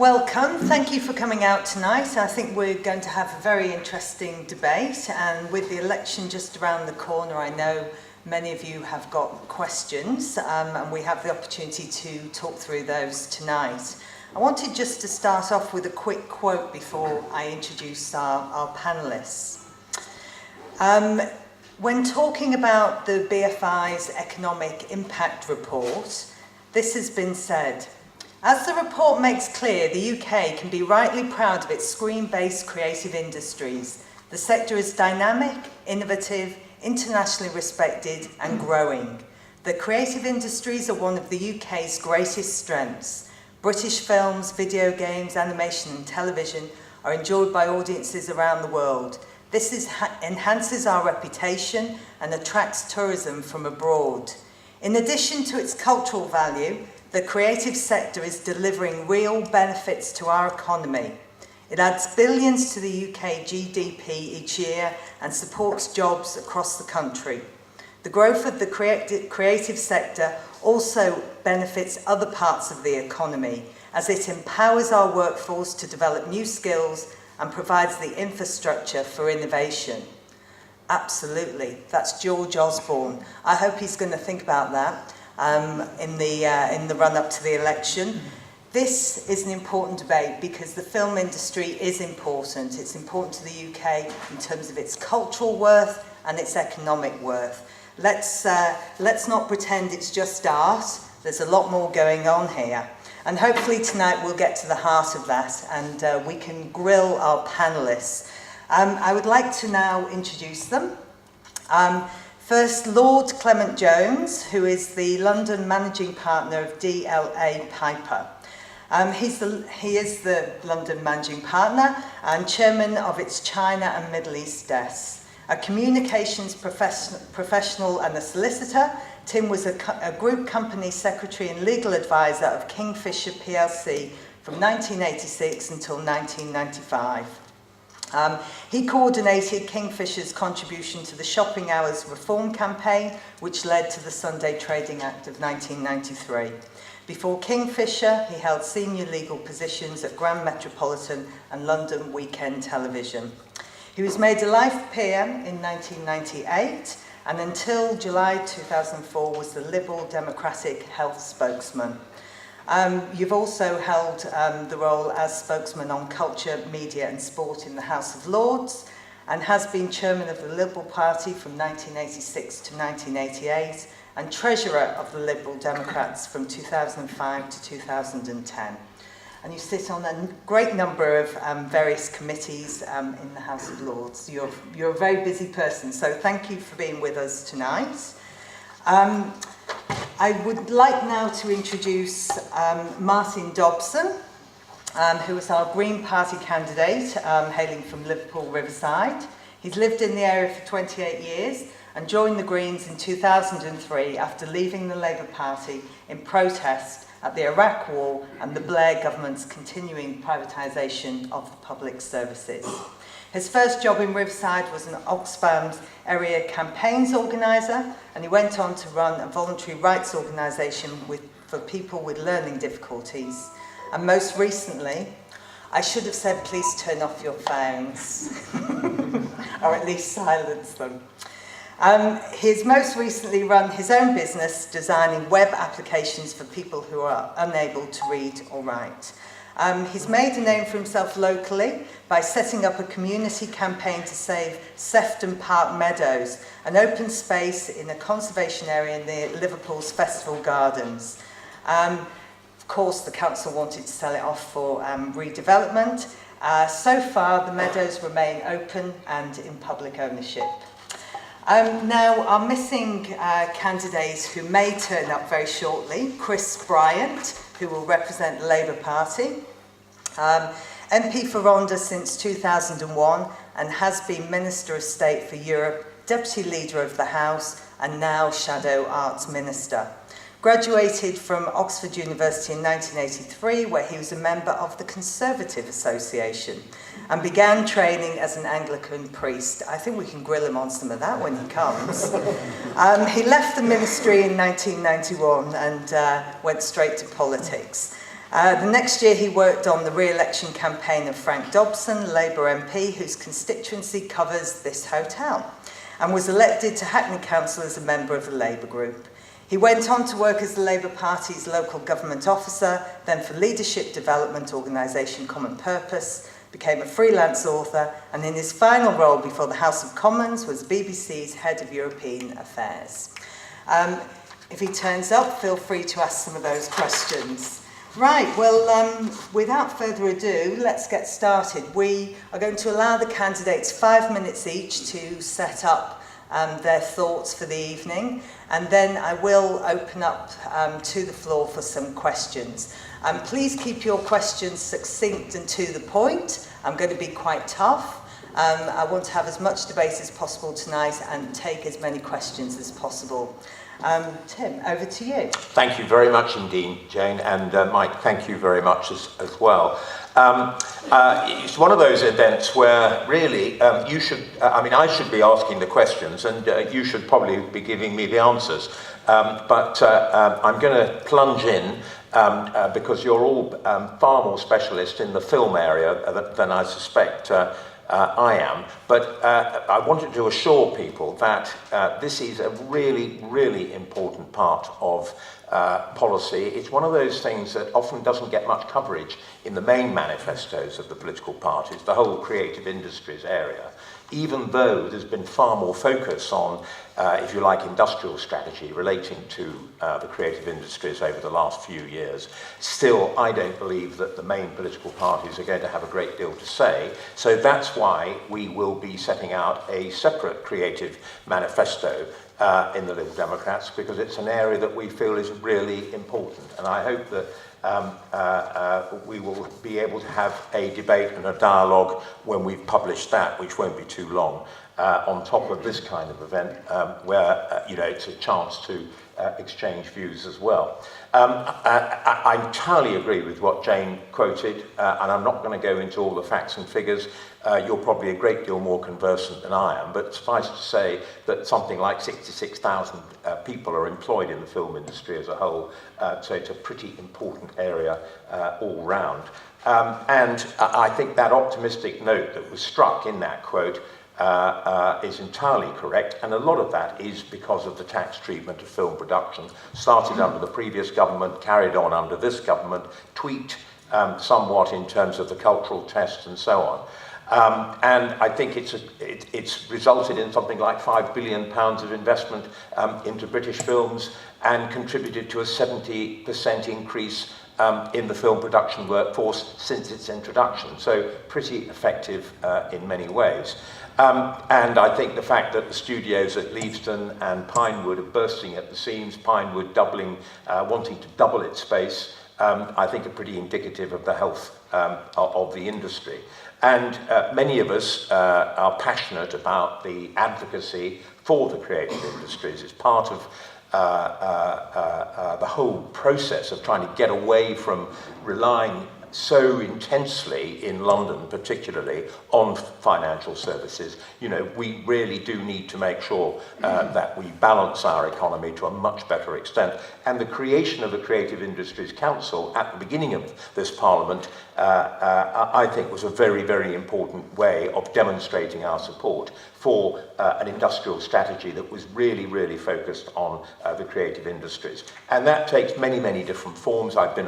Welcome, thank you for coming out tonight. I think we're going to have a very interesting debate, and with the election just around the corner, I know many of you have got questions, and we have the opportunity to talk through those tonight. I wanted just to start off with a quick quote before I introduce our panellists. When talking about the BFI's Economic Impact Report, this has been said: as the report makes clear, the UK can be rightly proud of its screen-based creative industries. The sector is dynamic, innovative, internationally respected and growing. The creative industries are one of the UK's greatest strengths. British films, video games, animation and television are enjoyed by audiences around the world. This enhances our reputation and attracts tourism from abroad. In addition to its cultural value, the creative sector is delivering real benefits to our economy. It adds billions to the UK GDP each year and supports jobs across the country. The growth of the creative sector also benefits other parts of the economy, as it empowers our workforce to develop new skills and provides the infrastructure for innovation. Absolutely, that's George Osborne. I hope he's going to think about that in the run-up to the election. This is an important debate because the film industry is important. It's important to the UK in terms of its cultural worth and its economic worth. Let's not pretend it's just art. There's a lot more going on here. And hopefully tonight we'll get to the heart of that, and we can grill our panellists. I would like to now introduce them. First, Lord Clement-Jones, who is the London Managing Partner of DLA Piper. He is the London Managing Partner and Chairman of its China and Middle East desk. A communications professional and a solicitor, Tim was a group company secretary and legal advisor of Kingfisher plc from 1986 until 1995. He coordinated Kingfisher's contribution to the shopping hours reform campaign, which led to the Sunday Trading Act of 1993. Before Kingfisher, he held senior legal positions at Grand Metropolitan and London Weekend Television. He was made a life peer in 1998, and until July 2004 was the Liberal Democratic health spokesman. You've also held the role as spokesman on culture, media and sport in the House of Lords, and has been chairman of the Liberal Party from 1986 to 1988 and treasurer of the Liberal Democrats from 2005 to 2010. And you sit on a great number of various committees in the House of Lords. You're a very busy person, so thank you for being with us tonight. I would like now to introduce Martin Dobson, who is our Green Party candidate, hailing from Liverpool Riverside. He's lived in the area for 28 years and joined the Greens in 2003 after leaving the Labour Party in protest at the Iraq War and the Blair government's continuing privatisation of the public services. His first job in Riverside was an Oxfam's area campaigns organiser, and he went on to run a voluntary rights organisation for people with learning difficulties. And most recently, I should have said, please turn off your phones, or at least silence them. He's most recently run his own business designing web applications for people who are unable to read or write. He's made a name for himself locally by setting up a community campaign to save Sefton Park Meadows, an open space in a conservation area near Liverpool's Festival Gardens. Of course, the council wanted to sell it off for redevelopment. So far, the meadows remain open and in public ownership. Now, our missing candidate who may turn up very shortly, Chris Bryant, who will represent the Labour Party. MP for Rhondda since 2001 and has been Minister of State for Europe, Deputy Leader of the House and now Shadow Arts Minister. Graduated from Oxford University in 1983, where he was a member of the Conservative Association and began training as an Anglican priest. I think we can grill him on some of that when he comes. He left the ministry in 1991 and went straight to politics. The next year he worked on the re-election campaign of Frank Dobson, Labour MP, whose constituency covers this hotel, and was elected to Hackney Council as a member of the Labour group. He went on to work as the Labour Party's local government officer, then for leadership development organisation Common Purpose, became a freelance author, and in his final role before the House of Commons was BBC's head of European affairs. If he turns up, feel free to ask some of those questions. Right, well, without further ado, let's get started. We are going to allow the candidates 5 minutes each to set up their thoughts for the evening, and then I will open up to the floor for some questions. Please keep your questions succinct and to the point. I'm going to be quite tough. I want to have as much debate as possible tonight and take as many questions as possible. Tim, over to you. Thank you very much indeed, Jane, and Mike, thank you very much as well. It's one of those events where really you should, I should be asking the questions and you should probably be giving me the answers. But I'm going to plunge in because you're all far more specialist in the film area than I suspect I am. But I wanted to assure people that this is a really, really important part of policy. It's one of those things that often doesn't get much coverage in the main manifestos of the political parties, the whole creative industries area, even though there's been far more focus on, if you like, industrial strategy relating to the creative industries over the last few years. Still, I don't believe that the main political parties are going to have a great deal to say. So that's why we will be setting out a separate creative manifesto in the Liberal Democrats, because it's an area that we feel is really important. And I hope that we will be able to have a debate and a dialogue when we've published that, which won't be too long, on top of this kind of event where it's a chance to exchange views as well. I entirely agree with what Jane quoted, and I'm not going to go into all the facts and figures. You're probably a great deal more conversant than I am, but suffice to say that something like 66,000 people are employed in the film industry as a whole, so it's a pretty important area all round. And I think that optimistic note that was struck in that quote is entirely correct, and a lot of that is because of the tax treatment of film production, started under the previous government, carried on under this government, tweaked somewhat in terms of the cultural tests and so on. And I think it's resulted in something like £5 billion of investment into British films and contributed to a 70% increase in the film production workforce since its introduction. So pretty effective in many ways. And I think the fact that the studios at Leavesden and Pinewood are bursting at the seams, Pinewood wanting to double its space, I think are pretty indicative of the health of the industry. And many of us are passionate about the advocacy for the creative industries. It's part of the whole process of trying to get away from relying so intensely in London, particularly, on financial services. We really do need to make sure that we balance our economy to a much better extent. And the creation of the Creative Industries Council at the beginning of this Parliament, I think, was a very, very important way of demonstrating our support for an industrial strategy that was really, really focused on the creative industries. And that takes many, many different forms. I've been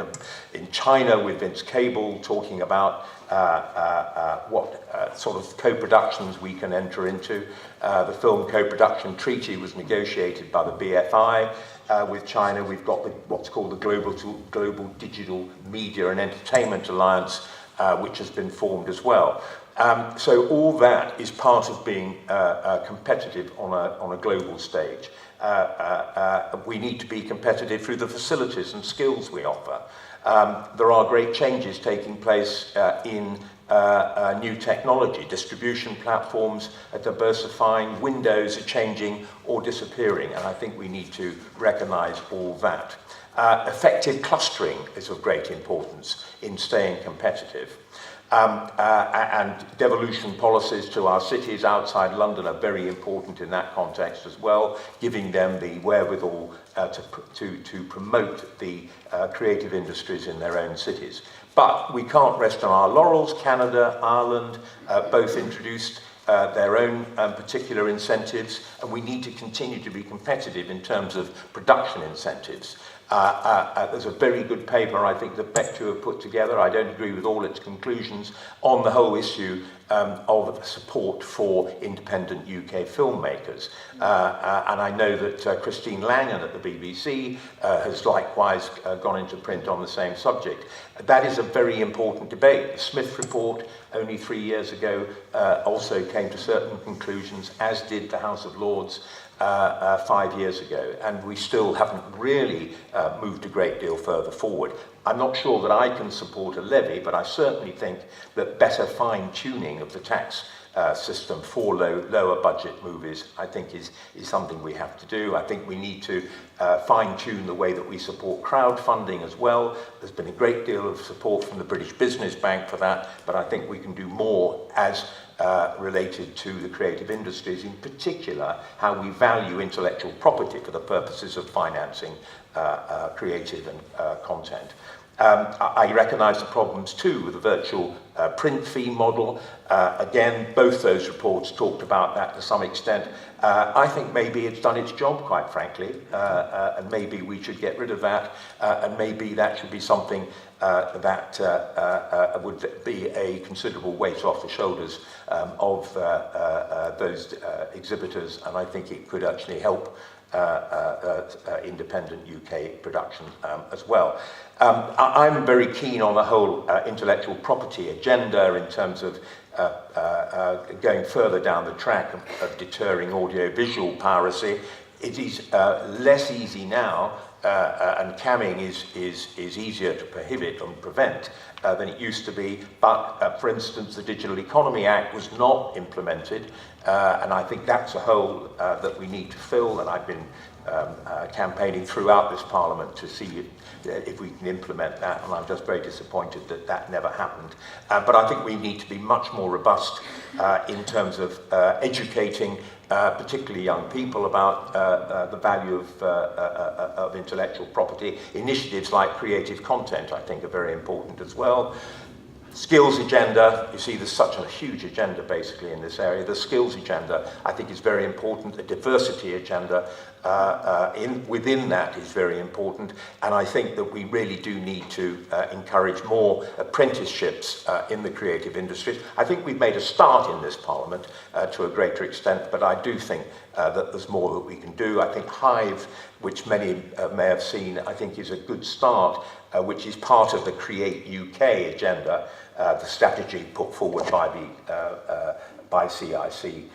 in China with Vince Cable talking about what sort of co-productions we can enter into. The film co-production treaty was negotiated by the BFI with China. We've got what's called the Global Digital Media and Entertainment Alliance, which has been formed as well. So all that is part of being competitive on a global stage. We need to be competitive through the facilities and skills we offer. There are great changes taking place in new technology. Distribution platforms are diversifying, windows are changing or disappearing, and I think we need to recognise all that. Effective clustering is of great importance in staying competitive. And devolution policies to our cities outside London are very important in that context as well, giving them the wherewithal to promote the creative industries in their own cities. But we can't rest on our laurels. Canada, Ireland, both introduced their own particular incentives, and we need to continue to be competitive in terms of production incentives. There's a very good paper, I think, that Bectu have put together. I don't agree with all its conclusions on the whole issue of support for independent UK filmmakers. And I know that Christine Langan at the BBC has likewise gone into print on the same subject. That is a very important debate. The Smith report only 3 years ago also came to certain conclusions, as did the House of Lords 5 years ago, and we still haven't really moved a great deal further forward. I'm not sure that I can support a levy, but I certainly think that better fine-tuning of the tax system for lower budget movies, I think is something we have to do. I think we need to fine-tune the way that we support crowdfunding as well. There's been a great deal of support from the British Business Bank for that, but I think we can do more as related to the creative industries, in particular how we value intellectual property for the purposes of financing creative and content. I recognise the problems too with the virtual print fee model. Again, both those reports talked about that to some extent. I think maybe it's done its job, quite frankly, and maybe we should get rid of that, and maybe that should be something that would be a considerable weight off the shoulders of those exhibitors, and I think it could actually help independent UK production as well. I'm very keen on the whole intellectual property agenda in terms of going further down the track of deterring audiovisual piracy. It is less easy now, and camming is easier to prohibit and prevent than it used to be. But, for instance, the Digital Economy Act was not implemented, and I think that's a hole that we need to fill, and I've been campaigning throughout this Parliament to see if we can implement that, and I'm just very disappointed that that never happened. But I think we need to be much more robust in terms of educating particularly young people about the value of intellectual property. Initiatives like creative content, I think, are very important as well. Skills agenda, you see there's such a huge agenda basically in this area. The skills agenda, I think, is very important. The diversity agenda within that is very important. And I think that we really do need to encourage more apprenticeships in the creative industries. I think we've made a start in this Parliament to a greater extent, but I do think that there's more that we can do. I think Hive, which many may have seen, I think is a good start, which is part of the Create UK agenda, the strategy put forward by CIC,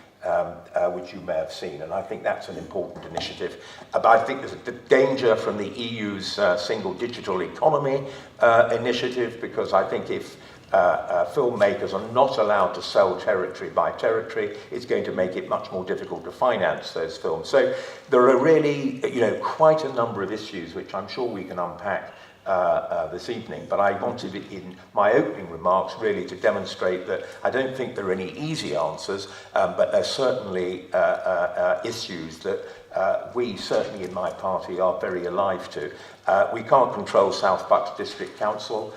which you may have seen, and I think that's an important initiative. But I think there's a danger from the EU's single digital economy initiative, because I think if filmmakers are not allowed to sell territory by territory, it's going to make it much more difficult to finance those films. So there are really, quite a number of issues which I'm sure we can unpack this evening, but I wanted in my opening remarks really to demonstrate that I don't think there are any easy answers, but there's certainly issues that we, certainly in my party, are very alive to. We can't control South Bucks District Council,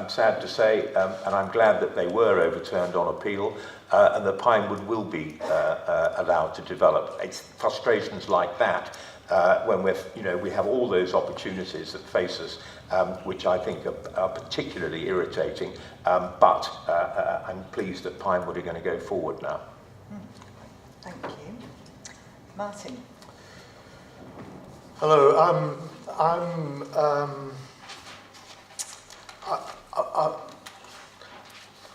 sad to say, and I'm glad that they were overturned on appeal, and that Pinewood will be allowed to develop. It's frustrations like that when we have all those opportunities that face us, which I think are particularly irritating, but I'm pleased that Pinewood are going to go forward now. Thank you. Martin. Hello,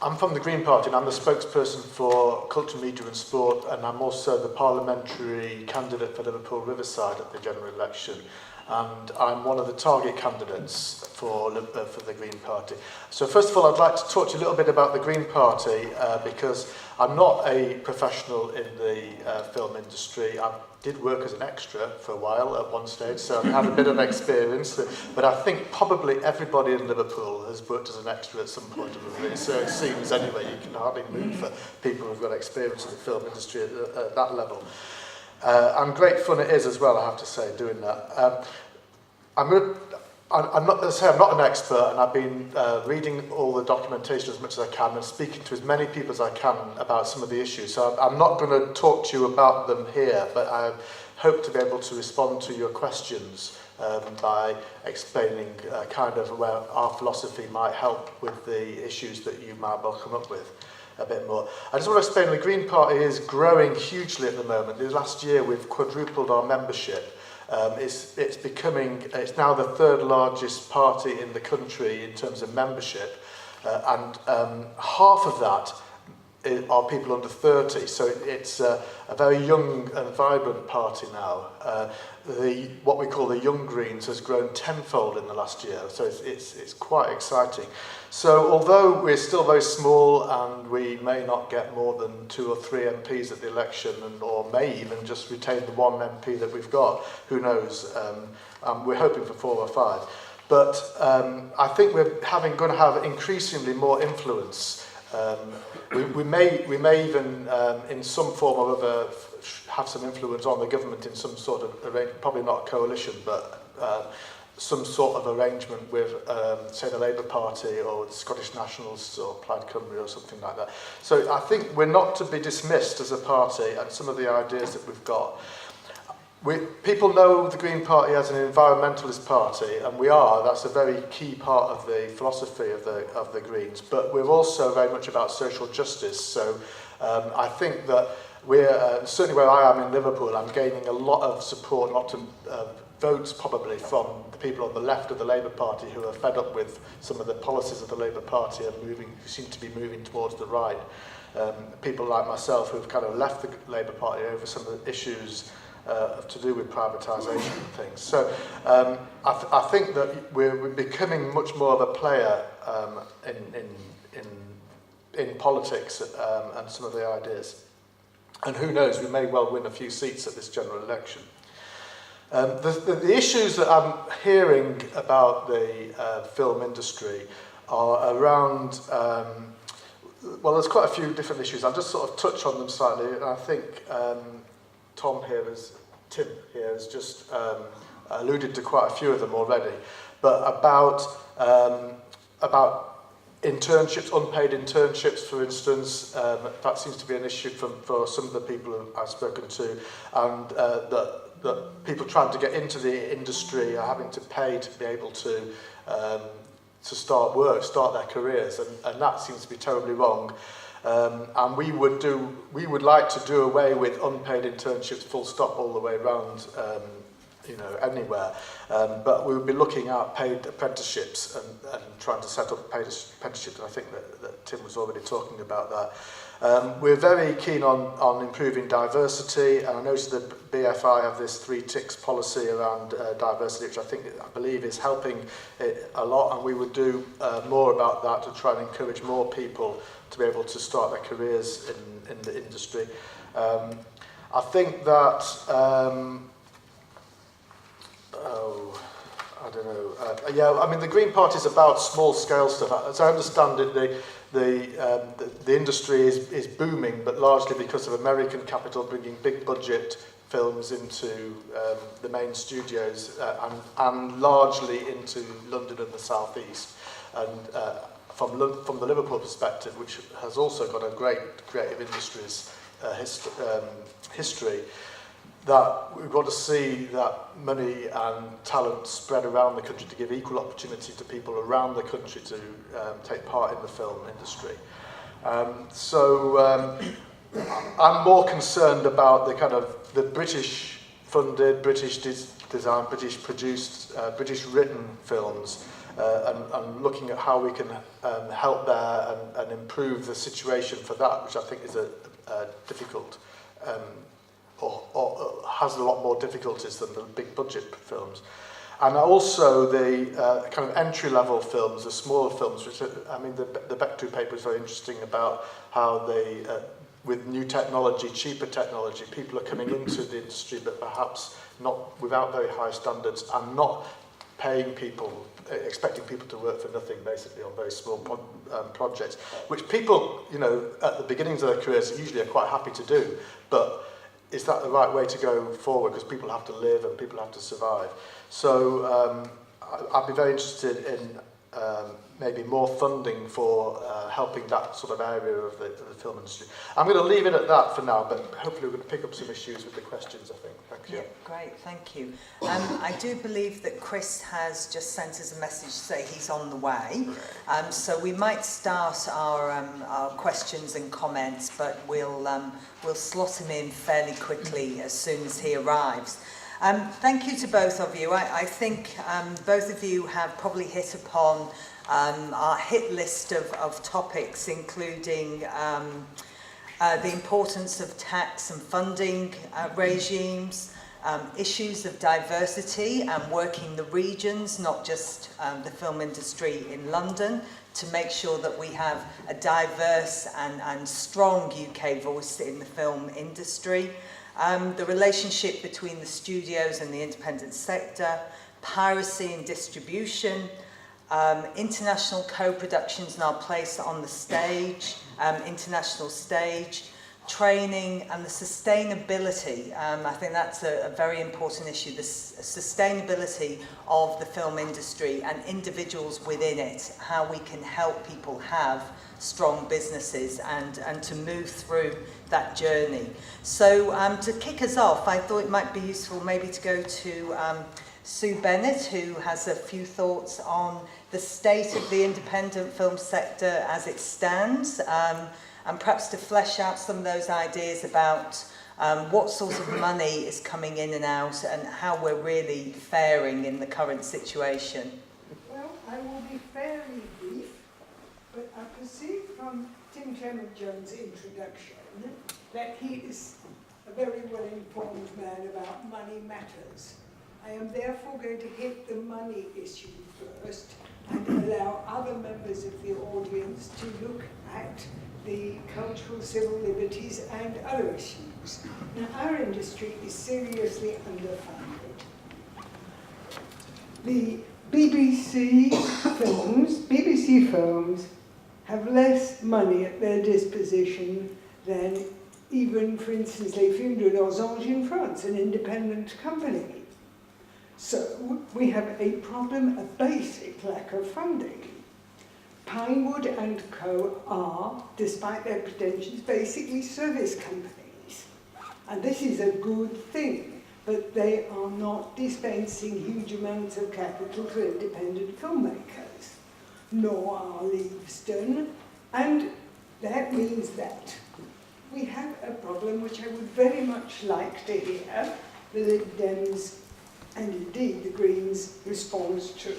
I'm from the Green Party, and I'm the spokesperson for Culture, Media and Sport, and I'm also the parliamentary candidate for Liverpool Riverside at the general election. and I'm one of the target candidates for the Green Party. So first of all, I'd like to talk to you a little bit about the Green Party because I'm not a professional in the film industry. I did work as an extra for a while at one stage, so I have a bit of experience, but I think probably everybody in Liverpool has worked as an extra at some point or other. So it seems anyway, you can hardly move for people who've got experience in the film industry at that level. And great fun it is as well, I have to say, doing that. I'm not an expert, and I've been reading all the documentation as much as I can and speaking to as many people as I can about some of the issues. So I'm not going to talk to you about them here, but I hope to be able to respond to your questions by explaining kind of where our philosophy might help with the issues that you might well come up with a bit more. I just want to explain the Green Party is growing hugely at the moment. The last year we've quadrupled our membership. It's now the third largest party in the country in terms of membership, and half of that are people under 30, so it's a very young and vibrant party now. What we call the Young Greens has grown tenfold in the last year, so it's quite exciting. So although we're still very small and we may not get more than 2 or 3 MPs at the election, or may even just retain the 1 MP that we've got, who knows, we're hoping for 4 or 5. But I think we're going to have increasingly more influence. We may even, in some form or other, have some influence on the government in some sort of probably not a coalition, but some sort of arrangement with, say, the Labour Party or the Scottish Nationals or Plaid Cymru or something like that. So I think we're not to be dismissed as a party, and some of the ideas that we've got. People know the Green Party as an environmentalist party, and we are. That's a very key part of the philosophy of the Greens. But we're also very much about social justice. So I think that we're, certainly where I am in Liverpool, I'm gaining a lot of support, not votes probably from the people on the left of the Labour Party who are fed up with some of the policies of the Labour Party and who seem to be moving towards the right. People like myself who've kind of left the Labour Party over some of the issues to do with privatisation and things. So I think that we're becoming much more of a player in politics and some of the ideas. And who knows, we may well win a few seats at this general election. The issues that I'm hearing about the film industry are around, well, there's quite a few different issues. I'll just sort of touch on them slightly, and I think Tim here has just alluded to quite a few of them already. But about internships, unpaid internships, for instance, that seems to be an issue for some of the people I've spoken to, and that people trying to get into the industry are having to pay to be able to start their careers, and that seems to be terribly wrong. And we would like to do away with unpaid internships, full stop, all the way around, anywhere. But we would be looking at paid apprenticeships and trying to set up paid apprenticeships. And I think that Tim was already talking about that. We're very keen on improving diversity, and I noticed that BFI have this 3 ticks policy around diversity, which I believe is helping it a lot, and we would do more about that to try and encourage more people to be able to start their careers in the industry. I think that I don't know. The Green Party is about small-scale stuff. As I understand it, the industry is booming, but largely because of American capital bringing big-budget films into the main studios and largely into London and the South East. And from the Liverpool perspective, which has also got a great creative industries history, that we want to see that money and talent spread around the country to give equal opportunity to people around the country to take part in the film industry. I'm more concerned about the kind of the British funded, British designed, British produced, British written films, and looking at how we can help there and improve the situation for that, which I think is a difficult or has a lot more difficulties than the big budget films. And also the kind of entry-level films, the smaller films, which I mean, the Bectu paper is very interesting about how they, with new technology, cheaper technology, people are coming into the industry, but perhaps not without very high standards and not paying people, expecting people to work for nothing, basically, on very small projects, which people, you know, at the beginnings of their careers usually are quite happy to do, but is that the right way to go forward? Because people have to live and people have to survive. So I'd be very interested in maybe more funding for helping that sort of area of the film industry. I'm going to leave it at that for now, but hopefully we're going to pick up some issues with the questions, I think. Thank you. Yeah, great, thank you. I do believe that Chris has just sent us a message to say he's on the way. So we might start our questions and comments, but we'll slot him in fairly quickly as soon as he arrives. Thank you to both of you. I think both of you have probably hit upon our hit list of topics, including the importance of tax and funding regimes, issues of diversity and working the regions, not just the film industry in London, to make sure that we have a diverse and strong UK voice in the film industry. The relationship between the studios and the independent sector, piracy and distribution, international co-productions and our place on the stage, international stage, training and the sustainability. I think that's a very important issue, the sustainability of the film industry and individuals within it, how we can help people have strong businesses and to move through that journey. So to kick us off, I thought it might be useful maybe to go to Sue Bennett, who has a few thoughts on the state of the independent film sector as it stands, and perhaps to flesh out some of those ideas about what sort of money is coming in and out and how we're really faring in the current situation. Well, I will be fairly brief, but I perceive from Tim Clement-Jones' introduction that he is a very well-informed man about money matters. I am therefore going to hit the money issue first and allow other members of the audience to look at the cultural, civil liberties and other issues. Now, our industry is seriously underfunded. The BBC films have less money at their disposition than even, for instance, Les Films de Losange in France, an independent company. So we have a problem, a basic lack of funding. Pinewood and Co. are, despite their pretensions, basically service companies. And this is a good thing, but they are not dispensing huge amounts of capital to independent filmmakers, nor are Leavesden. And that means that we have a problem which I would very much like to hear the Lib Dems and indeed the Greens respond to.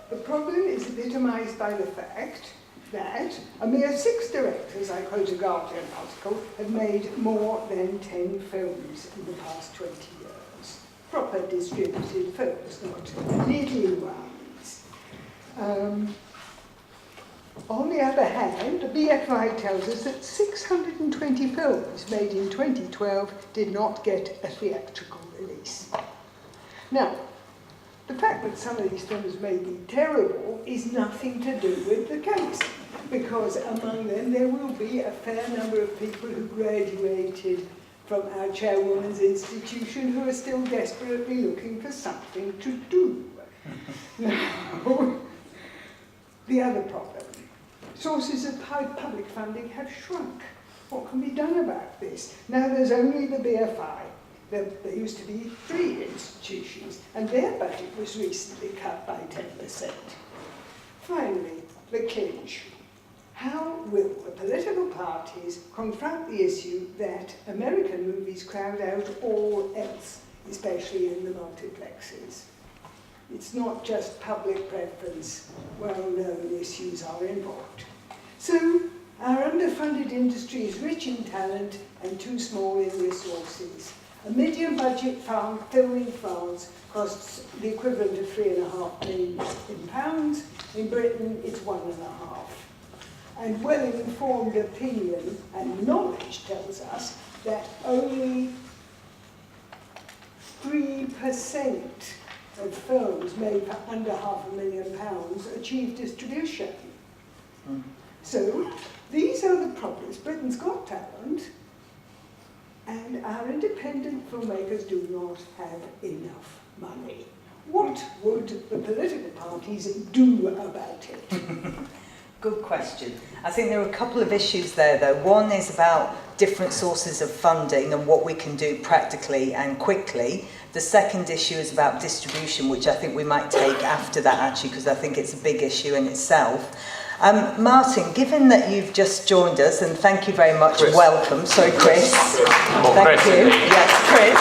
The problem is epitomised by the fact that a mere 6 directors, I quote a Guardian article, have made more than 10 films in the past 20 years. Proper distributed films, not little ones. On the other hand, the BFI tells us that 620 films made in 2012 did not get a theatrical release. Now, the fact that some of these films may be terrible is nothing to do with the case, because among them there will be a fair number of people who graduated from our chairwoman's institution who are still desperately looking for something to do. Now, the other problem, sources of public funding have shrunk. What can be done about this? Now there's only the BFI. There used to be 3 institutions, and their budget was recently cut by 10%. Finally, the clinch. How will the political parties confront the issue that American movies crowd out all else, especially in the multiplexes? It's not just public preference, well-known issues are involved. So, our underfunded industry is rich in talent and too small in resources. A medium budget film in France costs the equivalent of £3.5 million. In Britain, it's 1.5. And well-informed opinion and knowledge tells us that only 3% of films made for under £500,000 achieve distribution. So these are the problems. Britain's got talent, and our independent filmmakers do not have enough money. What would the political parties do about it? Good question. I think there are a couple of issues there, though. One is about different sources of funding and what we can do practically and quickly. The second issue is about distribution, which I think we might take after that, actually, because I think it's a big issue in itself. Martin, given that you've just joined us, and thank you very much, Chris. Welcome. Sorry, Chris. Thank Chris, you. isn't it? Yes, Chris.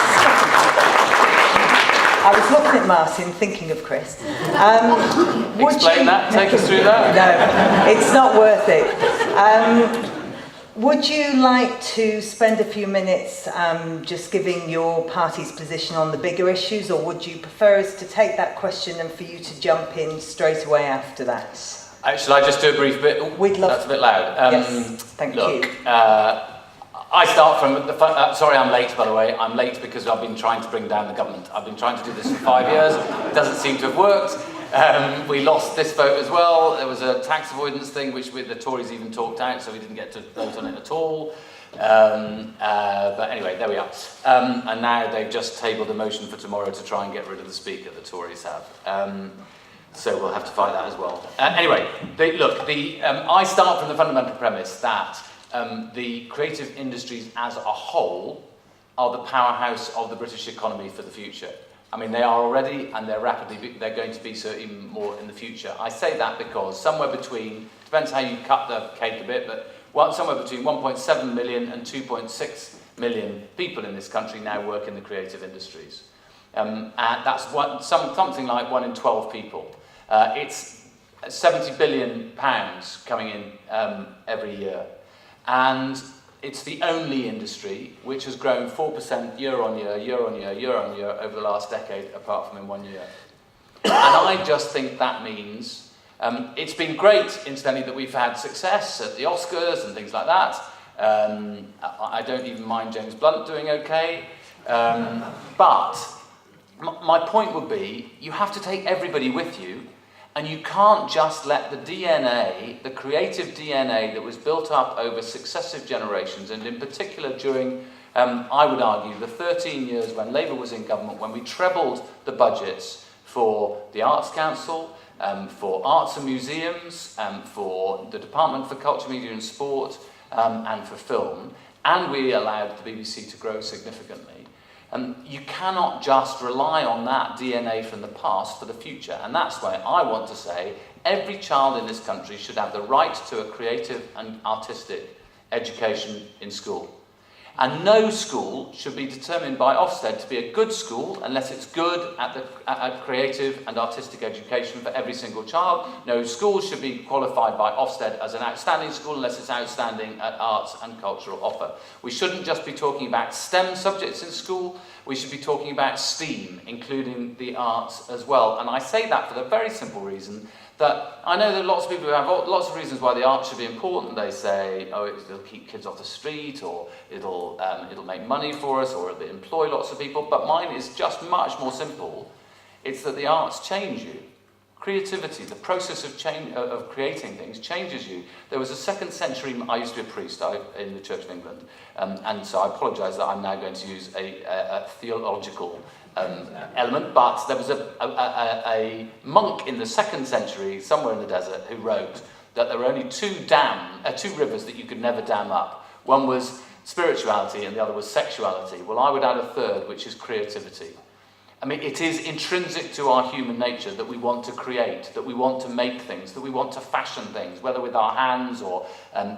I was looking at Martin, thinking of Chris. Explain that, take us through that. No, it's not worth it. Would you like to spend a few minutes just giving your party's position on the bigger issues, or would you prefer us to take that question and for you to jump in straight away after that? Shall I just do a brief bit? We'd love That's a bit loud. Yes, thank you. I start from the sorry, I'm late, by the way. I'm late because I've been trying to bring down the government. I've been trying to do this for 5 years. It doesn't seem to have worked. We lost this vote as well. There was a tax avoidance thing, which the Tories even talked out, so we didn't get to vote on it at all. But anyway, there we are. And now they've just tabled a motion for tomorrow to try and get rid of the Speaker, the Tories have. So we'll have to fight that as well. Anyway, I start from the fundamental premise that the creative industries as a whole are the powerhouse of the British economy for the future. I mean, they are already, and they're going to be so even more in the future. I say that because somewhere between, depends how you cut the cake a bit, but somewhere between 1.7 million and 2.6 million people in this country now work in the creative industries. And that's something like 1 in 12 people. It's £70 billion coming in every year. And it's the only industry which has grown 4% year on year over the last decade, apart from in 1 year. And I just think that means, it's been great, incidentally, that we've had success at the Oscars and things like that. I don't even mind James Blunt doing okay. But my point would be, you have to take everybody with you. And you can't just let the DNA, the creative DNA that was built up over successive generations, and in particular during, I would argue, the 13 years when Labour was in government, when we trebled the budgets for the Arts Council, for arts and museums, for the Department for Culture, Media and Sport, and for film, and we allowed the BBC to grow significantly. You cannot just rely on that DNA from the past for the future. And that's why I want to say every child in this country should have the right to a creative and artistic education in school. And no school should be determined by Ofsted to be a good school unless it's good at creative and artistic education for every single child. No school should be qualified by Ofsted as an outstanding school unless it's outstanding at arts and cultural offer. We shouldn't just be talking about STEM subjects in school, we should be talking about STEAM, including the arts as well. And I say that for the very simple reason that I know that lots of people have lots of reasons why the arts should be important. They say, oh, it'll keep kids off the street, or it'll make money for us, or it'll employ lots of people. But mine is just much more simple. It's that the arts change you. Creativity, the process of creating things, changes you. There was a 2nd century, I used to be a priest in the Church of England, and so I apologise that I'm now going to use a theological element, but there was a monk in the 2nd century, somewhere in the desert, who wrote that there were only two rivers that you could never dam up. One was spirituality and the other was sexuality. Well, I would add a third, which is creativity. I mean, it is intrinsic to our human nature that we want to create, that we want to make things, that we want to fashion things, whether with our hands or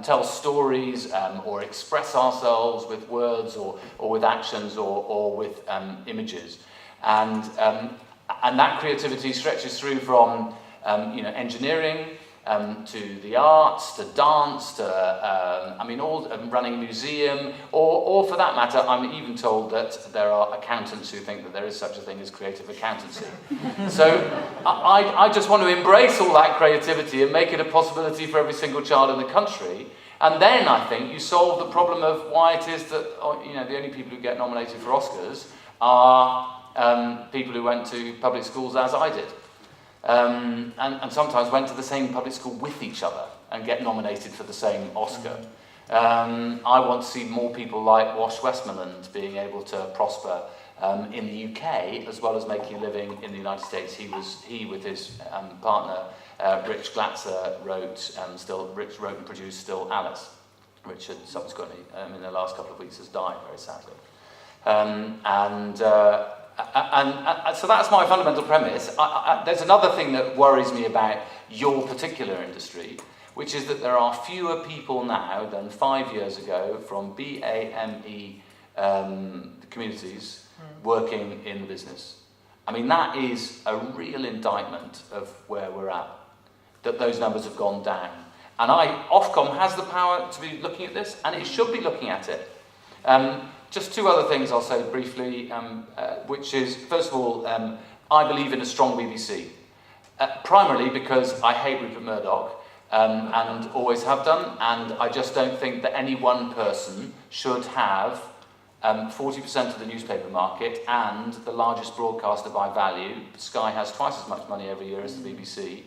tell stories or express ourselves with words or with actions or with images. And that creativity stretches through from engineering to the arts, to dance, to, running a museum, or for that matter, I'm even told that there are accountants who think that there is such a thing as creative accountancy. So I just want to embrace all that creativity and make it a possibility for every single child in the country. And then I think you solve the problem of why it is that the only people who get nominated for Oscars are people who went to public schools as I did. And sometimes went to the same public school with each other and get nominated for the same Oscar. I want to see more people like Wash Westmoreland being able to prosper in the UK as well as making a living in the United States. He with his partner Rich Glatzer wrote and produced Still Alice. Richard subsequently in the last couple of weeks has died very sadly. So that's my fundamental premise. There's another thing that worries me about your particular industry, which is that there are fewer people now than 5 years ago from BAME communities working in the business. I mean, that is a real indictment of where we're at, that those numbers have gone down. And Ofcom has the power to be looking at this, and it should be looking at it. Just two other things I'll say briefly, which is, first of all, I believe in a strong BBC. Primarily because I hate Rupert Murdoch, and always have done, and I just don't think that any one person should have 40% of the newspaper market and the largest broadcaster by value. Sky has twice as much money every year as the BBC.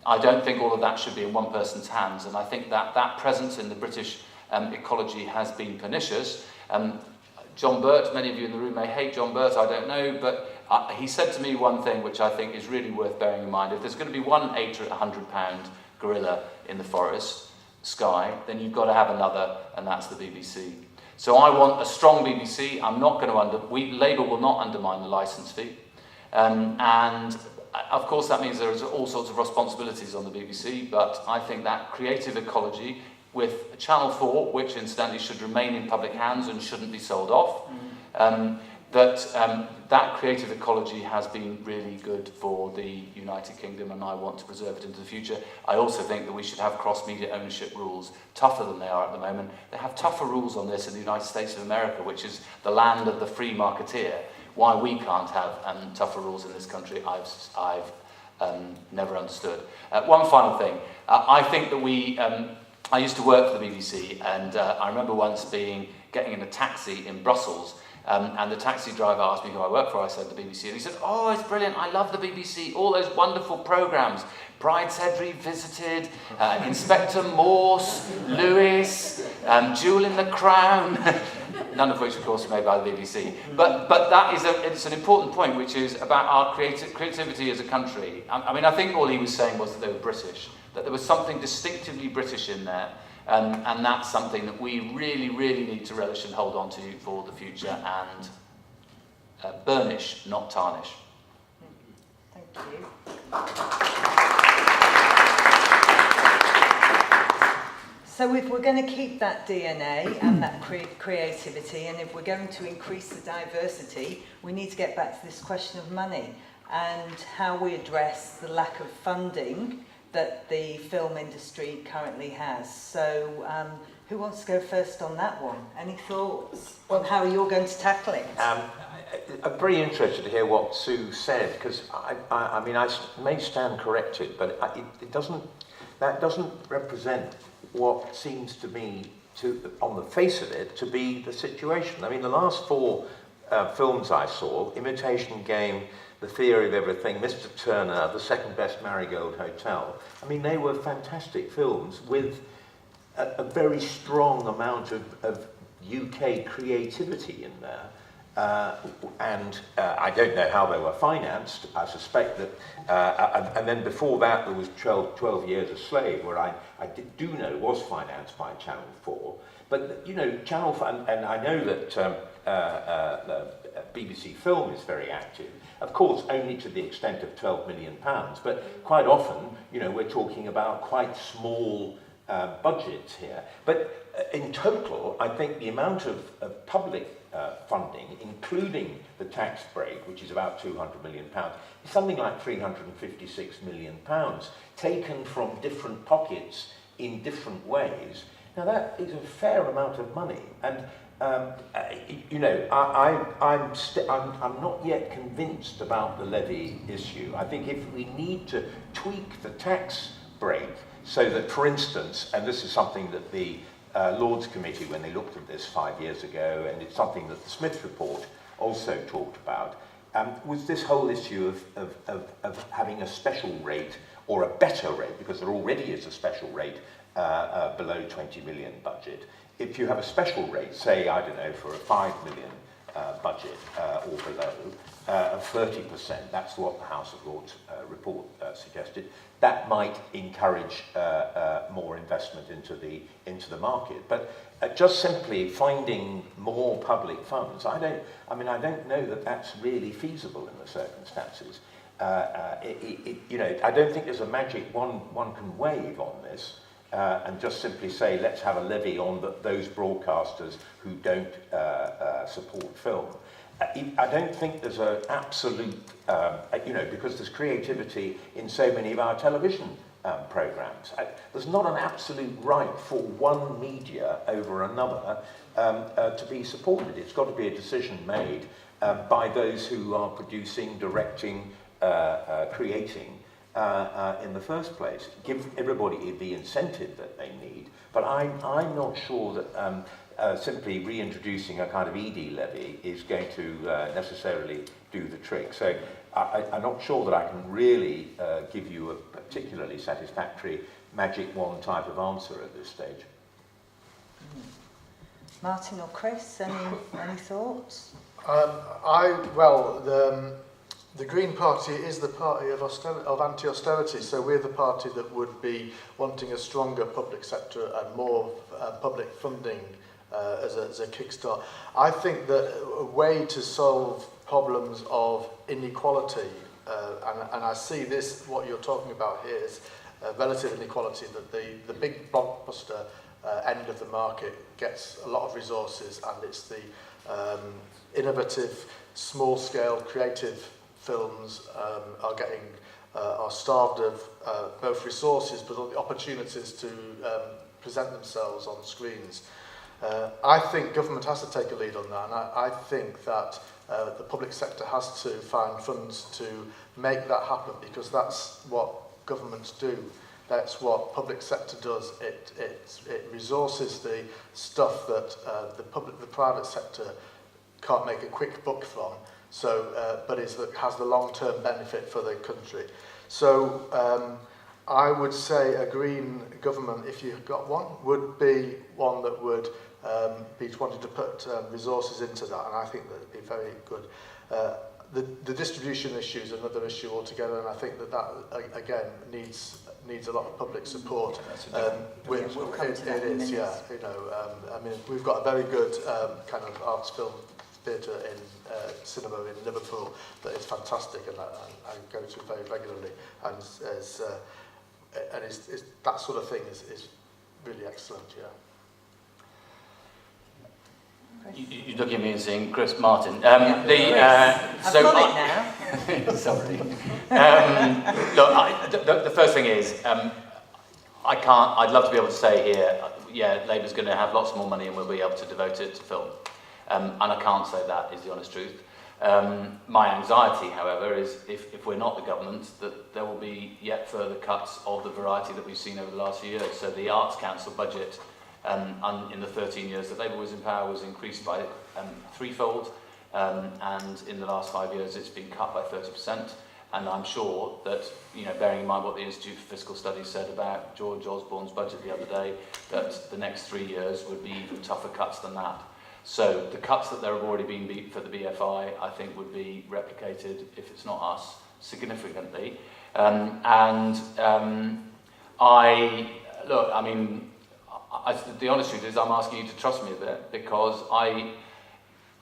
I don't think all of that should be in one person's hands, and I think that presence in the British ecology has been pernicious. John Burt, many of you in the room may hate John Burt, I don't know, but he said to me one thing which I think is really worth bearing in mind. If there's going to be one 80 or 100-pound gorilla in the forest, Sky, then you've got to have another, and that's the BBC. So I want a strong BBC. I'm not going to Labour will not undermine the licence fee. And of course that means there is all sorts of responsibilities on the BBC, but I think that creative ecology with Channel 4, which incidentally should remain in public hands and shouldn't be sold off, that creative ecology has been really good for the United Kingdom, and I want to preserve it into the future. I also think that we should have cross-media ownership rules, tougher than they are at the moment. They have tougher rules on this in the United States of America, which is the land of the free marketeer. Why we can't have tougher rules in this country, I've never understood. One final thing. I think that I used to work for the BBC, and I remember once getting in a taxi in Brussels, and the taxi driver asked me who I work for. I said the BBC, and he said, "Oh, it's brilliant, I love the BBC, all those wonderful programmes, Brideshead Revisited, Inspector Morse, Lewis, Jewel in the Crown," none of which of course are made by the BBC. But that is it's an important point, which is about our creativity as a country. I think all he was saying was that they were British, that there was something distinctively British in there, and that's something that we really, really need to relish and hold on to for the future, and burnish, not tarnish. Thank you. So if we're going to keep that DNA and that creativity, and if we're going to increase the diversity, we need to get back to this question of money and how we address the lack of funding that the film industry currently has. So who wants to go first on that one? Any thoughts on how you're going to tackle it? I'm very interested to hear what Sue said, because I may stand corrected, but that doesn't represent what seems to me, on the face of it, to be the situation. I mean, the last four films I saw, Imitation Game, The Theory of Everything, Mr. Turner, The Second Best Marigold Hotel, I mean, they were fantastic films with a very strong amount of UK creativity in there. I don't know how they were financed. I suspect that, and then before that there was 12 Years a Slave, where I do know was financed by Channel 4. But, Channel 4, and I know that BBC Film is very active. Of course, only to the extent of £12 million, but quite often, we're talking about quite small budgets here. But in total, I think the amount of public funding, including the tax break, which is about £200 million, is something like £356 million, taken from different pockets in different ways. Now that is a fair amount of money, and you know, I'm not yet convinced about the levy issue. I think if we need to tweak the tax break so that, for instance, and this is something that the Lords Committee, when they looked at this 5 years ago, and it's something that the Smith report also talked about, was this whole issue of having a special rate or a better rate, because there already is a special rate below 20 million budget. If you have a special rate, say, I don't know, for a 5 million budget or below, of 30%, that's what the House of Lords report suggested, that might encourage more investment into the market. But just simply finding more public funds, I don't know that that's really feasible in the circumstances. You know, I don't think there's a magic one can wave on this. And just simply say, let's have a levy on those broadcasters who don't support film. I don't think there's an absolute, you know, because there's creativity in so many of our television programmes. There's not an absolute right for one media over another to be supported. It's got to be a decision made by those who are producing, directing, creating, in the first place. Give everybody the incentive that they need, but I'm not sure that simply reintroducing a kind of ED levy is going to necessarily do the trick. So I'm not sure that I can really give you a particularly satisfactory magic wand type of answer at this stage. Martin or Chris, any thoughts? The Green Party is the party of anti-austerity, so we're the party that would be wanting a stronger public sector and more public funding as a kickstart. I think that a way to solve problems of inequality, and I see this, what you're talking about here is relative inequality, that the big blockbuster end of the market gets a lot of resources, and it's the innovative, small-scale, creative films are starved of both resources but the opportunities to present themselves on screens. I think government has to take a lead on that, and I think that the public sector has to find funds to make that happen, because that's what governments do. That's what public sector does. It resources the stuff that the private sector can't make a quick buck from. So, but has the long-term benefit for the country. So, I would say a Green government, if you got one, would be one that would be wanting to put resources into that, and I think that would be very good. The distribution issue is another issue altogether, and I think that again needs a lot of public support. It is, yeah. You know, I mean, we've got a very good kind of arts film theatre in cinema in Liverpool that is fantastic, and I go to very regularly, and that sort of thing is really excellent, yeah. You're looking at me and saying, Chris, Martin. I've got it now. Sorry. Look, the first thing is, I'd love to be able to say here, yeah, Labour's going to have lots more money and we'll be able to devote it to film. And I can't say that is the honest truth. My anxiety, however, is if we're not the government, that there will be yet further cuts of the variety that we've seen over the last few years. So the Arts Council budget in the 13 years that Labour was in power was increased by threefold, and in the last 5 years it's been cut by 30%. And I'm sure that, you know, bearing in mind what the Institute for Fiscal Studies said about George Osborne's budget the other day, that the next 3 years would be even tougher cuts than that. So the cuts that there have already been for the BFI, I think, would be replicated, if it's not us, significantly. The honest truth is I'm asking you to trust me a bit, because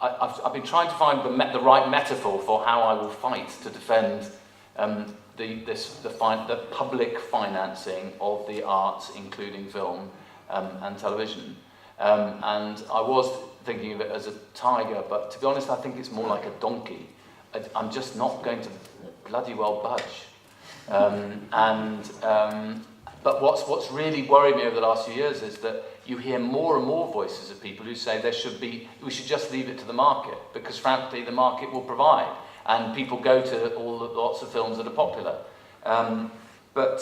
I've been trying to find the right metaphor for how I will fight to defend the public financing of the arts, including film and television. And I was thinking of it as a tiger, but to be honest, I think it's more like a donkey. I'm just not going to bloody well budge. But what's really worried me over the last few years is that you hear more and more voices of people who say we should just leave it to the market, because frankly the market will provide, and people go to lots of films that are popular. But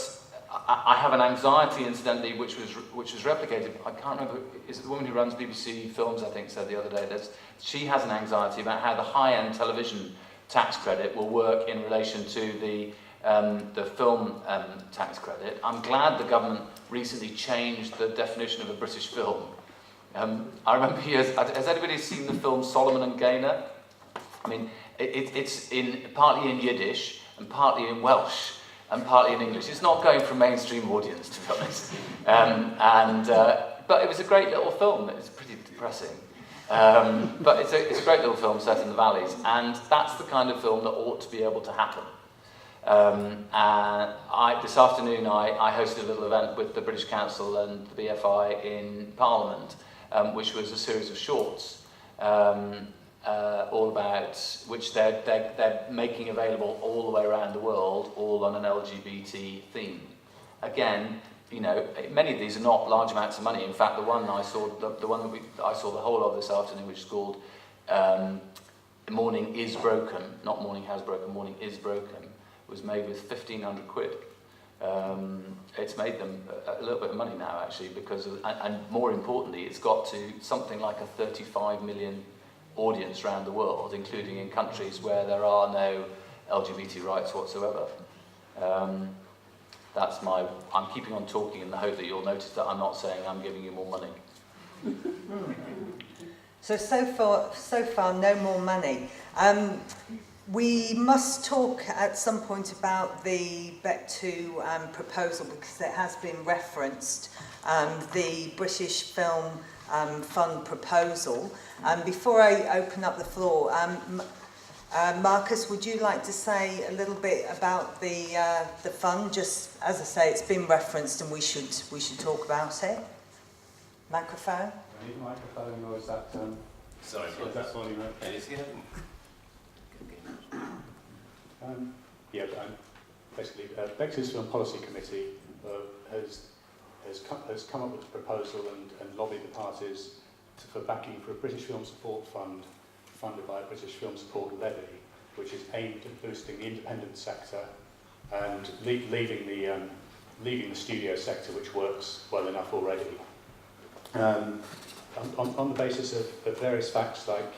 I have an anxiety, incidentally, which was replicated. I can't remember. Is it the woman who runs BBC Films? I think said the other day that she has an anxiety about how the high-end television tax credit will work in relation to the film tax credit. I'm glad the government recently changed the definition of a British film. I remember years. Has anybody seen the film Solomon and Gaynor? I mean, it's partly in Yiddish and partly in Welsh and partly in English. It's not going for a mainstream audience, to be honest. But it was a great little film. It was pretty depressing. But it's a great little film set in the valleys, and that's the kind of film that ought to be able to happen. This afternoon I hosted a little event with the British Council and the BFI in Parliament, which was a series of shorts, all about which they're making available all the way around the world, all on an LGBT theme. Again, you know, many of these are not large amounts of money. In fact, the one I saw, I saw the whole of this afternoon, which is called Morning is Broken, not Morning has broken, Morning is Broken, was made with 1,500 quid. It's made them a little bit of money now, actually, because and more importantly, it's got to something like a 35 million audience around the world, including in countries where there are no LGBT rights whatsoever. I'm keeping on talking in the hope that you'll notice that I'm not saying I'm giving you more money. So far, no more money. We must talk at some point about the Bectu proposal, because it has been referenced, the British Film Fund proposal. Before I open up the floor, Marcus, would you like to say a little bit about the fund? Just as I say, it's been referenced, and we should talk about it. Microphone. Do I need a microphone, or is that? Sorry, is that volume okay? Basically, Bectu's Film Policy Committee has come up with a proposal and lobbied the parties for backing for a British Film Support Fund funded by a British Film Support Levy, which is aimed at boosting the independent sector and leaving the studio sector, which works well enough already. On the basis of various facts, like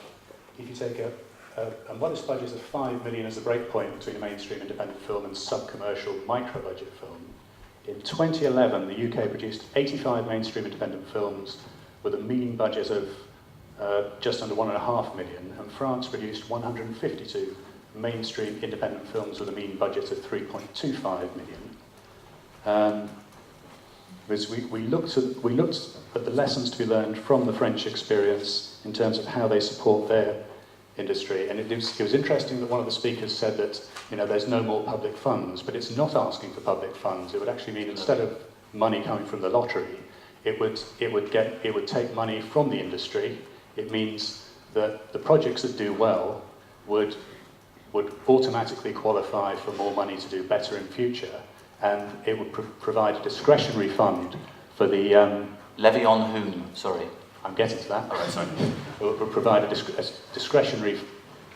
if you take a modest budget of 5 million as a breakpoint between a mainstream independent film and sub-commercial micro-budget film, in 2011 the UK produced 85 mainstream independent films with a mean budget of just under 1.5 million, and France produced 152 mainstream independent films with a mean budget of 3.25 million. We looked at the lessons to be learned from the French experience in terms of how they support their industry, and it was interesting that one of the speakers said that, you know, there's no more public funds, but it's not asking for public funds. It would actually mean, instead of money coming from the lottery, it would take money from the industry. It means that the projects that do well would automatically qualify for more money to do better in future, and it would provide a discretionary fund for the Levy on whom? Sorry. I'm getting to that. All right, sorry. It would provide a discretionary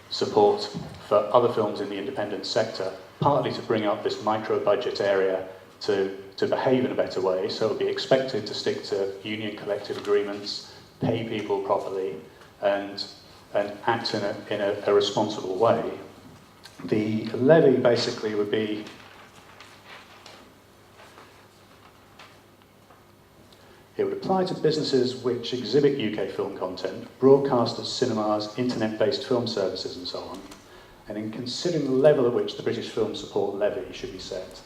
support for other films in the independent sector, partly to bring up this micro-budget area to behave in a better way, so it would be expected to stick to union collective agreements, pay people properly, and act in a responsible way. The levy basically would be it would apply to businesses which exhibit UK film content, broadcasters, cinemas, internet-based film services and so on, and in considering the level at which the British Film Support Levy should be set,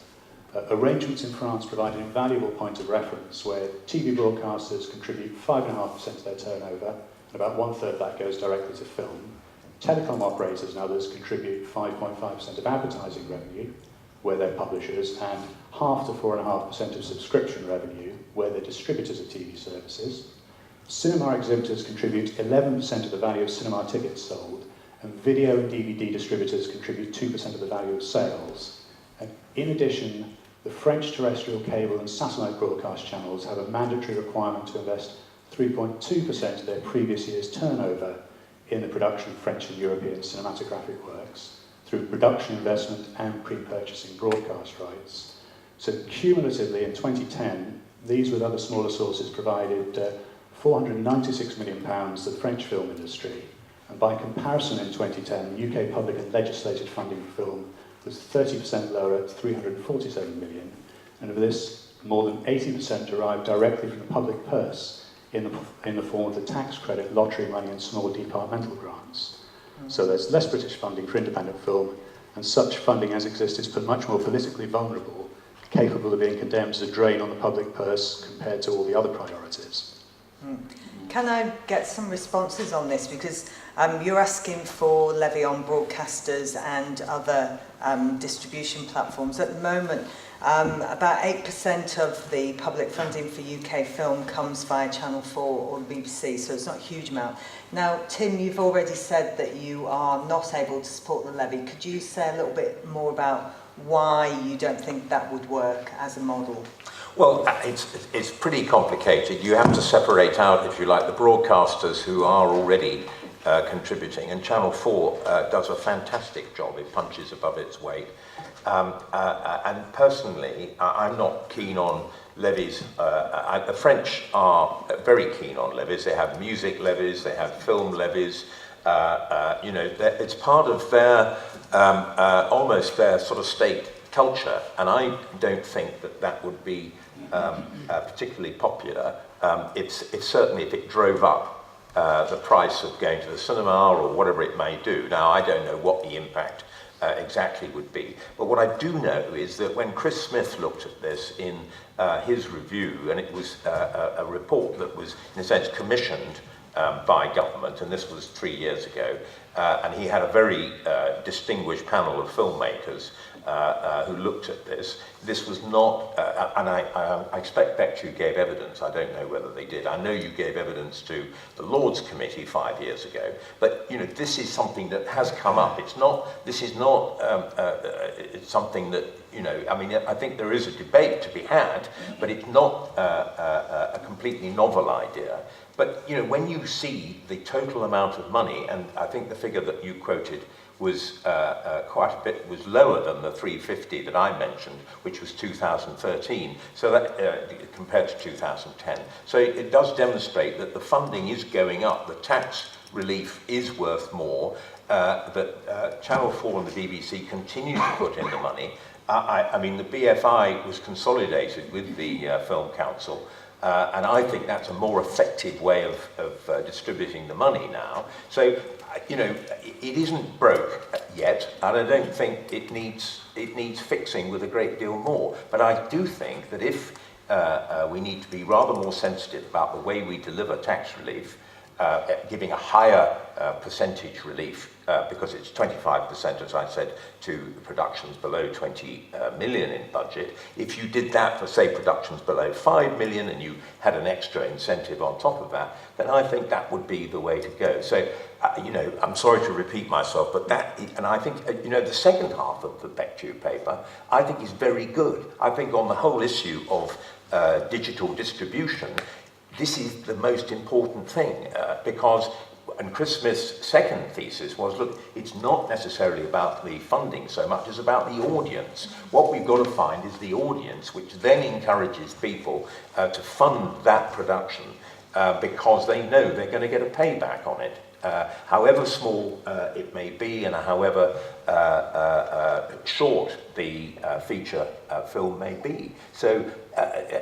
arrangements in France provide an invaluable point of reference where TV broadcasters contribute 5.5% of their turnover, and about 1/3 of that goes directly to film. Telecom operators and others contribute 5.5% of advertising revenue, where they're publishers, and 0.5 to 4.5% of subscription revenue, where they're distributors of TV services. Cinema exhibitors contribute 11% of the value of cinema tickets sold, and video and DVD distributors contribute 2% of the value of sales. And in addition, the French terrestrial cable and satellite broadcast channels have a mandatory requirement to invest 3.2% of their previous year's turnover in the production of French and European cinematographic works through production investment and pre-purchasing broadcast rights. So cumulatively in 2010, these with other smaller sources provided £496 million to the French film industry. And by comparison in 2010, UK public and legislated funding for film was 30% lower at £347 million. And of this, more than 80% derived directly from the public purse in the form of the tax credit, lottery money and small departmental grants. So there's less British funding for independent film, and such funding as exists is much more politically vulnerable, capable of being condemned as a drain on the public purse compared to all the other priorities. Can I get some responses on this? Because you're asking for levy on broadcasters and other distribution platforms. At the moment, about 8% of the public funding for UK film comes via Channel 4 or the BBC, so it's not a huge amount. Now, Tim, you've already said that you are not able to support the levy. Could you say a little bit more about why you don't think that would work as a model? Well, it's pretty complicated. You have to separate out, if you like, the broadcasters who are already contributing, and Channel 4 does a fantastic job. It punches above its weight. And personally, I'm not keen on levies. The French are very keen on levies. They have music levies, they have film levies. You know, it's part of their, almost their sort of state culture, and I don't think that that would be particularly popular. It's certainly if it drove up the price of going to the cinema or whatever it may do. Now, I don't know what the impact exactly would be, but what I do know is that when Chris Smith looked at this in his review, and it was a report that was, in a sense, commissioned by government, and this was 3 years ago, and he had a very distinguished panel of filmmakers who looked at this. This was not, and I expect Bectu gave evidence. I don't know whether they did. I know you gave evidence to the Lords Committee 5 years ago, but you know, this is something that has come up. It's not. This is not. It's something that, you know. I mean, I think there is a debate to be had, but it's not a completely novel idea. But you know, when you see the total amount of money, and I think the figure that you quoted was quite a bit, was lower than the 350 that I mentioned, which was 2013, so that compared to 2010. So it does demonstrate that the funding is going up, the tax relief is worth more, that Channel 4 and the BBC continue to put in the money. I mean, the BFI was consolidated with the Film Council, and I think that's a more effective way of distributing the money now. So, you know, it isn't broke yet, and I don't think it needs fixing with a great deal more. But I do think that if we need to be rather more sensitive about the way we deliver tax relief, giving a higher percentage relief, because it's 25%, as I said, to productions below 20 million in budget. If you did that for, say, productions below 5 million and you had an extra incentive on top of that, then I think that would be the way to go. So, you know, I'm sorry to repeat myself, but that, and I think, you know, the second half of the Bectu paper, I think is very good. I think on the whole issue of digital distribution, this is the most important thing, because, and Chris Smith's second thesis was, look, it's not necessarily about the funding so much as about the audience. What we've got to find is the audience, which then encourages people to fund that production because they know they're going to get a payback on it. However small it may be, and however short the feature film may be. So,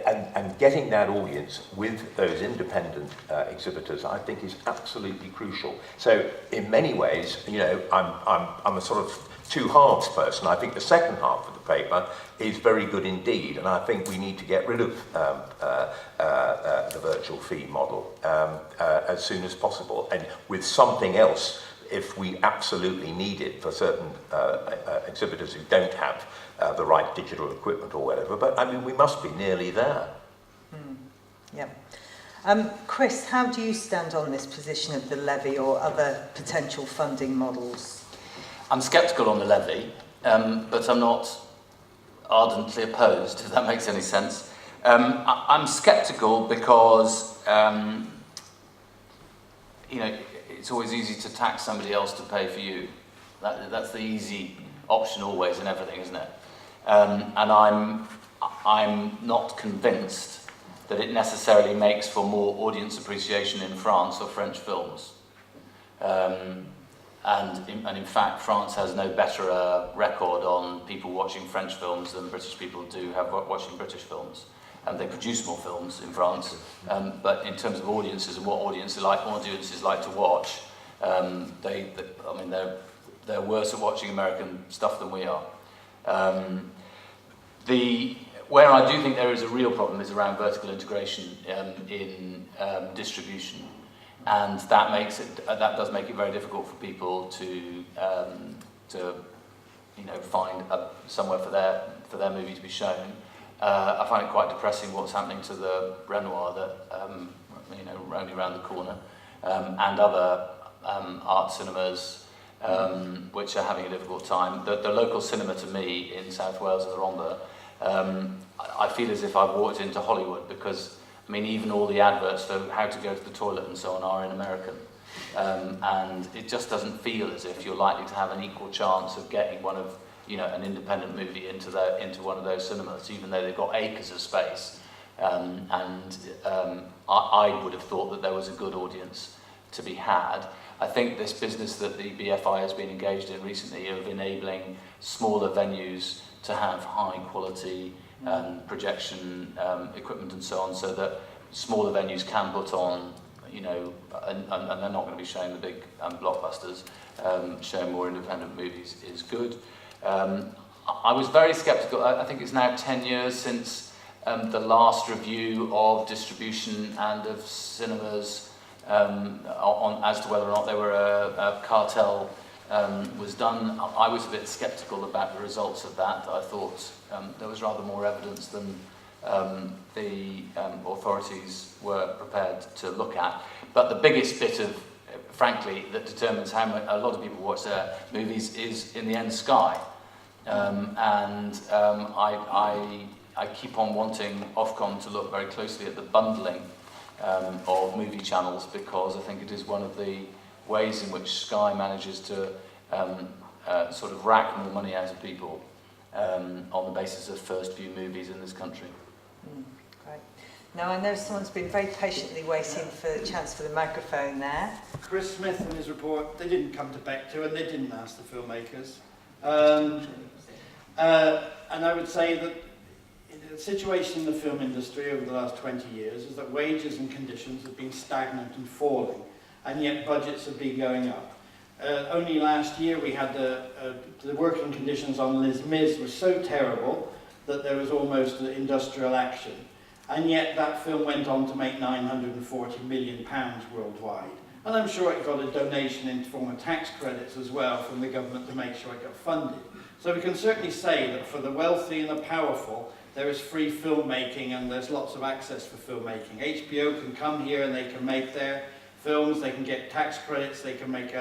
and getting that audience with those independent exhibitors, I think, is absolutely crucial. So, in many ways, you know, I'm a sort of two halves person. I think the second half of the paper is very good indeed, and I think we need to get rid of the virtual fee model as soon as possible, and with something else if we absolutely need it for certain exhibitors who don't have the right digital equipment or whatever. But I mean, we must be nearly there. Yeah. Chris, how do you stand on this position of the levy or other potential funding models? I'm sceptical on the levy, but I'm not ardently opposed, if that makes any sense. I'm sceptical because, you know, it's always easy to tax somebody else to pay for you. That's the easy option always in everything, isn't it? And I'm not convinced that it necessarily makes for more audience appreciation in France or French films. And in fact, France has no better record on people watching French films than British people do have watching British films. And they produce more films in France, but in terms of audiences and what audiences like to watch, they're worse at watching American stuff than we are. Where I do think there is a real problem is around vertical integration in distribution, and that does make it very difficult for people to find somewhere for their movie to be shown. I find it quite depressing what's happening to the Renoir that only around the corner, and other art cinemas which are having a difficult time. The local cinema to me in South Wales in the Rhondda, I feel as if I've walked into Hollywood because, I mean, even all the adverts for how to go to the toilet and so on are in American. And it just doesn't feel as if you're likely to have an equal chance of getting one of, an independent movie into one of those cinemas, even though they've got acres of space. I would have thought that there was a good audience to be had. I think this business that the BFI has been engaged in recently of enabling smaller venues to have high quality projection equipment and so on, so that smaller venues can put on, and they're not going to be showing the big blockbusters, showing more independent movies is good. I was very sceptical. I think it's now 10 years since the last review of distribution and of cinemas as to whether or not they were a cartel was done. I was a bit sceptical about the results of that. I thought there was rather more evidence than the authorities were prepared to look at. But the biggest bit of, frankly, that determines how much a lot of people watch their movies is, in the end, Sky. I keep on wanting Ofcom to look very closely at the bundling of movie channels, because I think it is one of the ways in which Sky manages to sort of rack more money out of people on the basis of first view movies in this country. Great. Now I know someone's been very patiently waiting for the chance for the microphone there. Chris Smith in his report, they didn't come to Bectu and they didn't ask the filmmakers. And I would say that the situation in the film industry over the last 20 years is that wages and conditions have been stagnant and falling, and yet budgets have been going up. Only last year we had the working conditions on Les Mis were so terrible that there was almost industrial action. And yet that film went on to make £940 million worldwide. And I'm sure it got a donation in the form of tax credits as well from the government to make sure it got funded. So we can certainly say that for the wealthy and the powerful, there is free filmmaking and there's lots of access for filmmaking. HBO can come here and they can make their films, they can get tax credits, they can make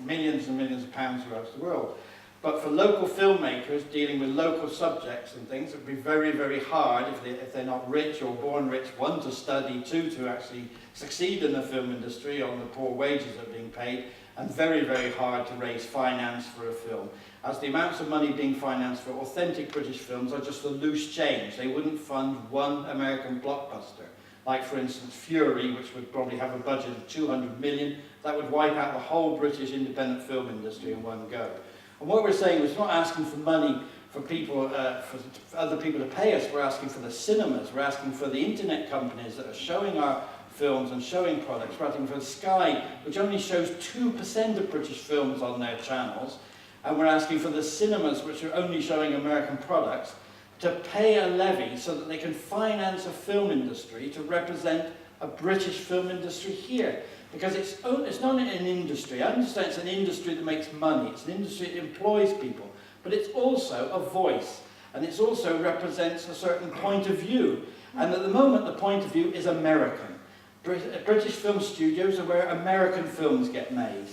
millions and millions of pounds across the world. But for local filmmakers dealing with local subjects and things, it would be very, very hard if they're not rich or born rich, one, to study, two, to actually succeed in the film industry on the poor wages that are being paid, and very, very hard to raise finance for a film. As the amounts of money being financed for authentic British films are just a loose change. They wouldn't fund one American blockbuster. Like, for instance, Fury, which would probably have a budget of 200 million, that would wipe out the whole British independent film industry in one go. And what we're saying is we're not asking for money for people, for other people to pay us. We're asking for the cinemas. We're asking for the internet companies that are showing our films and showing products. We're asking for Sky, which only shows 2% of British films on their channels. And we're asking for the cinemas, which are only showing American products, to pay a levy so that they can finance a film industry to represent a British film industry here. Because it's not an industry. I understand it's an industry that makes money. It's an industry that employs people. But it's also a voice. and it also represents a certain point of view. And at the moment, the point of view is American. British film studios are where American films get made.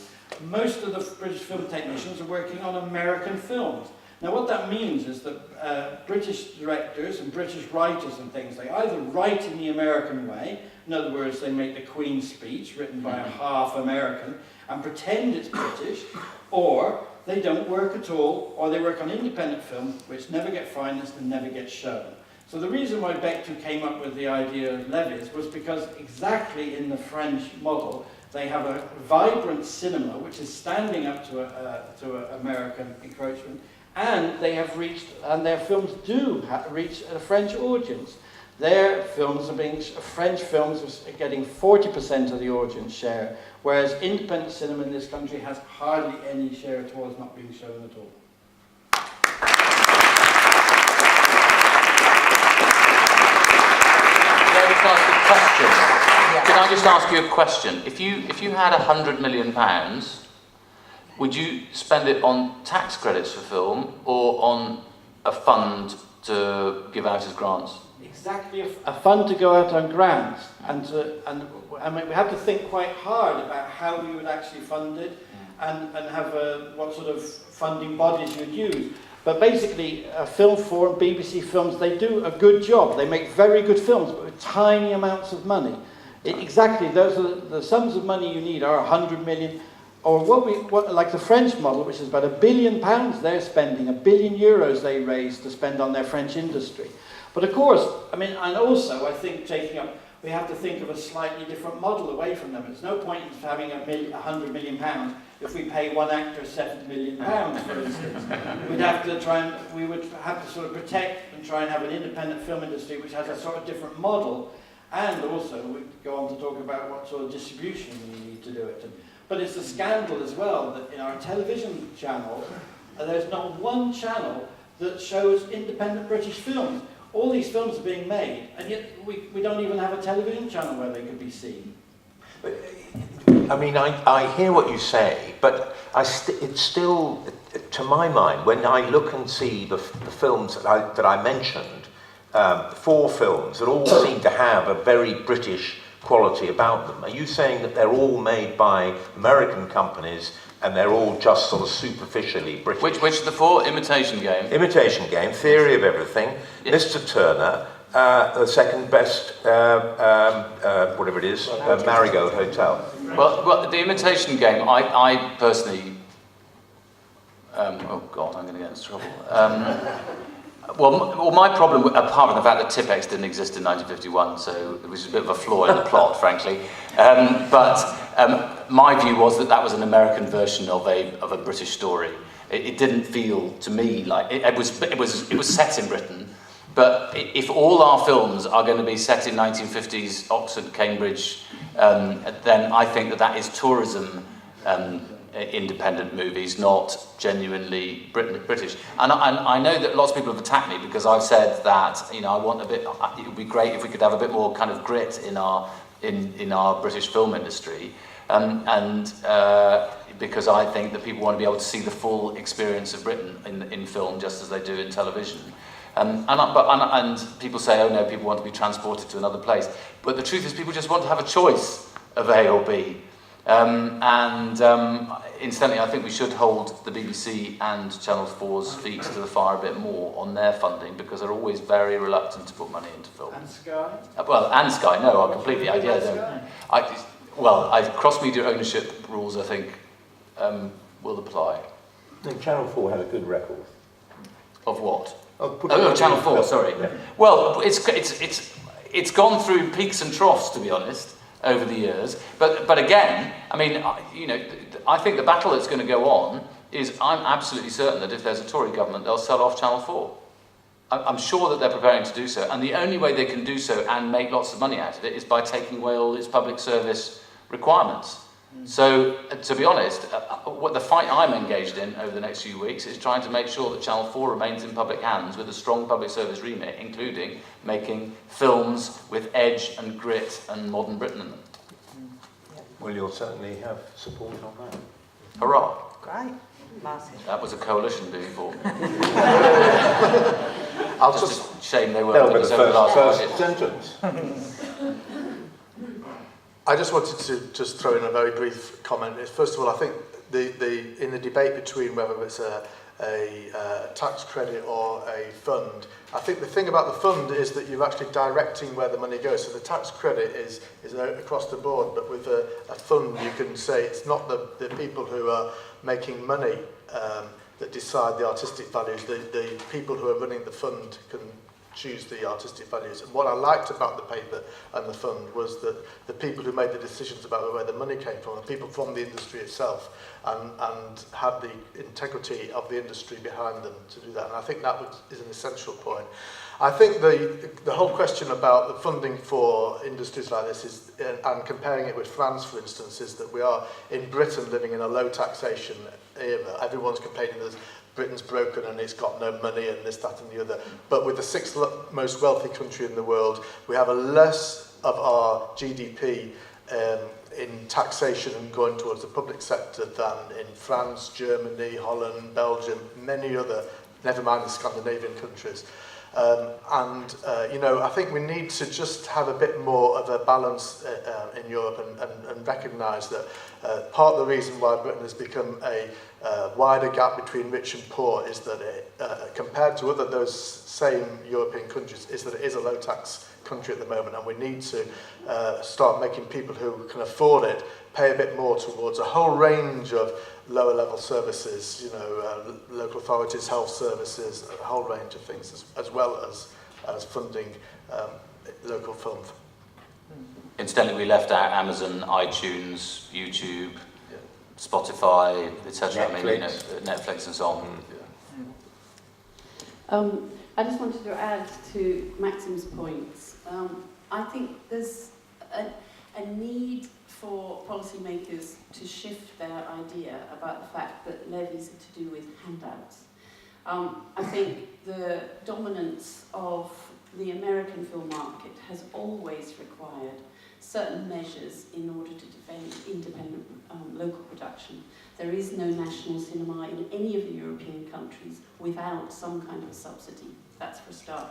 Most of the British film technicians are working on American films. Now what that means is that British directors and British writers and things, they either write in the American way, in other words, they make the Queen's speech written by a half American and pretend it's British, or they don't work at all, or they work on independent film which never get financed and never get shown. So the reason why Bectu came up with the idea of levies was because exactly in the French model, they have a vibrant cinema which is standing up to American encroachment, and they have reached, and their films do reach a French audience. Their films are being, French films are getting 40% of the audience share, whereas independent cinema in this country has hardly any share at all, it's not being shown at all. Can I just ask you a question? If you had £100 million, would you spend it on tax credits for film or on a fund to give out as grants? Exactly, a fund to go out on grants, and I mean, we have to think quite hard about how we would actually fund it, and have what sort of funding bodies you'd use. But basically, Film 4 and BBC Films, they do a good job. They make very good films, but with tiny amounts of money. Exactly, those are the sums of money you need are 100 million, or like the French model, which is about £1 billion they're spending, €1 billion they raise to spend on their French industry. But of course, I mean, and also I think we have to think of a slightly different model away from them. It's no point in having £100 million if we pay one actor £7 million, for instance. We would have to sort of protect and try and have an independent film industry which has a sort of different model, and also we go on to talk about what sort of distribution we need to do it. But it's a scandal as well that in our television channel, there's not one channel that shows independent British films. All these films are being made, and yet we don't even have a television channel where they could be seen. I mean, I hear what you say, but it's still, to my mind, when I look and see the films that I mentioned, 4 films that all seem to have a very British quality about them. Are you saying that they're all made by American companies and they're all just sort of superficially British? Which are the 4? Imitation Game. Imitation Game, Theory of Everything, yes. Mr. Turner, the second best, whatever it is, Marigold Hotel. Well, the Imitation Game, I personally, oh God, I'm going to get into trouble. Well, my problem, apart from the fact that Tipex didn't exist in 1951, so it was a bit of a flaw in the plot, frankly. But my view was that was an American version of a British story. It didn't feel to me like it was set in Britain. But if all our films are going to be set in 1950s Oxford, Cambridge, then I think that is tourism. Independent movies, not genuinely British. And I know that lots of people have attacked me because I've said that, you know, I want it would be great if we could have a bit more kind of grit in our British film industry, because I think that people want to be able to see the full experience of Britain in film just as they do in television. And people say, oh no, people want to be transported to another place. But the truth is, people just want to have a choice of A or B. Incidentally, I think we should hold the BBC and Channel 4's feet to the fire a bit more on their funding, because they're always very reluctant to put money into film. And Sky? And Sky, no, I completely. Cross-media ownership rules, I think, will apply. I think Channel 4 had a good record. Of what? Oh, Channel 4, sorry. Yeah. Well, it's gone through peaks and troughs, to be honest, over the years. But again, I mean, you know, I think the battle that's going to go on is, I'm absolutely certain that if there's a Tory government, they'll sell off Channel 4. I'm sure that they're preparing to do so. And the only way they can do so and make lots of money out of it is by taking away all its public service requirements. So, to be honest, what the fight I'm engaged in over the next few weeks is trying to make sure that Channel 4 remains in public hands with a strong public service remit, including making films with edge and grit and modern Britain in them. Well, you'll certainly have support on that. Hurrah! Great. Martin. That was a coalition do for me. I'll just just... a shame they That'll weren't be with the us over the last first budget. sentence. I just wanted to just throw in a very brief comment. First of all, I think in the debate between whether it's a tax credit or a fund, I think the thing about the fund is that you're actually directing where the money goes. So the tax credit is across the board, but with a fund you can say it's not the people who are making money that decide the artistic values. The people who are running the fund can choose the artistic values. And what I liked about the paper and the fund was that the people who made the decisions about where the money came from, the people from the industry itself, and had the integrity of the industry behind them to do that. And I think that is an essential point. I think the whole question about the funding for industries like this is, and comparing it with France, for instance, is that we are in Britain living in a low taxation era. Everyone's complaining that Britain's broken and it's got no money and this, that and the other. But with the sixth most wealthy country in the world, we have a less of our GDP in taxation and going towards the public sector than in France, Germany, Holland, Belgium, many other, never mind the Scandinavian countries. You know, I think we need to just have a bit more of a balance in Europe and recognise that part of the reason why Britain has become a wider gap between rich and poor is that compared to those same European countries, is that it is a low tax country at the moment, and we need to start making people who can afford it pay a bit more towards a whole range of lower level services, you know, local authorities, health services, a whole range of things, as well as funding local film. Incidentally, we left out Amazon, iTunes, YouTube, Spotify, etc. I mean, you know, Netflix and so on. I just wanted to add to Maxim's points. I think there's a need for policymakers to shift their idea about the fact that levies are to do with handouts. I think the dominance of the American film market has always required certain measures in order to defend independent local production. There is no national cinema in any of the European countries without some kind of a subsidy. That's for a start.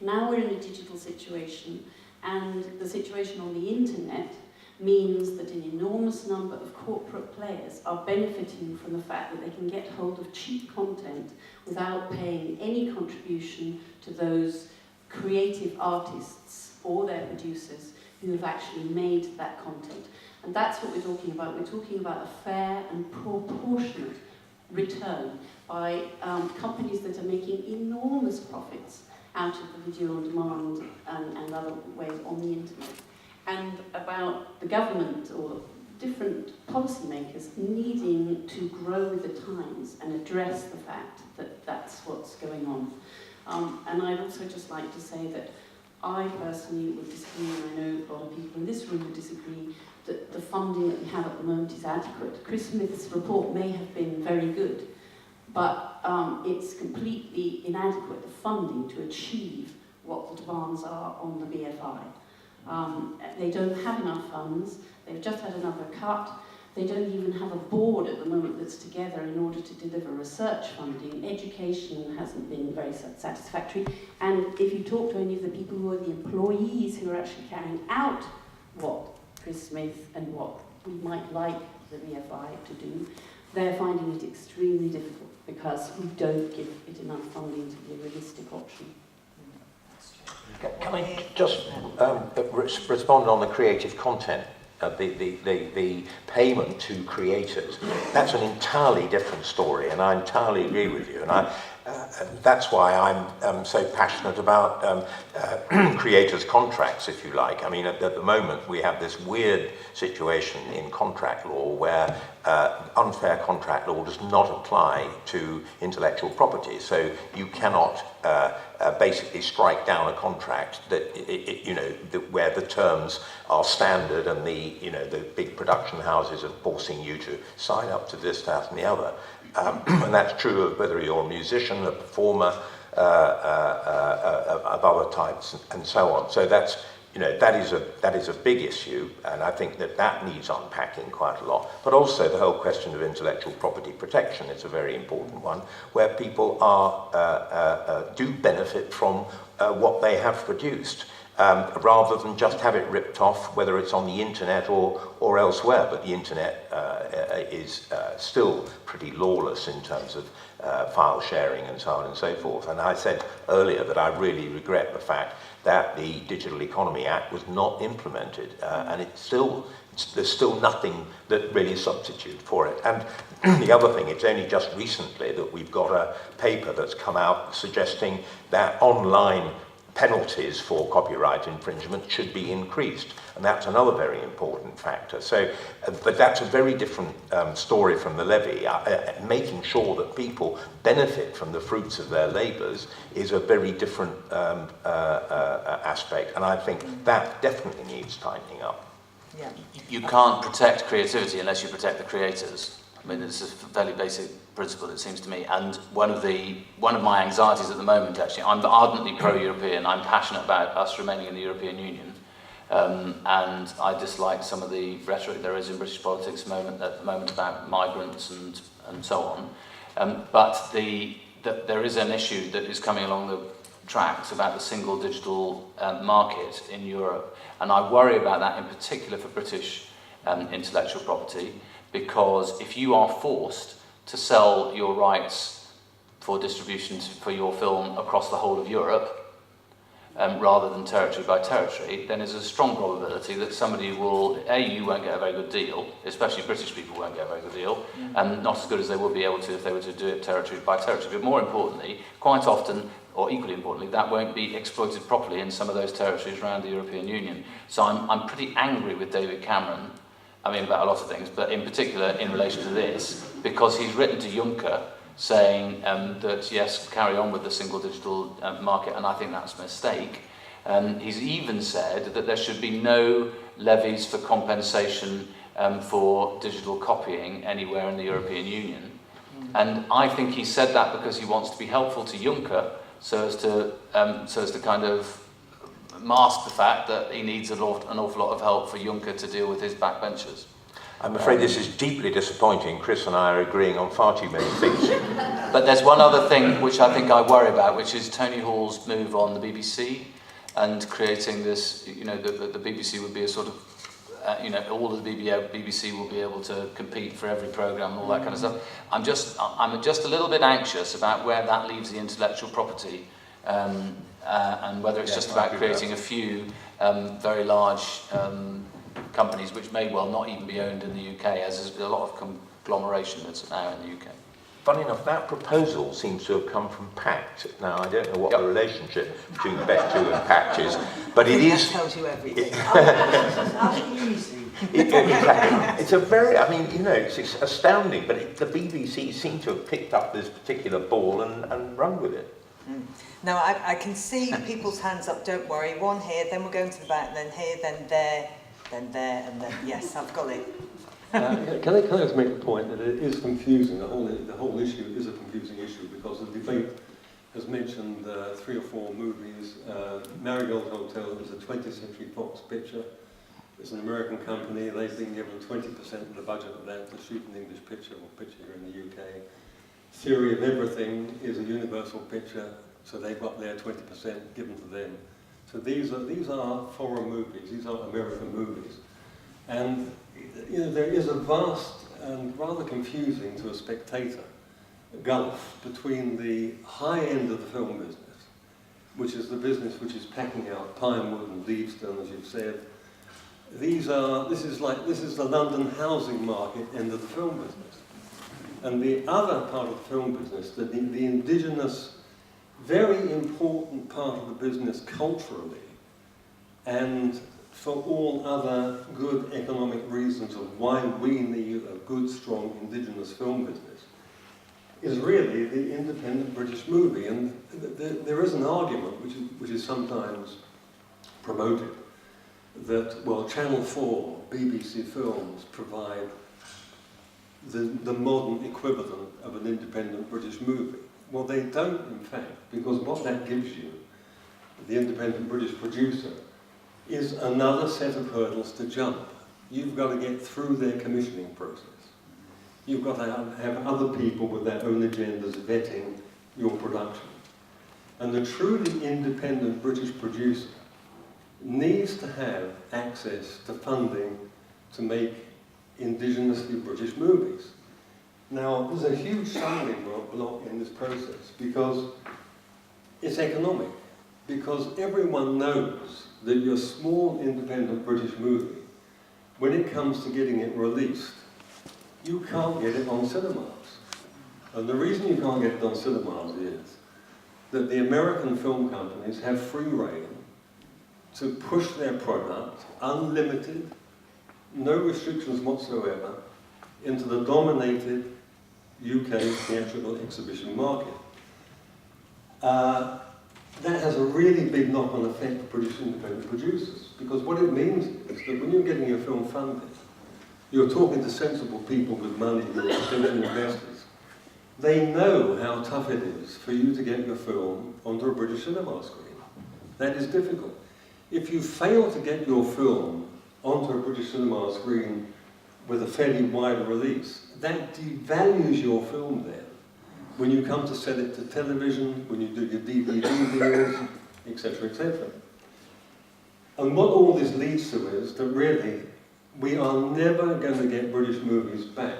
Now we're in a digital situation, and the situation on the internet means that an enormous number of corporate players are benefiting from the fact that they can get hold of cheap content without paying any contribution to those creative artists or their producers who have actually made that content. And that's what we're talking about. We're talking about a fair and proportionate return by companies that are making enormous profits out of the video on demand and other ways on the internet. And about the government or different policymakers needing to grow with the times and address the fact that that's what's going on. And I'd also just like to say that I personally would disagree, and I know a lot of people in this room would disagree, that the funding that we have at the moment is adequate. Chris Smith's report may have been very good, but it's completely inadequate, the funding to achieve what the demands are on the BFI. They don't have enough funds, they've just had another cut, they don't even have a board at the moment that's together in order to deliver research funding. Education hasn't been very satisfactory, and if you talk to any of the people who are the employees who are actually carrying out what Chris Smith and what we might like the BFI to do, they're finding it extremely difficult because we don't give it enough funding to be a realistic option. Can I just respond on the creative content, the payment to creators? That's an entirely different story, and I entirely agree with you. And that's why I'm so passionate about creators' contracts, if you like. I mean, at the moment, we have this weird situation in contract law where unfair contract law does not apply to intellectual property. So you cannot basically strike down a contract that where the terms are standard and the big production houses are forcing you to sign up to this, that, and the other. And that's true of whether you're a musician, a performer, of other types, and so on. So that's you know, that is a big issue, and I think that needs unpacking quite a lot. But also the whole question of intellectual property protection is a very important one, where people do benefit from what they have produced, rather than just have it ripped off, whether it's on the internet or elsewhere. But the internet is still pretty lawless in terms of file sharing and so on and so forth. And I said earlier that I really regret the fact that the Digital Economy Act was not implemented, and there's still nothing that really substitute for it. And the other thing, it's only just recently that we've got a paper that's come out suggesting that online penalties for copyright infringement should be increased, and that's another very important factor. So, but that's a very different story from the levy. Making sure that people benefit from the fruits of their labours is a very different aspect, and I think that definitely needs tightening up. Yeah. You can't protect creativity unless you protect the creators. I mean, it's a fairly basic principle, it seems to me. And one of my anxieties at the moment, actually, I'm ardently pro-European. I'm passionate about us remaining in the European Union, and I dislike some of the rhetoric there is in British politics at the moment about migrants and so on. But there is an issue that is coming along the tracks about the single digital market in Europe, and I worry about that in particular for British intellectual property. Because if you are forced to sell your rights for distribution for your film across the whole of Europe, rather than territory by territory, then there's a strong probability that somebody will, you won't get a very good deal, especially British people won't get a very good deal, and not as good as they would be able to if they were to do it territory by territory. But more importantly, quite often, or equally importantly, that won't be exploited properly in some of those territories around the European Union. So I'm pretty angry with David Cameron, I mean, about a lot of things, but in particular in relation to this, because he's written to Juncker saying that, yes, carry on with the single digital market, and I think that's a mistake. He's even said that there should be no levies for compensation for digital copying anywhere in the European Union. And I think he said that because he wants to be helpful to Juncker, so as to kind of mask the fact that he needs an awful lot of help for Juncker to deal with his backbenchers. I'm afraid this is deeply disappointing. Chris and I are agreeing on far too many things. But there's one other thing which I think I worry about, which is Tony Hall's move on the BBC and creating this, you know, the BBC would be a sort of, you know, all of the BBC will be able to compete for every programme and all that kind of stuff. I'm just a little bit anxious about where that leaves the intellectual property, and whether it's just about creating a few very large companies which may well not even be owned in the UK, as there's a lot of conglomeration that's now in the UK. Funny enough, that proposal seems to have come from Pact. Now, I don't know what the relationship between Bectu and Pact is, but it is... That tells you everything. It's a very, I mean, you know, it's astounding, but the BBC seem to have picked up this particular ball and run with it. Now, I can see people's hands up, don't worry. One here, then we're going to the back, then here, then there, and then, yes, I've got it. Can I just make the point that it is confusing, the whole issue is a confusing issue, because the debate has mentioned 3 or 4 movies. Marigold Hotel is a 20th Century Fox picture. It's an American company. They've been given 20% of the budget of that to shoot an English picture or picture here in the UK. Theory of Everything is a Universal picture, so they've got their 20% given to them. So these are foreign movies, these are American movies. And you know, there is a vast and rather confusing to a spectator gulf between the high end of the film business, which is the business which is packing out Pinewood and Leavesden, as you've said. This is the London housing market end of the film business. And the other part of the film business, the indigenous, very important part of the business culturally, and for all other good economic reasons of why we need a good, strong indigenous film business, is really the independent British movie. And there is an argument, which is sometimes promoted, that, well, Channel 4, BBC Films, provide the modern equivalent of an independent British movie. Well, they don't, in fact, because what that gives you, the independent British producer, is another set of hurdles to jump. You've got to get through their commissioning process. You've got to have other people with their own agendas vetting your production. And the truly independent British producer needs to have access to funding to make indigenously British movies. Now, there's a huge stumbling block in this process because it's economic. Because everyone knows that your small independent British movie, when it comes to getting it released, you can't get it on cinemas. And the reason you can't get it on cinemas is that the American film companies have free rein to push their product, unlimited, no restrictions whatsoever, into the dominated UK theatrical exhibition market. That has a really big knock-on effect for British independent producers, because what it means is that when you're getting your film funded, you're talking to sensible people with money, who are potential investors. They know how tough it is for you to get your film onto a British cinema screen. That is difficult. If you fail to get your film onto a British cinema screen with a fairly wide release, that devalues your film then. When you come to sell it to television, when you do your DVD deals, etc., etc. And what all this leads to is that really, we are never going to get British movies back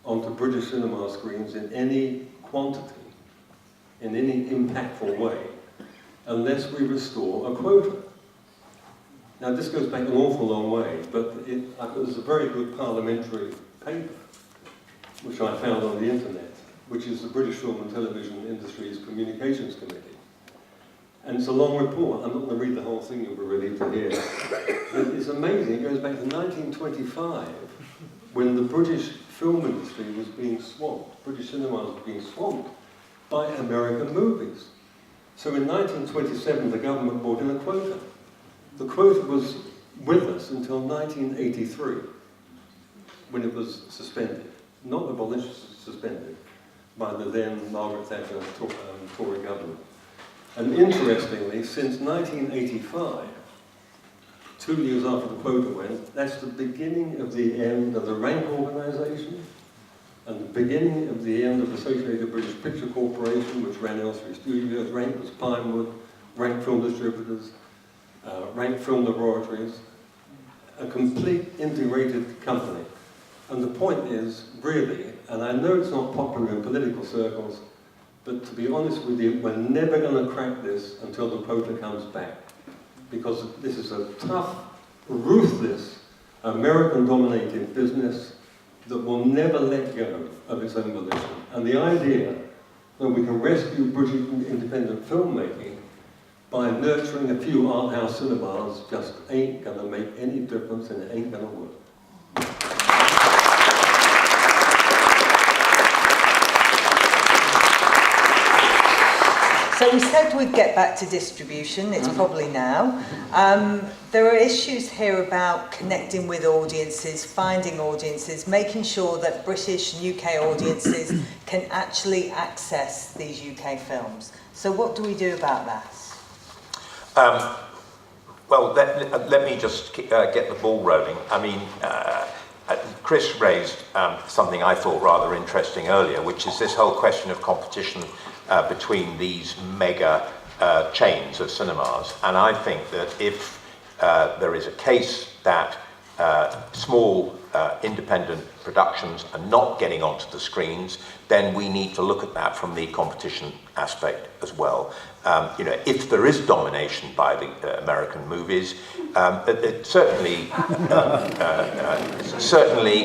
onto British cinema screens in any quantity, in any impactful way, unless we restore a quota. Now, this goes back an awful long way, but it was a very good parliamentary paper, which I found on the internet, which is the British Film and Television Industries Communications Committee. And it's a long report. I'm not going to read the whole thing, you'll be relieved to hear. But it's amazing. It goes back to 1925, when the British film industry was being swamped, British cinemas were being swamped by American movies. So in 1927, the government brought in a quota. The quota was with us until 1983, when it was suspended. Not abolished, suspended by the then Margaret Thatcher Tory government. And interestingly, since 1985, 2 years after the quota went, that's the beginning of the end of the Rank Organisation and the beginning of the end of the Associated British Picture Corporation, which ran Elstree Studios. Rank was Pinewood, Rank Film Distributors, Rank Film Laboratories, a complete integrated company. And the point is, really, and I know it's not popular in political circles, but to be honest with you, we're never going to crack this until the quota comes back. Because this is a tough, ruthless, American-dominated business that will never let go of its own volition. And the idea that we can rescue British independent filmmaking by nurturing a few art house cinemas just ain't going to make any difference, and it ain't going to work. So we said we'd get back to distribution, it's probably now. There are issues here about connecting with audiences, finding audiences, making sure that British and UK audiences can actually access these UK films. So what do we do about that? Well, let me just get the ball rolling. I mean, Chris raised something I thought rather interesting earlier, which is this whole question of competition between these mega chains of cinemas. And I think that if there is a case that small independent productions are not getting onto the screens, then we need to look at that from the competition aspect as well. You know, if there is domination by the American movies, certainly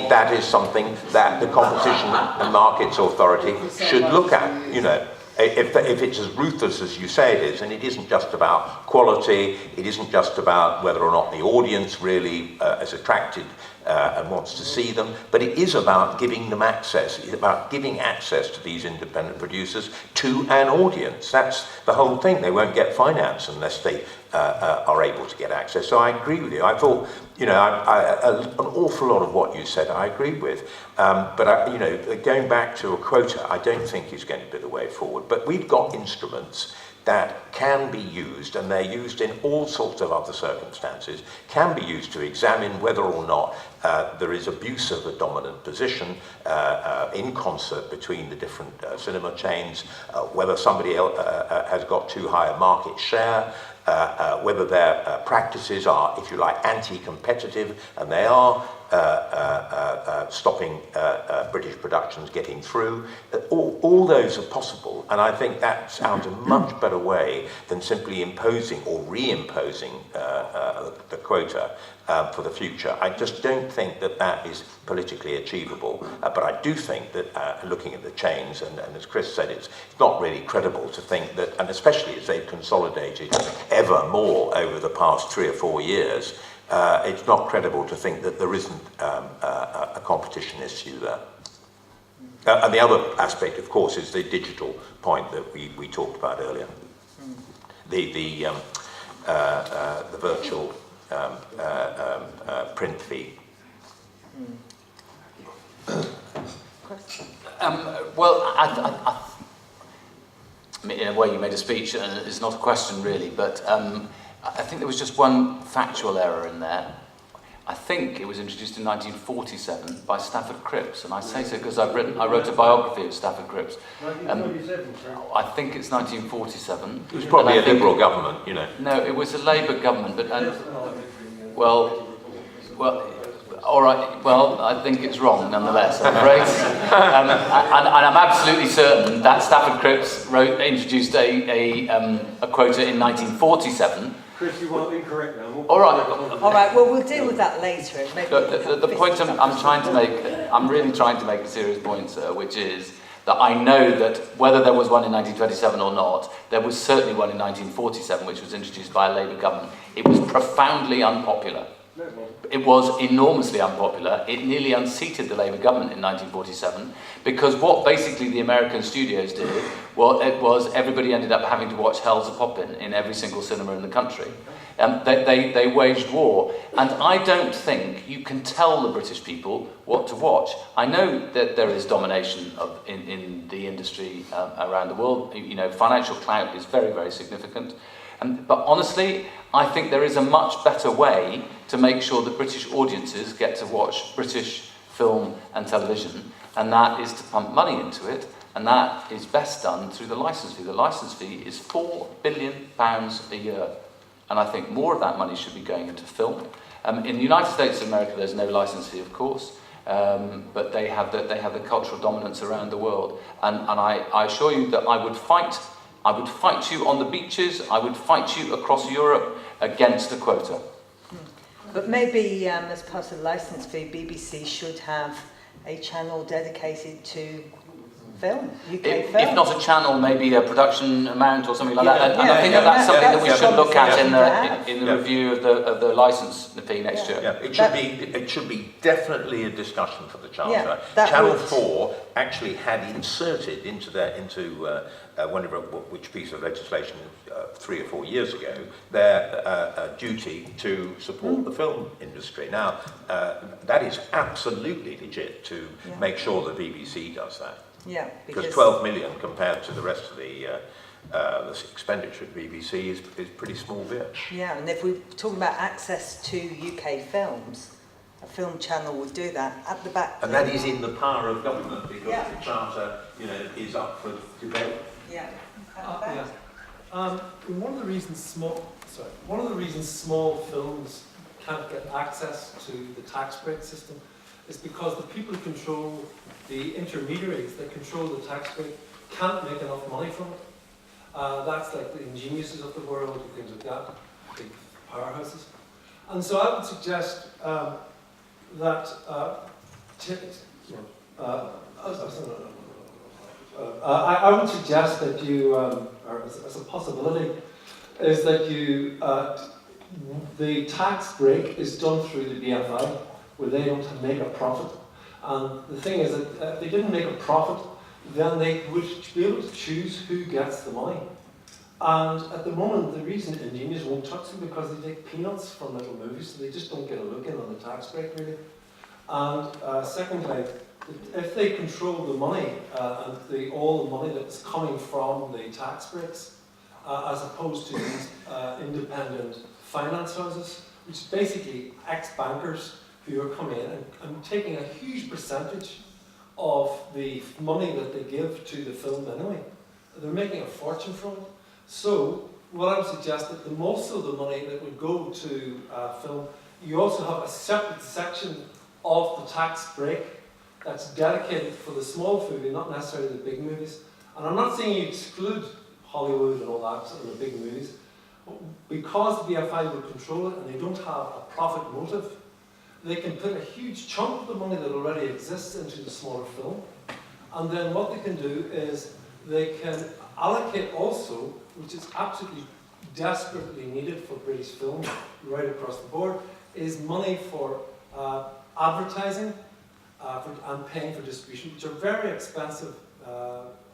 that is something that the Competition and Markets Authority should look at. You know, if it's as ruthless as you say it is, and it isn't just about quality, it isn't just about whether or not the audience really is attracted and wants to see them, but it is about giving them access. It's about giving access to these independent producers to an audience. That's the whole thing. They won't get finance unless they are able to get access. So I agree with you. I thought, you know, an awful lot of what you said I agree with. But, you know, going back to a quota, I don't think is going to be the way forward. But we've got instruments that can be used, and they're used in all sorts of other circumstances, can be used to examine whether or not there is abuse of a dominant position in concert between the different cinema chains, whether somebody else has got too high a market share, whether their practices are, if you like, anti-competitive, and they are stopping British productions getting through. All those are possible, and I think that sounds a much better way than simply imposing or reimposing the quota for the future. I just don't think that that is politically achievable, but I do think that looking at the chains, and as Chris said, it's not really credible to think that, and especially as they've consolidated ever more over the past 3 or 4 years, it's not credible to think that there isn't a competition issue there. And the other aspect, of course, is the digital point that we talked about earlier. The virtual print fee. Well, I mean, in a way you made a speech, and it's not a question really, but I think there was just one factual error in there. I think it was introduced in 1947 by Stafford Cripps, and I say so because I wrote a biography of Stafford Cripps. 1947, I think it's 1947. It was probably a Liberal government, you know. No, it was a Labour government, but well, all right. Well, I think it's wrong nonetheless, I'm afraid. And I'm absolutely certain that Stafford Cripps introduced a quota in 1947. Chris, you are incorrect now. All right. All right, well, we'll deal with that later. Maybe The point I'm trying to make, I'm really trying to make a serious point, sir, which is that I know that whether there was one in 1927 or not, there was certainly one in 1947, which was introduced by a Labour government. It was profoundly unpopular. It was enormously unpopular. It nearly unseated the Labour government in 1947 because what basically the American studios did, well, it was everybody ended up having to watch Hell's a Poppin' in every single cinema in the country. They waged war, and I don't think you can tell the British people what to watch. I know that there is domination in the industry around the world. You know, financial clout is very, very significant. But honestly, I think there is a much better way to make sure that British audiences get to watch British film and television, and that is to pump money into it, and that is best done through the licence fee. The licence fee is £4 billion a year, and I think more of that money should be going into film. In the United States of America, there's no licence fee, of course, but they have the cultural dominance around the world, and I assure you that I would fight you on the beaches, I would fight you across Europe against a quota. But maybe as part of the licence fee, BBC should have a channel dedicated to film, UK film. If not a channel, maybe a production amount or something like that. And I think that's something that we should look at in the review of the licence fee next year. Yeah, it should be definitely a discussion for the Charter. Channel 4 actually had inserted into which piece of legislation 3 or 4 years ago, their duty to support the film industry. Now, that is absolutely legit to make sure the BBC does that. Yeah, because 12 million compared to the rest of the expenditure at BBC is pretty small bit. Yeah, and if we're talking about access to UK films, a film channel would do that at the back. And that is in the power of government because the Charter, is up for debate. Yeah. One of the reasons small films can't get access to the tax break system is because the people who control the intermediaries that control the tax break can't make enough money from it. That's like the Ingeniuses of the world and things like that, big powerhouses. And so I would suggest that I would suggest that you, or as a possibility, is that you the tax break is done through the BFI, where they don't make a profit. And the thing is that if they didn't make a profit, then they would be able to choose who gets the money. And at the moment, the reason Ingenious won't touch them because they take peanuts from little movies, so they just don't get a look in on the tax break, really. And secondly, if they control the money and all the money that's coming from the tax breaks, as opposed to these independent finance houses, which is basically ex-bankers who are coming in and taking a huge percentage of the money that they give to the film anyway. They're making a fortune from it. So what I would suggest that the most of the money that would go to film, you also have a separate section of the tax break that's dedicated for the small movie, not necessarily the big movies. And I'm not saying you exclude Hollywood and all that and the big movies, but because the BFI will control it and they don't have a profit motive, they can put a huge chunk of the money that already exists into the smaller film. And then what they can do is they can allocate also, which is absolutely desperately needed for British film right across the board, is money for advertising and paying for distribution, which are very expensive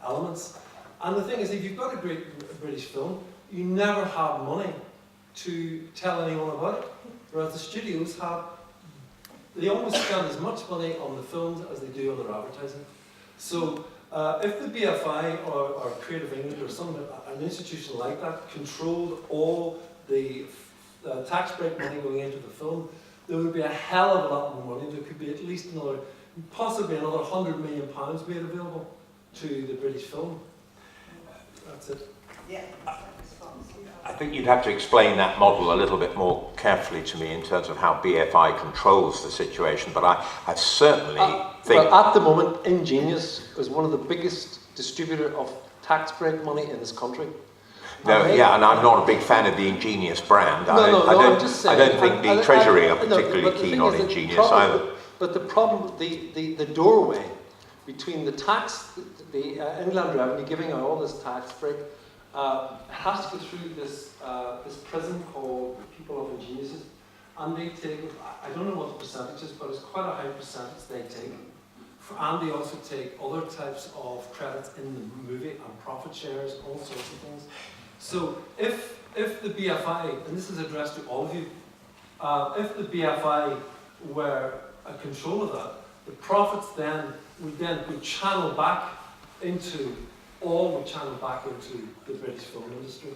elements. And the thing is, if you've got a great British film, you never have money to tell anyone about it. Whereas the studios have, they almost spend as much money on the films as they do on their advertising. So if the BFI or Creative England or an institution like that controlled all the tax break money going into the film, there would be a hell of a lot more money. There could be at least possibly another £100 million made available to the British film. That's it. Yeah. I think you'd have to explain that model a little bit more carefully to me in terms of how BFI controls the situation, but I certainly think... Well, at the moment, Ingenious is one of the biggest distributor of tax break money in this country. No, yeah, and I'm not a big fan of the Ingenious brand. I don't think the Treasury are particularly keen on Ingenious either. But the problem, the doorway between the tax, the inland revenue giving out all this tax break, has to go through this prison called People of Ingenious, and they take, I don't know what the percentage is, but it's quite a high percentage they take. And they also take other types of credits in the movie and profit shares, all sorts of things. So if the BFI, and this is addressed to all of you, if the BFI were a control of that, the profits then would channel back into the British film industry.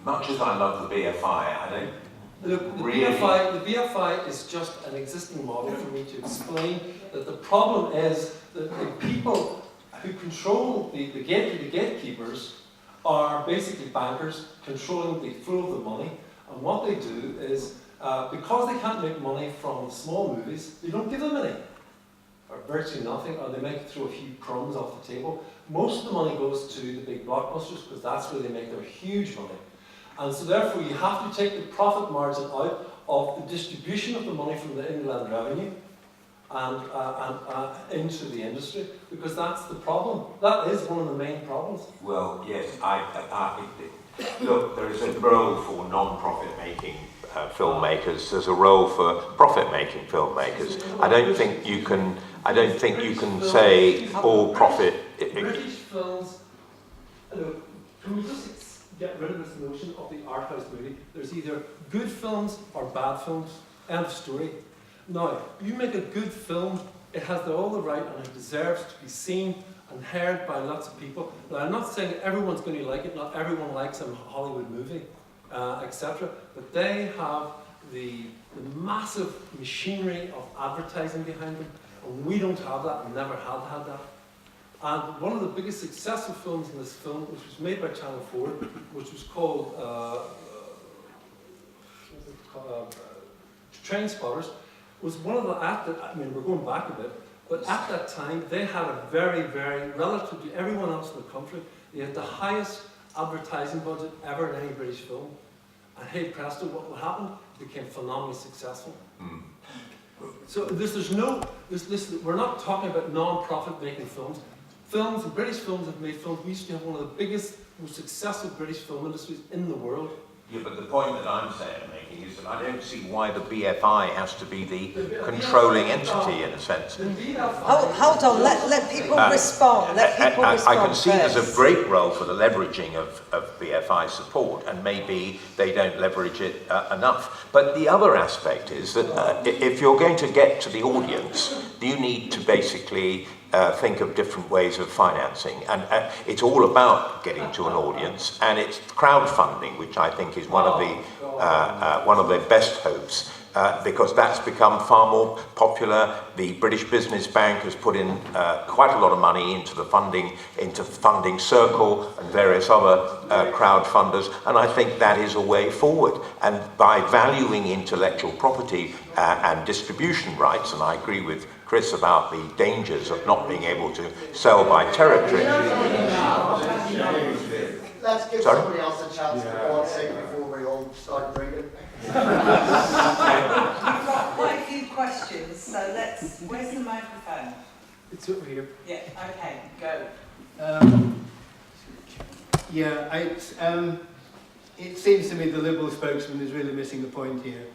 Much as I love the BFI, I don't The really... BFI is just an existing model for me to explain that the problem is that the people who control the gatekeepers are basically bankers controlling the flow of the money, and what they do is, because they can't make money from small movies, they don't give them any, or virtually nothing, or they might throw a few crumbs off the table. Most of the money goes to the big blockbusters because that's where they make their huge money. And so therefore you have to take the profit margin out of the distribution of the money from the inland revenue and into the industry, because that's the problem. That is one of the main problems. Well, yes, look, there is a role for non-profit making filmmakers. There's a role for profit-making filmmakers. I don't think you can say all profit. British films. Can we just get rid of this notion of the art house movie? There's either good films or bad films. End of story. Now, you make a good film, it has all the right and it deserves to be seen and heard by lots of people. Now, I'm not saying everyone's going to like it, not everyone likes a Hollywood movie, etc. But they have the massive machinery of advertising behind them, and we don't have that and never had that. And one of the biggest successful films in this film, which was made by Channel 4, which was called Train Spotters, was one of the, I mean, we're going back a bit, but at that time, they had a very, very, relative to everyone else in the country, they had the highest advertising budget ever in any British film. And hey presto, what happened? It became phenomenally successful. Mm. So we're not talking about non-profit making films. British films have made films. We used to have one of the biggest, most successful British film industries in the world. Yeah, but the point that I'm making is that I don't see why the BFI has to be the controlling entity in a sense. Hold on, let people respond. I can see there's a great role for the leveraging of BFI support, and maybe they don't leverage it enough. But the other aspect is that if you're going to get to the audience, you need to basically think of different ways of financing. And it's all about getting to an audience, and it's crowdfunding, which I think is one of the best hopes. Because that's become far more popular. The British Business Bank has put in quite a lot of money into the funding Circle and various other crowdfunders, and I think that is a way forward. And by valuing intellectual property and distribution rights, and I agree with Chris about the dangers of not being able to sell by territory. Let's give somebody else a chance for God's sake before we all start drinking. We've got quite a few questions, so where's the microphone? It's over here. Yeah, okay, go. It seems to me the Liberal spokesman is really missing the point here.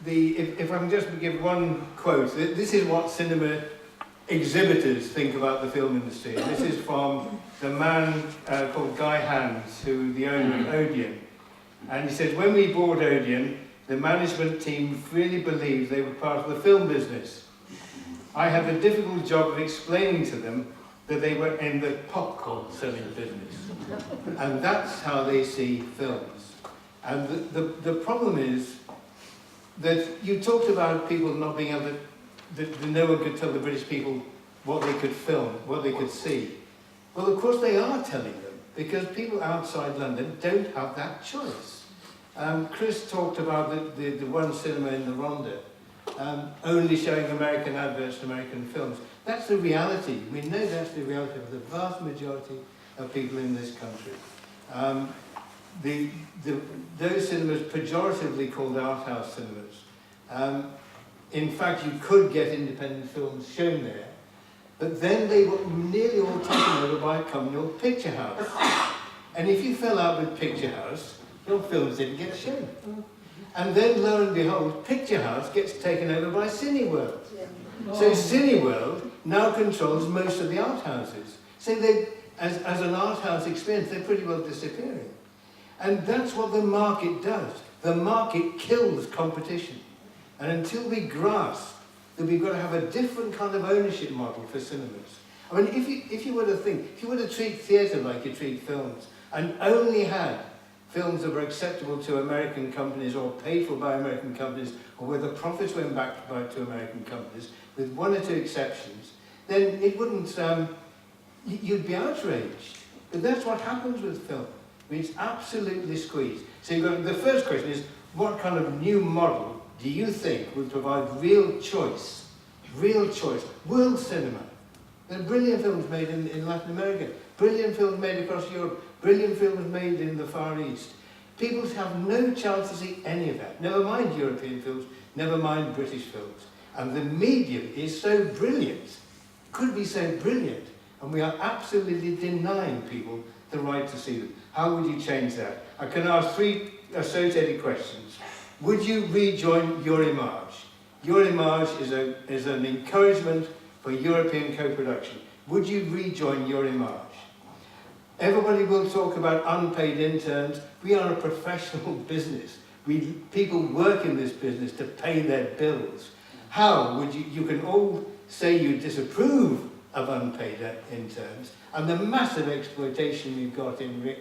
If I can just give one quote, this is what cinema exhibitors think about the film industry. This is from the man called Guy Hands, who the owner of Odeon. And he said, when we bought Odeon, the management team really believed they were part of the film business. I have a difficult job of explaining to them that they were in the popcorn selling business. And that's how they see films. And the problem is that you talked about people not being able to, that no one could tell the British people what they could film, what they could see. Well, of course they are telling them, because people outside London don't have that choice. Chris talked about the one cinema in the Rhondda, only showing American adverts and American films. That's the reality. We know that's the reality of the vast majority of people in this country. Those cinemas, pejoratively called art house cinemas, in fact, you could get independent films shown there, but then they were nearly all taken over by a company called Picture House. And if you fell out with Picture House, your films didn't get shown. And then, lo and behold, Picture House gets taken over by Cineworld. So Cineworld now controls most of the art houses. So they, as an art house experience, they're pretty well disappearing. And that's what the market does. The market kills competition. And until we grasp that we've got to have a different kind of ownership model for cinemas. I mean, if you were to think, if you were to treat theatre like you treat films, and only had films that were acceptable to American companies or paid for by American companies, or where the profits went back to American companies, with one or two exceptions, then it wouldn't, you'd be outraged. But that's what happens with film. I mean, it's absolutely squeezed. So you've got, the first question is, what kind of new model do you think will provide real choice, world cinema? There are brilliant films made in Latin America, brilliant films made across Europe, brilliant films made in the Far East. People have no chance to see any of that. Never mind European films, never mind British films. And the medium is so brilliant, could be so brilliant, and we are absolutely denying people the right to see them. How would you change that? I can ask three associated questions. Would you rejoin Eurimage? Eurimage is an encouragement for European co-production. Would you rejoin Eurimage? Everybody will talk about unpaid interns. We are a professional business. People work in this business to pay their bills. How would you can all say you disapprove of unpaid interns and the massive exploitation we've got in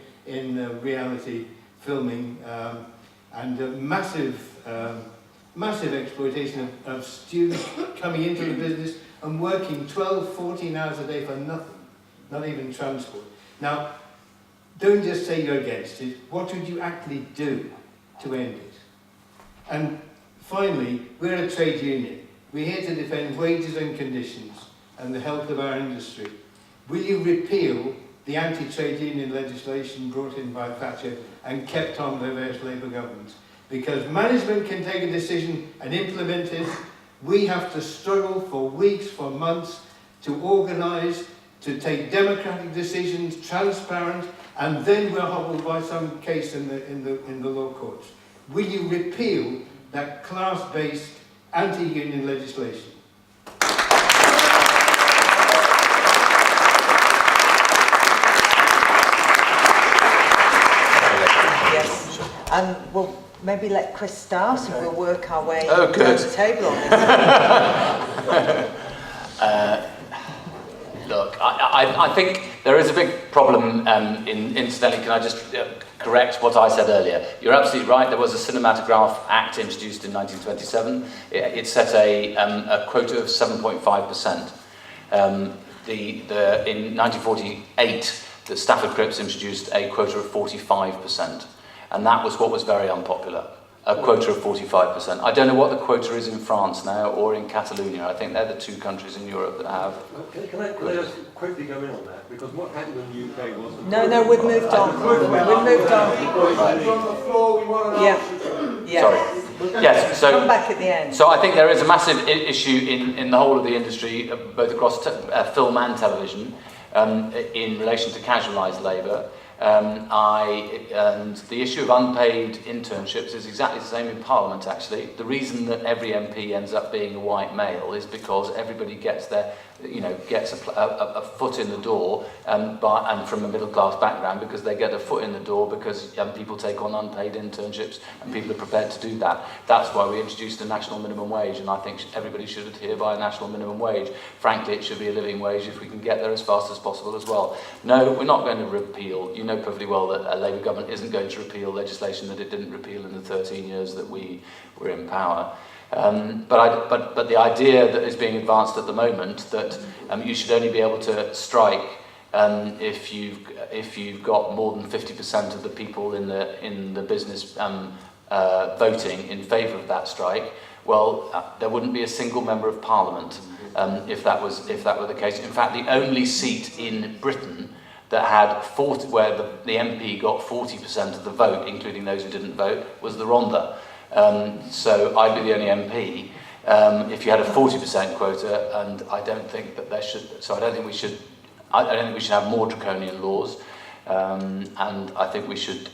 reality filming and massive exploitation of students coming into the business and working 12, 14 hours a day for nothing, not even transport. Now, don't just say you're against it. What would you actually do to end it? And finally, we're a trade union. We're here to defend wages and conditions and the health of our industry. Will you repeal the anti-trade union legislation brought in by Thatcher and kept on by various Labour governments? Because management can take a decision and implement it. We have to struggle for weeks, for months, to organise, to take democratic decisions, transparent, and then we're hobbled by some case in the law courts. Will you repeal that class-based anti-union legislation? Yes, we'll maybe let Chris start and we'll work our way Oh, good. around the table on this. Look, I think there is a big problem, incidentally, can I just correct what I said earlier? You're absolutely right, there was a Cinematograph Act introduced in 1927. It set a quota of 7.5%. In 1948, the Stafford Cripps introduced a quota of 45%. And that was what was very unpopular. A quota of 45%. I don't know what the quota is in France now or in Catalonia. I think they're the two countries in Europe that have. Can I just quickly go in on that? Because what happened in the UK was... No, we've moved on. We've moved on. Yeah. Sorry. Yes, so... Come back at the end. So I think there is a massive issue in the whole of the industry, both across film and television, in relation to casualised labour. And the issue of unpaid internships is exactly the same in Parliament, actually. The reason that every MP ends up being a white male is because everybody gets their, gets a foot in the door and from a middle class background, because they get a foot in the door because people take on unpaid internships and people are prepared to do that. That's why we introduced a national minimum wage, and I think everybody should adhere by a national minimum wage. Frankly, it should be a living wage if we can get there as fast as possible as well. No, we're not going to repeal. You know perfectly well that a Labour government isn't going to repeal legislation that it didn't repeal in the 13 years that we were in power. But the idea that is being advanced at the moment that you should only be able to strike if you've got more than 50% of the people in the business voting in favour of that strike, well, there wouldn't be a single member of Parliament if that were the case. In fact, the only seat in Britain that had 40, where the MP got 40% of the vote, including those who didn't vote, was the Rhondda. So I'd be the only MP if you had a 40% quota, and I don't think that there should. So I don't think we should. I don't think we should have more draconian laws, and I think we should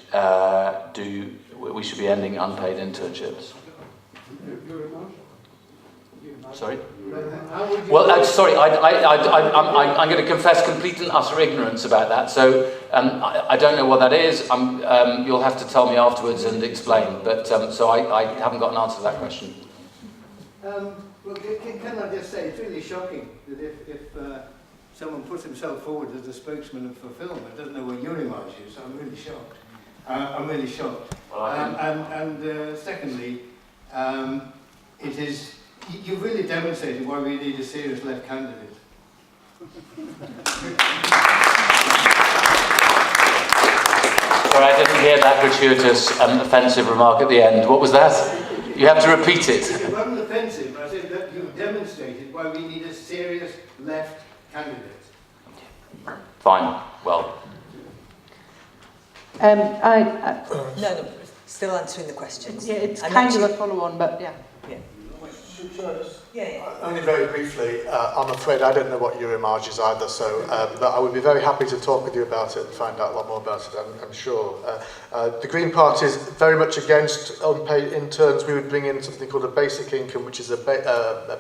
We should be ending unpaid internships. Sorry? Well, sorry, I'm going to confess complete and utter ignorance about that. So I don't know what that is. You'll have to tell me afterwards and explain. But so I haven't got an answer to that question. Well, can I just say, it's really shocking that if someone puts himself forward as a spokesman for film and doesn't know what your image is, I'm really shocked. I'm really shocked. Well, secondly, it is. You've really demonstrated why we need a serious left candidate. Sorry, I didn't hear that gratuitous, offensive remark at the end. What was that? You have to repeat it. It wasn't offensive. I said that you've demonstrated why we need a serious left candidate. Fine. Well. No, still answering the questions. Yeah, it's kind of a follow-on, but yeah. Yeah. Only very briefly, I'm afraid I don't know what your image is either, so but I would be very happy to talk with you about it and find out a lot more about it, I'm sure. The Green Party is very much against unpaid interns. We would bring in something called a basic income, which is a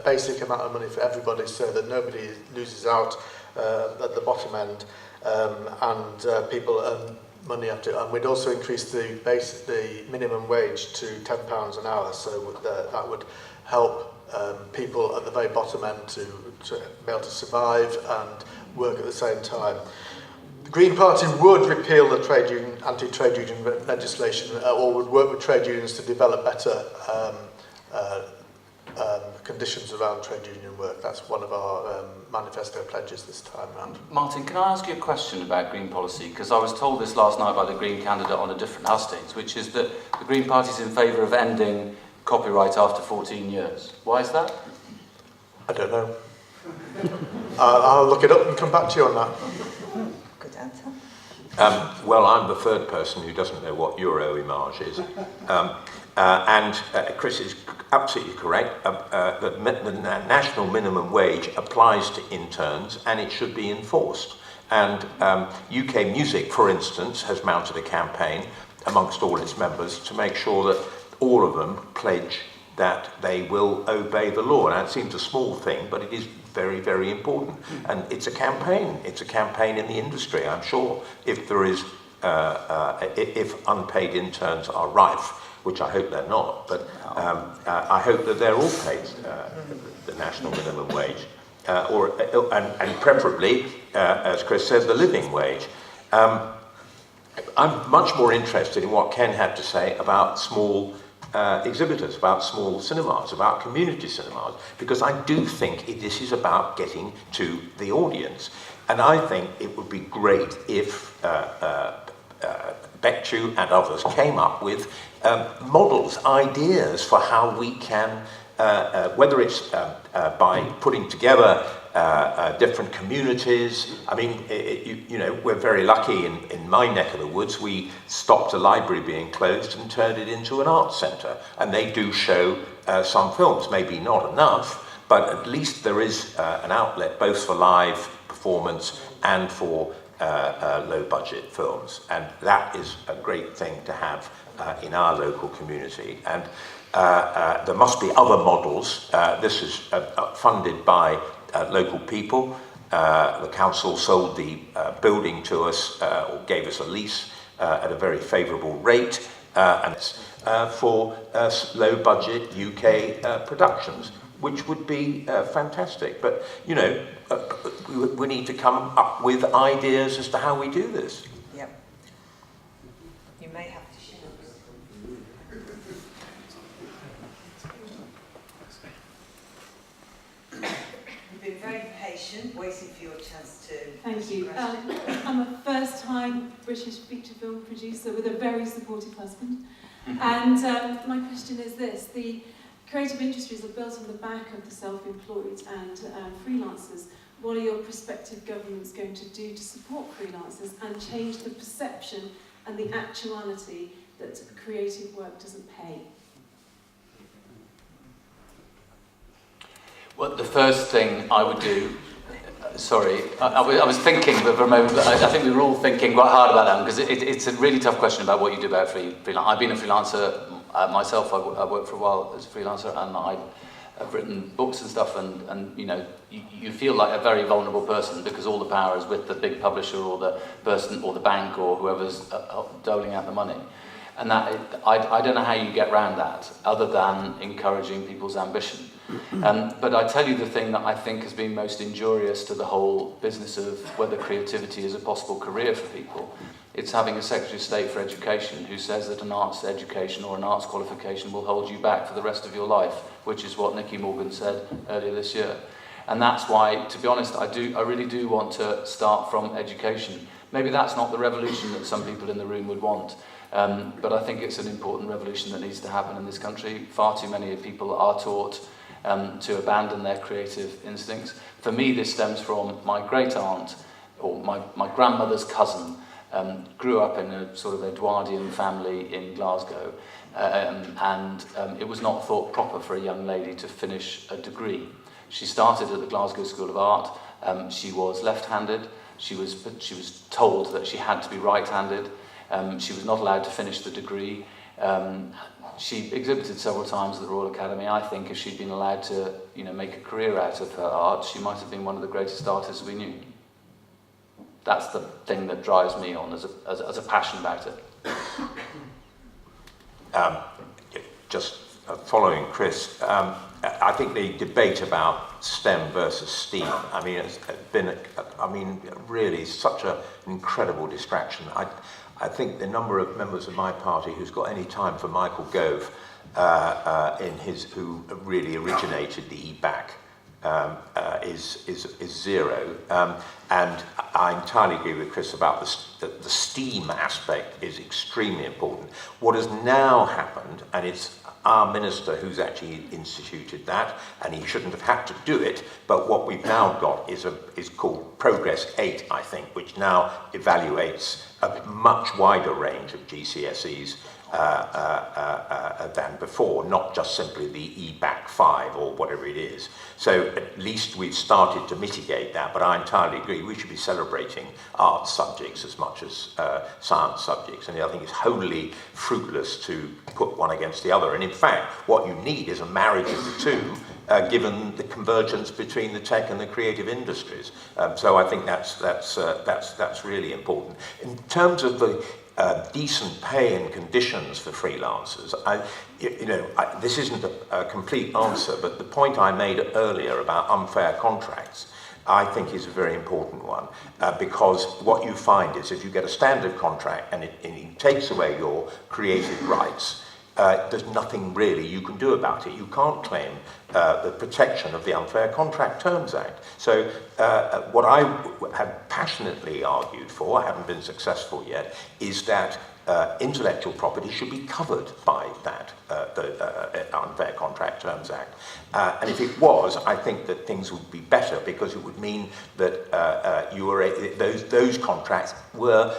basic amount of money for everybody so that nobody loses out at the bottom end, and people earn money up to, and we'd also increase the minimum wage to £10 an hour, so that would help people at the very bottom end to be able to survive and work at the same time. The Green Party would repeal the anti-trade union legislation, or would work with trade unions to develop better conditions around trade union work. That's one of our manifesto pledges this time round. Martin, can I ask you a question about Green policy? Because I was told this last night by the Green candidate on a different hustings, which is that the Green Party is in favour of ending copyright after 14 years. Why is that? I don't know. I'll look it up and come back to you on that. Good answer. Well, I'm the third person who doesn't know what Euro image is. And Chris is absolutely correct. The national minimum wage applies to interns and it should be enforced. And UK Music, for instance, has mounted a campaign amongst all its members to make sure that all of them pledge that they will obey the law. Now, it seems a small thing, but it is very, very important. And it's a campaign. It's a campaign in the industry. I'm sure if there is, if unpaid interns are rife, which I hope they're not, but I hope that they're all paid the national minimum wage. and preferably, as Chris said, the living wage. I'm much more interested in what Ken had to say about small exhibitors, about small cinemas, about community cinemas, because I do think this is about getting to the audience. And I think it would be great if Bectu and others came up with models, ideas for how we can, whether it's by putting together different communities. I mean, you know, we're very lucky in my neck of the woods. We stopped a library being closed and turned it into an arts centre. And they do show some films, maybe not enough, but at least there is an outlet both for live performance and for low-budget films. And that is a great thing to have in our local community. And there must be other models. This is funded by local people. The council sold the building to us, or gave us a lease at a very favourable rate, and for low-budget UK productions, which would be fantastic. But, you know, we need to come up with ideas as to how we do this. Yep. You may have to share. You've been very patient, waiting for your chance to... Thank you. I'm a first-time British feature film producer with a very supportive husband. And my question is this. The creative industries are built on the back of the self-employed and freelancers. What are your prospective governments going to do to support freelancers and change the perception and the actuality that creative work doesn't pay? Well, the first thing I would do, sorry, I was thinking for a moment, but I think we were all thinking quite hard about that, because it's a really tough question about what you do about freelance. I've been a freelancer myself. I worked for a while as a freelancer, and I've written books and stuff, and you know, you feel like a very vulnerable person because all the power is with the big publisher or the person or the bank or whoever's doling out the money. And that I don't know how you get around that other than encouraging people's ambition. But I tell you the thing that I think has been most injurious to the whole business of whether creativity is a possible career for people. It's having a Secretary of State for Education who says that an arts education or an arts qualification will hold you back for the rest of your life, which is what Nicky Morgan said earlier this year. And that's why, to be honest, I really do want to start from education. Maybe that's not the revolution that some people in the room would want, but I think it's an important revolution that needs to happen in this country. Far too many people are taught to abandon their creative instincts. For me, this stems from my great-aunt, or my grandmother's cousin, grew up in a sort of Edwardian family in Glasgow, and it was not thought proper for a young lady to finish a degree. She started at the Glasgow School of Art. She was left-handed. She was told that she had to be right-handed. She was not allowed to finish the degree. She exhibited several times at the Royal Academy. I think if she'd been allowed to, you know, make a career out of her art, she might have been one of the greatest artists we knew. That's the thing that drives me on as a passion about it. Just following Chris, I think the debate about STEM versus STEAM, I mean, it's been, really such an incredible distraction. I think the number of members of my party who's got any time for Michael Gove, who really originated the EBAC, is zero. And I entirely agree with Chris about the STEAM aspect is extremely important. What has now happened, and it's our minister who's actually instituted that, and he shouldn't have had to do it, but what we've now got is called Progress 8, I think, which now evaluates a much wider range of GCSEs than before, not just simply the EBAC 5 or whatever it is. So at least we've started to mitigate that, but I entirely agree we should be celebrating arts subjects as much as science subjects, and I think it's wholly fruitless to put one against the other. And in fact, what you need is a marriage of the two, given the convergence between the tech and the creative industries. So I think that's really important. In terms of the decent pay and conditions for freelancers. This isn't a complete answer, but the point I made earlier about unfair contracts, I think is a very important one, because what you find is if you get a standard contract and it takes away your creative rights, there's nothing really you can do about it. You can't claim the protection of the Unfair Contract Terms Act. So what I have passionately argued for, I haven't been successful yet, is that intellectual property should be covered by that, the Unfair Contract Terms Act. And if it was, I think that things would be better, because it would mean that those contracts were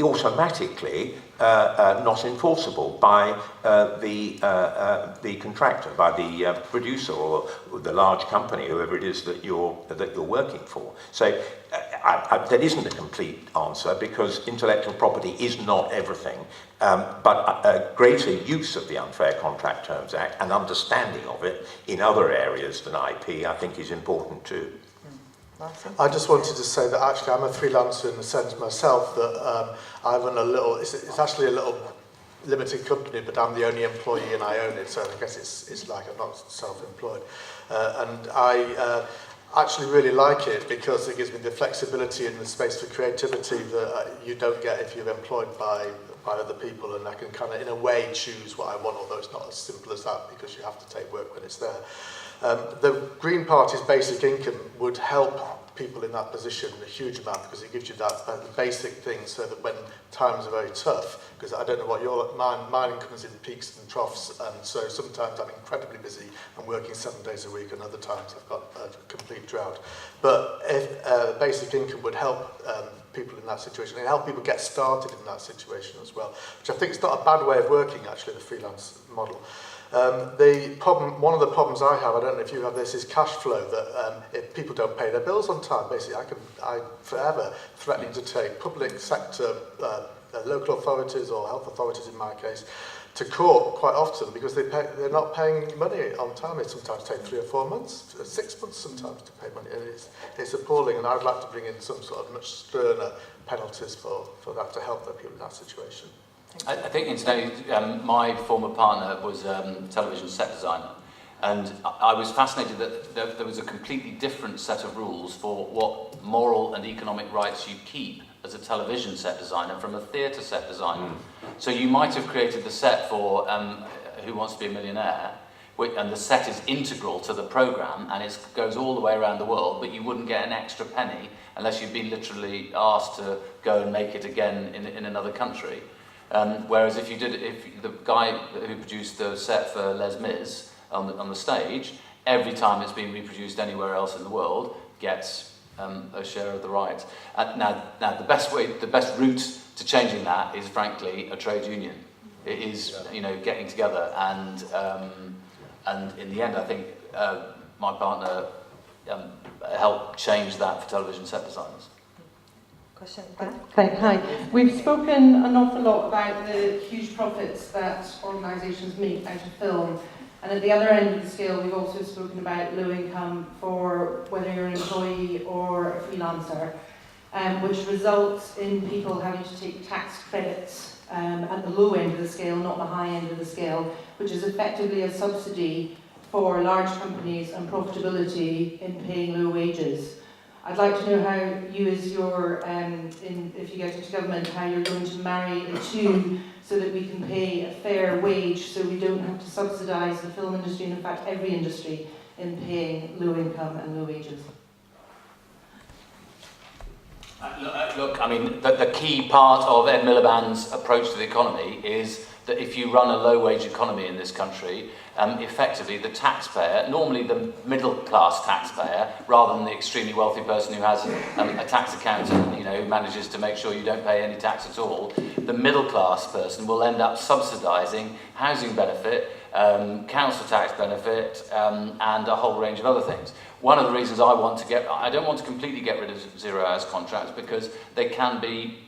automatically not enforceable by the contractor, by the producer or the large company, whoever it is that you're working for. So that isn't a complete answer, because intellectual property is not everything, but a greater use of the Unfair Contract Terms Act and understanding of it in other areas than IP, I think, is important too. I just wanted to say that actually I'm a freelancer in the sense myself that I run a little, it's actually a little limited company, but I'm the only employee and I own it, so I guess it's like I'm not self-employed. And I actually really like it because it gives me the flexibility and the space for creativity that you don't get if you're employed by other people, and I can kind of in a way choose what I want, although it's not as simple as that because you have to take work when it's there. The Green Party's basic income would help people in that position a huge amount, because it gives you that basic thing, so that when times are very tough, because I don't know what mine comes in peaks and troughs, and so sometimes I'm incredibly busy, I'm working 7 days a week, and other times I've got a complete drought. But if basic income would help people in that situation, and help people get started in that situation as well, which I think is not a bad way of working, actually, the freelance model. One of the problems I have, I don't know if you have this, is cash flow, that if people don't pay their bills on time, basically I forever threatening to take public sector, local authorities or health authorities in my case, to court quite often because they're not paying money on time. It sometimes takes 3 or 4 months, 6 months sometimes to pay money, and it's appalling, and I'd like to bring in some sort of much sterner penalties for that to help the people in that situation. I think incidentally, my former partner was a television set designer, and I was fascinated that there was a completely different set of rules for what moral and economic rights you keep as a television set designer from a theatre set designer. So you might have created the set for Who Wants to Be a Millionaire, and the set is integral to the programme, and it goes all the way around the world, but you wouldn't get an extra penny unless you'd been literally asked to go and make it again in another country. Whereas if the guy who produced the set for Les Mis on the stage, every time it's been reproduced anywhere else in the world, gets a share of the rights. Now the best route to changing that is, frankly, a trade union. It is, getting together, and in the end, I think my partner helped change that for television set designers. Hi. We've spoken an awful lot about the huge profits that organisations make out of film, and at the other end of the scale we've also spoken about low income for whether you're an employee or a freelancer, which results in people having to take tax credits at the low end of the scale, not the high end of the scale, which is effectively a subsidy for large companies and profitability in paying low wages. I'd like to know how you, as your, if you get into government, how you're going to marry the two so that we can pay a fair wage, so we don't have to subsidise the film industry, and in fact every industry, in paying low income and low wages. Look, I mean, the key part of Ed Miliband's approach to the economy is that if you run a low-wage economy in this country, effectively the taxpayer, normally the middle-class taxpayer, rather than the extremely wealthy person who has a tax accountant, who manages to make sure you don't pay any tax at all, the middle-class person will end up subsidising housing benefit, council tax benefit, and a whole range of other things. One of the reasons I don't want to completely get rid of zero hours contracts, because they can be,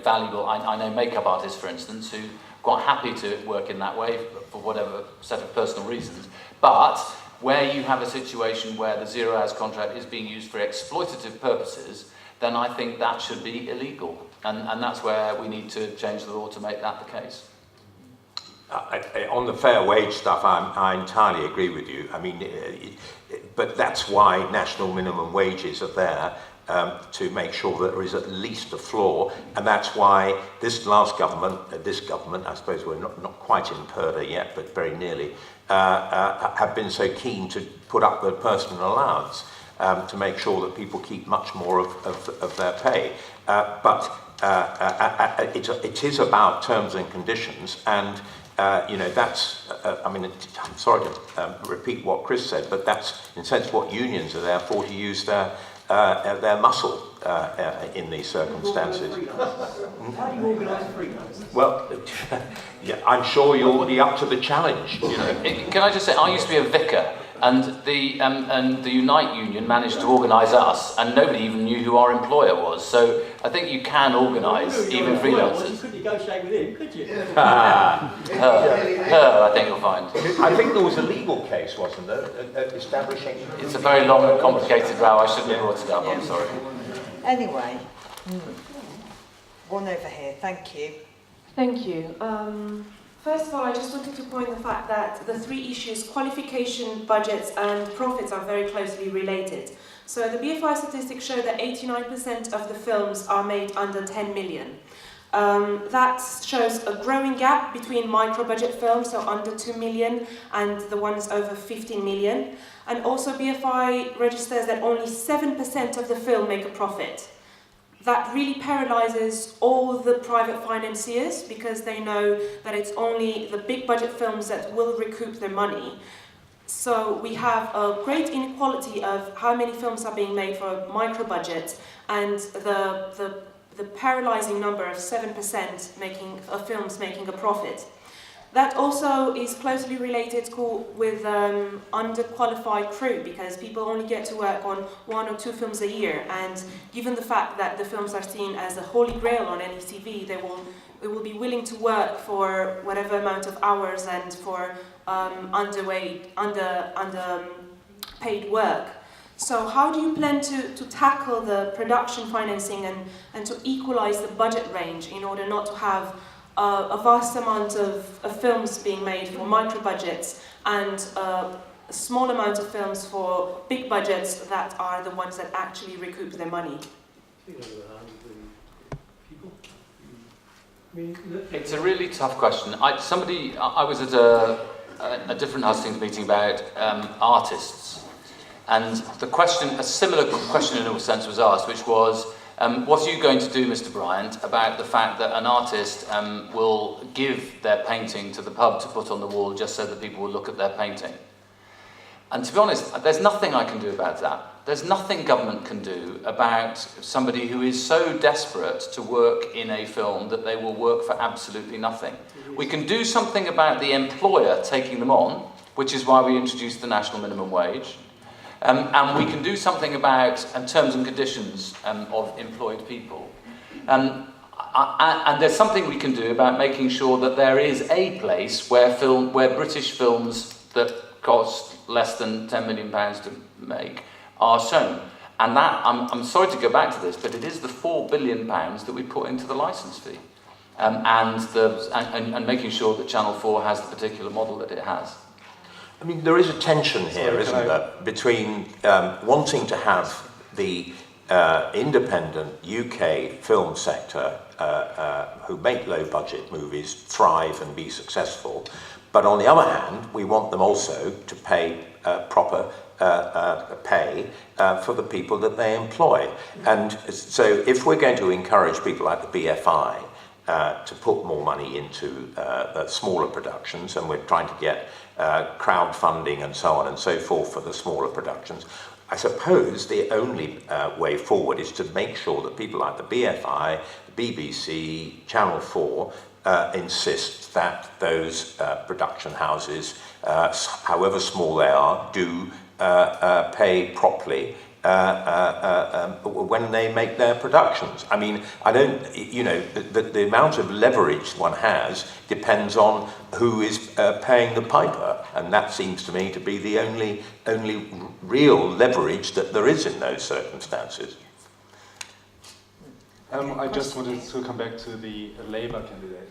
valuable. I know makeup artists, for instance, who quite happy to work in that way for whatever set of personal reasons. But where you have a situation where the zero hours contract is being used for exploitative purposes, then I think that should be illegal. And that's where we need to change the law to make that the case. On the fair wage stuff, I entirely agree with you. I mean, but that's why national minimum wages are there, to make sure that there is at least a floor, and that's why this last government, I suppose we're not quite in purdah yet, but very nearly, have been so keen to put up the personal allowance to make sure that people keep much more of their pay. But it is about terms and conditions, and that's, I mean, I'm sorry to repeat what Chris said, but that's in a sense what unions are there for, to use their muscle in these circumstances. How do you organise freelance? Well, yeah, I'm sure you'll be up to the challenge. Can I just say, I used to be a vicar, and the Unite Union managed to organise us, and nobody even knew who our employer was. So I think you can organise even freelancers. You couldn't negotiate with him, could you? Her, I think you'll find. I think there was a legal case, wasn't there, establishing... It's a very long and complicated row. I shouldn't have brought it up, I'm sorry. Anyway, one over here, thank you. Thank you. First of all, I just wanted to point the fact that the three issues, qualification, budgets and profits, are very closely related. So the BFI statistics show that 89% of the films are made under 10 million. That shows a growing gap between micro-budget films, so under 2 million, and the ones over 15 million. And also BFI registers that only 7% of the film make a profit. That really paralyzes all the private financiers, because they know that it's only the big budget films that will recoup their money. So we have a great inequality of how many films are being made for micro budget, and the paralyzing number of 7% of films making a profit. That also is closely related with underqualified crew, because people only get to work on 1 or 2 films a year, and given the fact that the films are seen as a holy grail on any TV, they will be willing to work for whatever amount of hours and for underpaid work. So how do you plan to tackle the production financing and to equalize the budget range in order not to have a vast amount of films being made for micro budgets and a small amount of films for big budgets that are the ones that actually recoup their money? It's a really tough question. I was at a different hustings meeting about artists, and a similar question in a sense was asked, which was, what are you going to do, Mr. Bryant, about the fact that an artist will give their painting to the pub to put on the wall just so that people will look at their painting? And to be honest, there's nothing I can do about that. There's nothing government can do about somebody who is so desperate to work in a film that they will work for absolutely nothing. We can do something about the employer taking them on, which is why we introduced the national minimum wage. And we can do something about terms and conditions of employed people. And there's something we can do about making sure that there is a place where British films that cost less than £10 million to make are shown. And that, I'm sorry to go back to this, but it is the £4 billion that we put into the licence fee. And making sure that Channel 4 has the particular model that it has. I mean, there is a tension here, isn't there, between wanting to have the independent UK film sector who make low-budget movies thrive and be successful, but on the other hand, we want them also to pay proper pay for the people that they employ. And so if we're going to encourage people like the BFI to put more money into smaller productions, and we're trying to get crowdfunding and so on and so forth for the smaller productions, I suppose the only way forward is to make sure that people like the BFI, the BBC, Channel 4 insist that those production houses, however small they are, do pay properly when they make their productions. I mean, the amount of leverage one has depends on who is paying the piper, and that seems to me to be the only real leverage that there is in those circumstances. I just wanted to come back to the Labour candidate.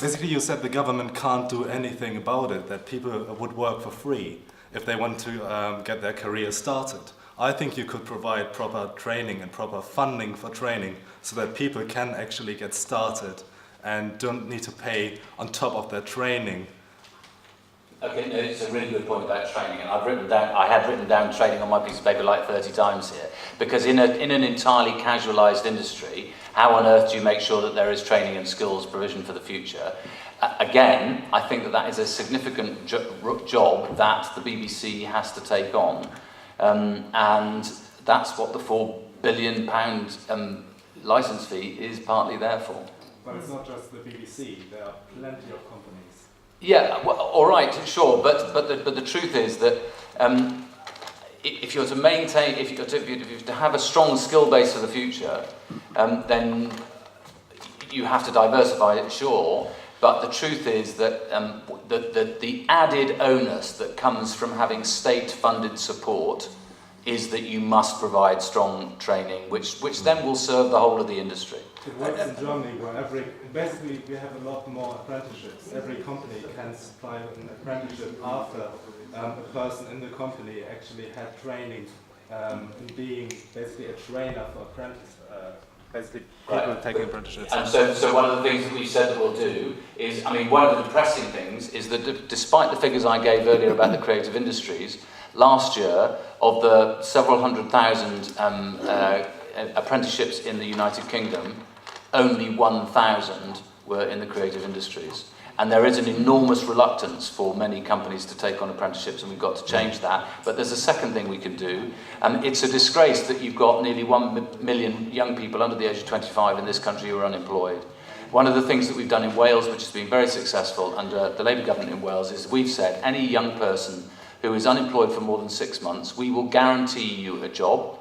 Basically, you said the government can't do anything about it, that people would work for free if they want to get their career started. I think you could provide proper training and proper funding for training so that people can actually get started and don't need to pay on top of their training. Okay, no, it's a really good point about training, and I have written down training on my piece of paper like 30 times here, because in an entirely casualised industry, how on earth do you make sure that there is training and skills provision for the future? Again, I think that is a significant job that the BBC has to take on, and that's what the £4 billion licence fee is partly there for. But it's not just the BBC, there are plenty of companies. Yeah, well, all right, sure, but the truth is that if you're to maintain, if you're to have a strong skill base for the future, then you have to diversify it, sure. But the truth is that the added onus that comes from having state-funded support is that you must provide strong training, which then will serve the whole of the industry. It works in Germany, where basically we have a lot more apprenticeships. Every company can supply an apprenticeship after a person in the company actually had training in being basically a trainer for apprentice. Basically, people taking apprenticeships. And so one of the things that we said that we'll do is, I mean, one of the depressing things is that despite the figures I gave earlier about the creative industries, last year, of the several 100,000 apprenticeships in the United Kingdom, only 1,000 were in the creative industries. And there is an enormous reluctance for many companies to take on apprenticeships, and we've got to change that. But there's a second thing we can do. It's a disgrace that you've got nearly 1 million young people under the age of 25 in this country who are unemployed. One of the things that we've done in Wales, which has been very successful under the Labour government in Wales, is we've said any young person who is unemployed for more than 6 months, we will guarantee you a job,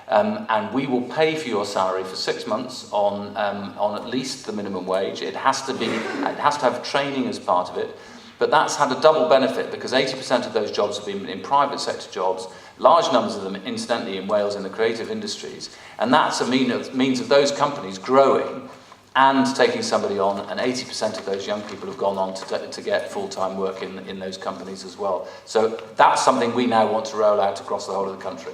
and we will pay for your salary for 6 months on at least the minimum wage. It has to have training as part of it, but that's had a double benefit because 80% of those jobs have been in private sector jobs, large numbers of them, incidentally, in Wales in the creative industries, and that's a means of those companies growing and taking somebody on, and 80% of those young people have gone on to get full-time work in those companies as well. So that's something we now want to roll out across the whole of the country.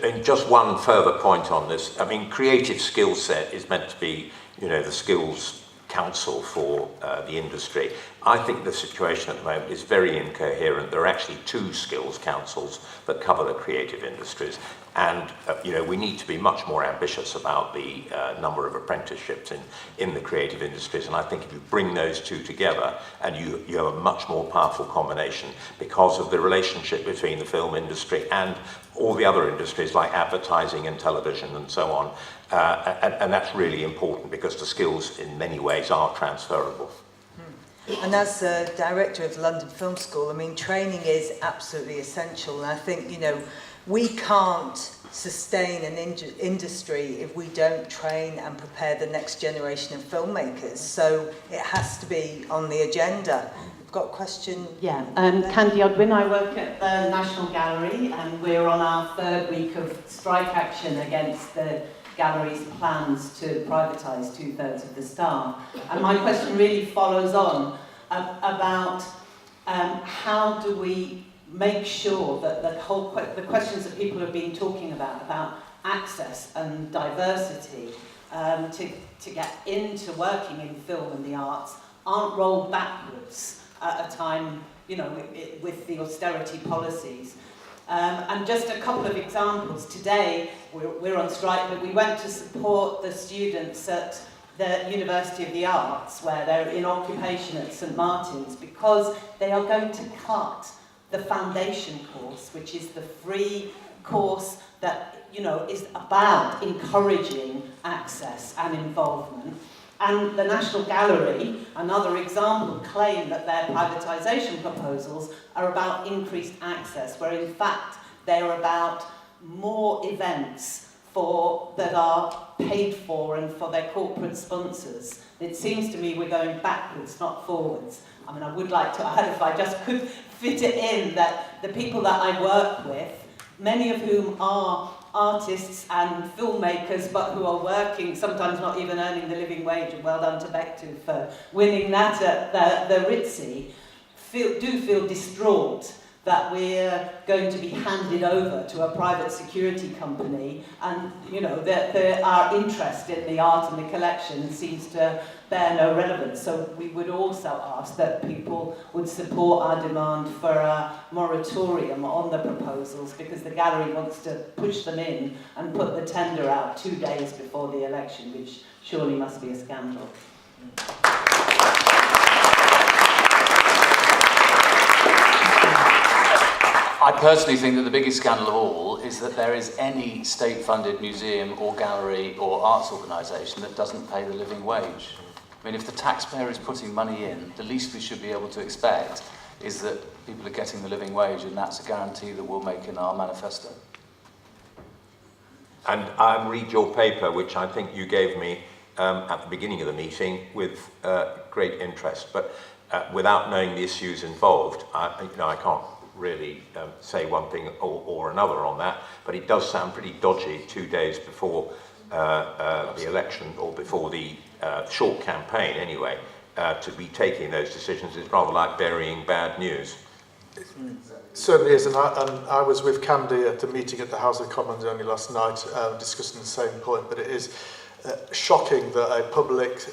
And just one further point on this. I mean, creative skill set is meant to be, the skills council for the industry. I think the situation at the moment is very incoherent. There are actually 2 skills councils that cover the creative industries. And, we need to be much more ambitious about the number of apprenticeships in the creative industries. And I think if you bring those 2 together and you have a much more powerful combination because of the relationship between the film industry and all the other industries like advertising and television and so on. And that's really important because the skills in many ways are transferable. And as the director of the London Film School, I mean, training is absolutely essential. And I think, we can't sustain an industry if we don't train and prepare the next generation of filmmakers. So it has to be on the agenda. We've got a question. Yeah, Candy Odwin. I work at the National Gallery, and we're on our 3rd week of strike action against the gallery's plans to privatise 2/3 of the staff. And my question really follows on about how do we make sure that the questions that people have been talking about access and diversity to get into working in film and the arts aren't rolled backwards at a time, with the austerity policies. And just a couple of examples. Today, we're on strike, but we went to support the students at the University of the Arts, where they're in occupation at St Martin's, because they are going to cut the foundation course, which is the free course that, is about encouraging access and involvement. And the National Gallery, another example, claim that their privatisation proposals are about increased access, where in fact they're about more events that are paid for and for their corporate sponsors. It seems to me we're going backwards, not forwards. I mean, I would like to add, if I just could fit it in, that the people that I work with, many of whom are artists and filmmakers, but who are working, sometimes not even earning the living wage, and well done to Bectu for winning that at the Ritzy, do feel distraught that we're going to be handed over to a private security company, and that our interest in the art and the collection seems to bear no relevance. So we would also ask that people would support our demand for a moratorium on the proposals, because the gallery wants to push them in and put the tender out 2 days before the election, which surely must be a scandal. I personally think that the biggest scandal of all is that there is any state-funded museum or gallery or arts organisation that doesn't pay the living wage. I mean, if the taxpayer is putting money in, the least we should be able to expect is that people are getting the living wage, and that's a guarantee that we'll make in our manifesto. And I read your paper, which I think you gave me at the beginning of the meeting, with great interest. But without knowing the issues involved, I can't really say one thing or another on that, but it does sound pretty dodgy 2 days before the election, or before the short campaign anyway, to be taking those decisions. Is rather like burying bad news. It certainly is, and I was with Candy at a meeting at the House of Commons only last night discussing the same point, but it is shocking that a public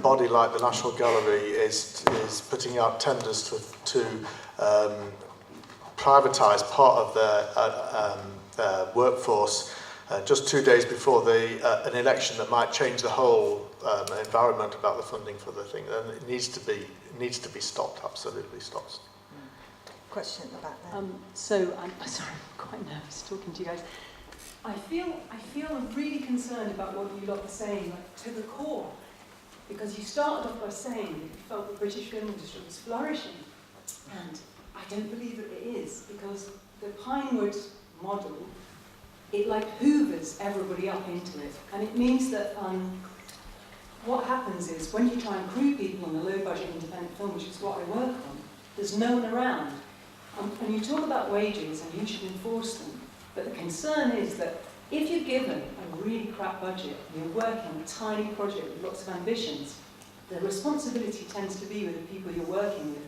body like the National Gallery is putting out tenders to privatise part of their workforce just 2 days before an election that might change the whole environment about the funding for the thing. And it needs to be stopped, absolutely stopped. Question at the back there. So I'm sorry, I'm quite nervous talking to you guys. I feel really concerned about what you lot are saying, like, to the core, because you started off by saying that you felt the British film industry was flourishing, and I don't believe that it is, because the Pinewood model, it like hoovers everybody up into it, and it means that what happens is when you try and crew people on a low-budget independent film, which is what I work on, there's no one around. And you talk about wages and you should enforce them, but the concern is that if you're given a really crap budget and you're working on a tiny project with lots of ambitions, the responsibility tends to be with the people you're working with.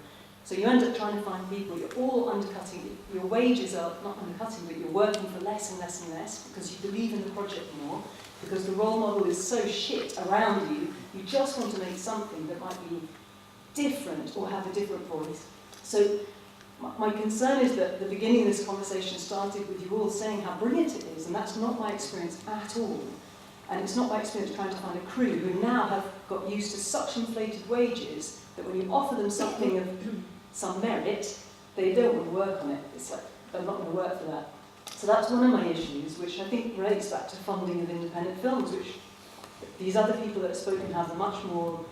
So you end up trying to find people, you're all undercutting, your wages are not undercutting, but you're working for less and less and less because you believe in the project more, because the role model is so shit around you, you just want to make something that might be different or have a different voice. So my concern is that the beginning of this conversation started with you all saying how brilliant it is, and that's not my experience at all. And it's not my experience trying to find a crew who now have got used to such inflated wages that when you offer them something of some merit, they don't want to work on it. It's like, they're not going to work for that. So that's one of my issues, which I think relates back to funding of independent films, which these other people that have spoken have much more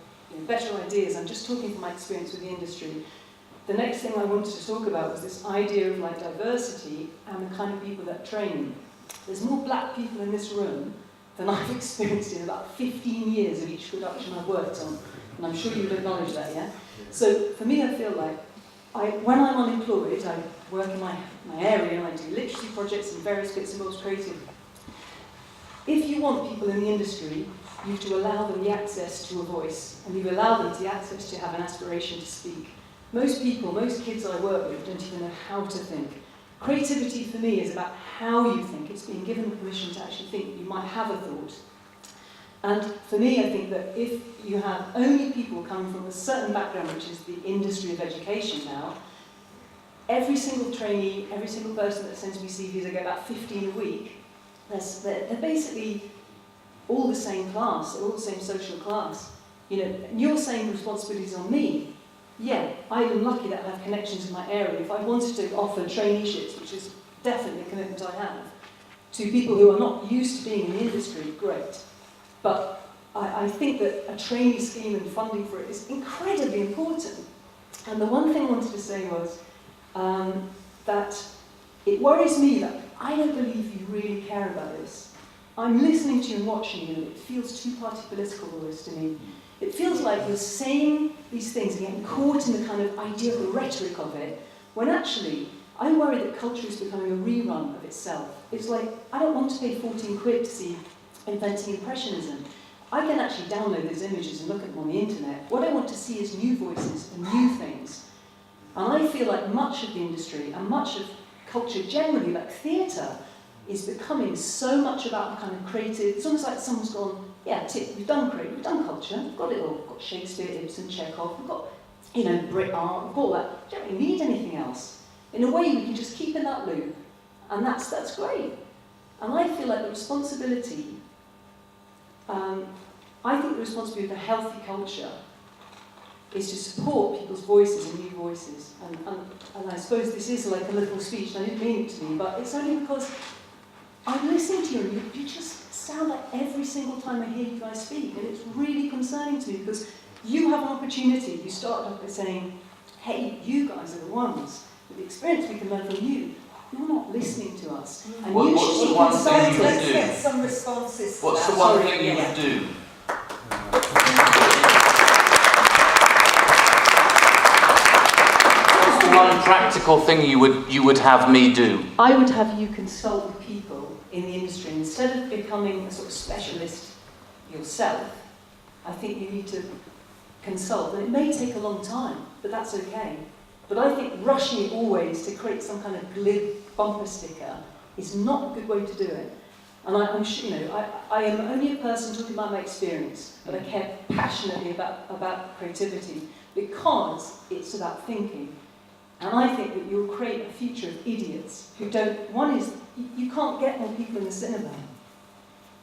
better ideas. I'm just talking from my experience with the industry. The next thing I wanted to talk about was this idea of like diversity and the kind of people that train. There's more black people in this room than I've experienced in about 15 years of each production I've worked on. And I'm sure you'll acknowledge that, yeah? So for me, I feel like when I'm unemployed, I work in my area and I do literacy projects and various bits and bobs creative. If you want people in the industry, you have to allow them the access to a voice, and you allow them the access to have an aspiration to speak. Most people, most kids I work with don't even know how to think. Creativity for me is about how you think. It's being given the permission to actually think. You might have a thought. And for me, I think that if you have only people coming from a certain background, which is the industry of education now, every single trainee, every single person that sends me CVs, I get about 15 a week, they're basically all the same class, all the same social class. And you're saying the responsibilities on me. Yeah, I'm lucky that I have connections in my area. If I wanted to offer traineeships, which is definitely a commitment I have, to people who are not used to being in the industry, great. But I think that a trainee scheme and funding for it is incredibly important. And the one thing I wanted to say was that it worries me that I don't believe you really care about this. I'm listening to you and watching you, and it feels two-party political almost to me. It feels like you're saying these things and getting caught in the kind of idea of the rhetoric of it, when actually I'm worried that culture is becoming a rerun of itself. It's like, I don't want to pay 14 quid to see Inventing Impressionism. I can actually download those images and look at them on the internet. What I want to see is new voices and new things. And I feel like much of the industry and much of culture generally, like theatre, is becoming so much about kind of creative. It's almost like someone's gone, yeah, we've done creative, we've done culture, we've got it all. We've got Shakespeare, Ibsen, Chekhov, we've got, you know, Brit art, we've got all that. We don't really need anything else. In a way, we can just keep in that loop, and that's great. And I feel like the responsibility, I think the responsibility of a healthy culture is to support people's voices and new voices. And I suppose this is like a little speech, and I didn't mean it to be, but it's only because I'm listening to you, and you just sound like every single time I hear you guys speak, and it's really concerning to me, because you have an opportunity. You started off by saying, hey, you guys are the ones, with the experience we can learn from you. You're not listening to us. And you should be concerned. Let's get some responses. What's the one thing you would do? What's the one practical thing you would have me do? I would have you consult with people in the industry. Instead of becoming a sort of specialist yourself, I think you need to consult. And it may take a long time, but that's okay. But I think rushing it always to create some kind of glib bumper sticker is not a good way to do it. And I'm sure, you know, I am only a person talking about my experience, but I care passionately about creativity because it's about thinking. And I think that you'll create a future of idiots who don't. One is you can't get more people in the cinema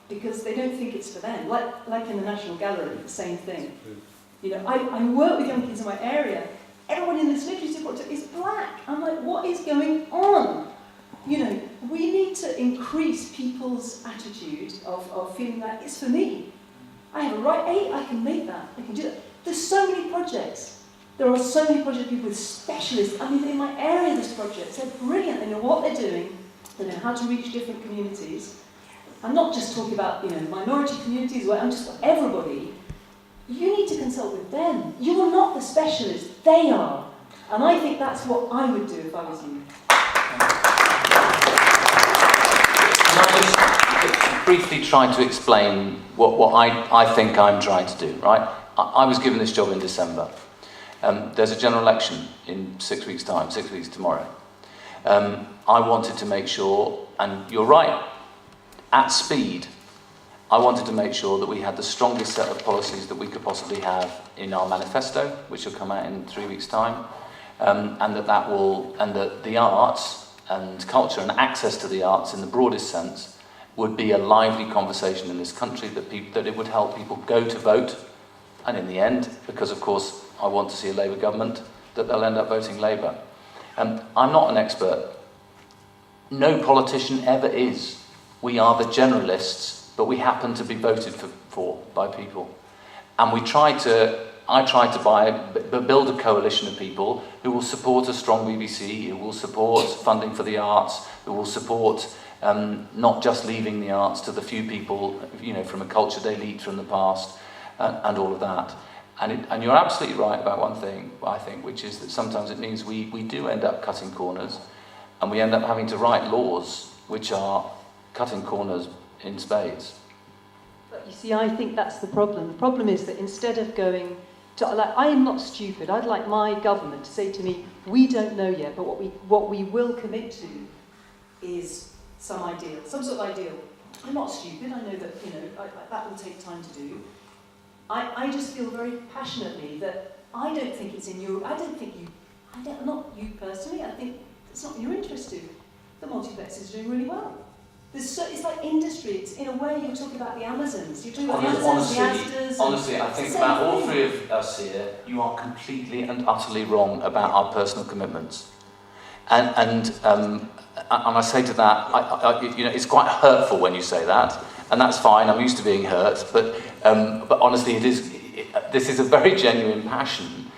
because they don't think it's for them. Like in the National Gallery, the same thing. You know, I work with young kids in my area. Everyone in this literacy project is black. I'm like, what is going on? You know, we need to increase people's attitude of feeling that it's for me. I have a right, I can make that, I can do that. There's so many projects. There are so many projects with specialists. I mean, in my area, there's projects. They're brilliant. They know what they're doing. They know how to reach different communities. I'm not just talking about, you know, minority communities, where I'm just everybody. You need to consult with them. You're not the specialist, they are. And I think that's what I would do if I was you. Can I just briefly try to explain what I think I'm trying to do, right? I was given this job in December. There's a general election in 6 weeks' time, 6 weeks tomorrow. I wanted to make sure, and you're right, at speed, I wanted to make sure that we had the strongest set of policies that we could possibly have in our manifesto, which will come out in 3 weeks' time, and that the arts and culture and access to the arts in the broadest sense would be a lively conversation in this country, that it would help people go to vote, and in the end, because of course I want to see a Labour government, that they'll end up voting Labour. I'm not an expert. No politician ever is. We are the generalists, but we happen to be voted for by people. And I tried to build a coalition of people who will support a strong BBC, who will support funding for the arts, who will support not just leaving the arts to the few people, you know, from a cultured elite from the past, and all of that. And you're absolutely right about one thing, I think, which is that sometimes it means we do end up cutting corners, and we end up having to write laws which are cutting corners in spades. But you see, I think that's the problem. The problem is that instead of going to, like, I am not stupid. I'd like my government to say to me, we don't know yet, but what we will commit to is some ideal, some sort of ideal. I'm not stupid. I know that, you know, that will take time to do. I just feel very passionately that I don't think it's in your, not you personally, I think it's not in your interest to. The multiplex is doing really well. It's like industry. It's, in a way, you're talking about the Amazons. You're talking about the Amazons, the Asdas. Honestly, I think about all three of us here, you are completely and utterly wrong about our personal commitments. And I say to that, you know, it's quite hurtful when you say that, and that's fine. I'm used to being hurt, but honestly, this is a very genuine passion.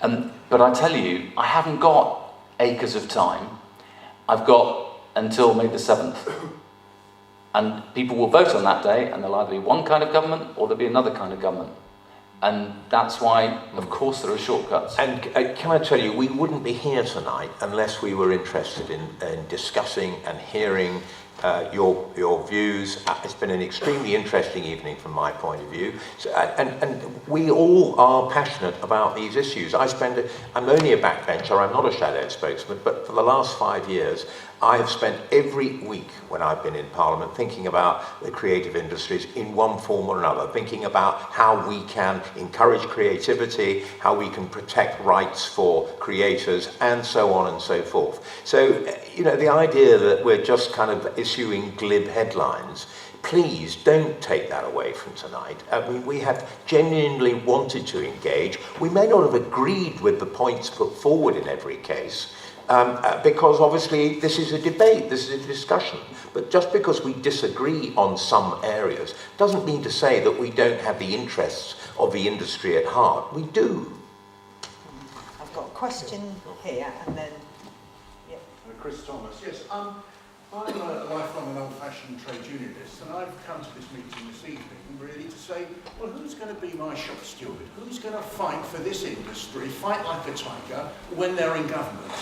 But I tell you, I haven't got acres of time. I've got until May the 7th. And people will vote on that day, and there'll either be one kind of government or there'll be another kind of government. And that's why, of course, there are shortcuts. And can I tell you, we wouldn't be here tonight unless we were interested in discussing and hearing your views. It's been an extremely interesting evening from my point of view. So, and we all are passionate about these issues. I'm only a backbencher, I'm not a shadow spokesman, but for the last 5 years, I have spent every week when I've been in Parliament thinking about the creative industries in one form or another, thinking about how we can encourage creativity, how we can protect rights for creators, and so on and so forth. So, you know, the idea that we're just kind of issuing glib headlines, please don't take that away from tonight. I mean, we have genuinely wanted to engage. We may not have agreed with the points put forward in every case, because obviously this is a debate, this is a discussion. But just because we disagree on some areas doesn't mean to say that we don't have the interests of the industry at heart. We do. I've got a question here, and then... Yeah. Chris Thomas. Yes, I'm a lifelong and old-fashioned trade unionist, and I've come to this meeting this evening really to say, well, who's going to be my shop steward? Who's going to fight for this industry, fight like a tiger, when they're in government?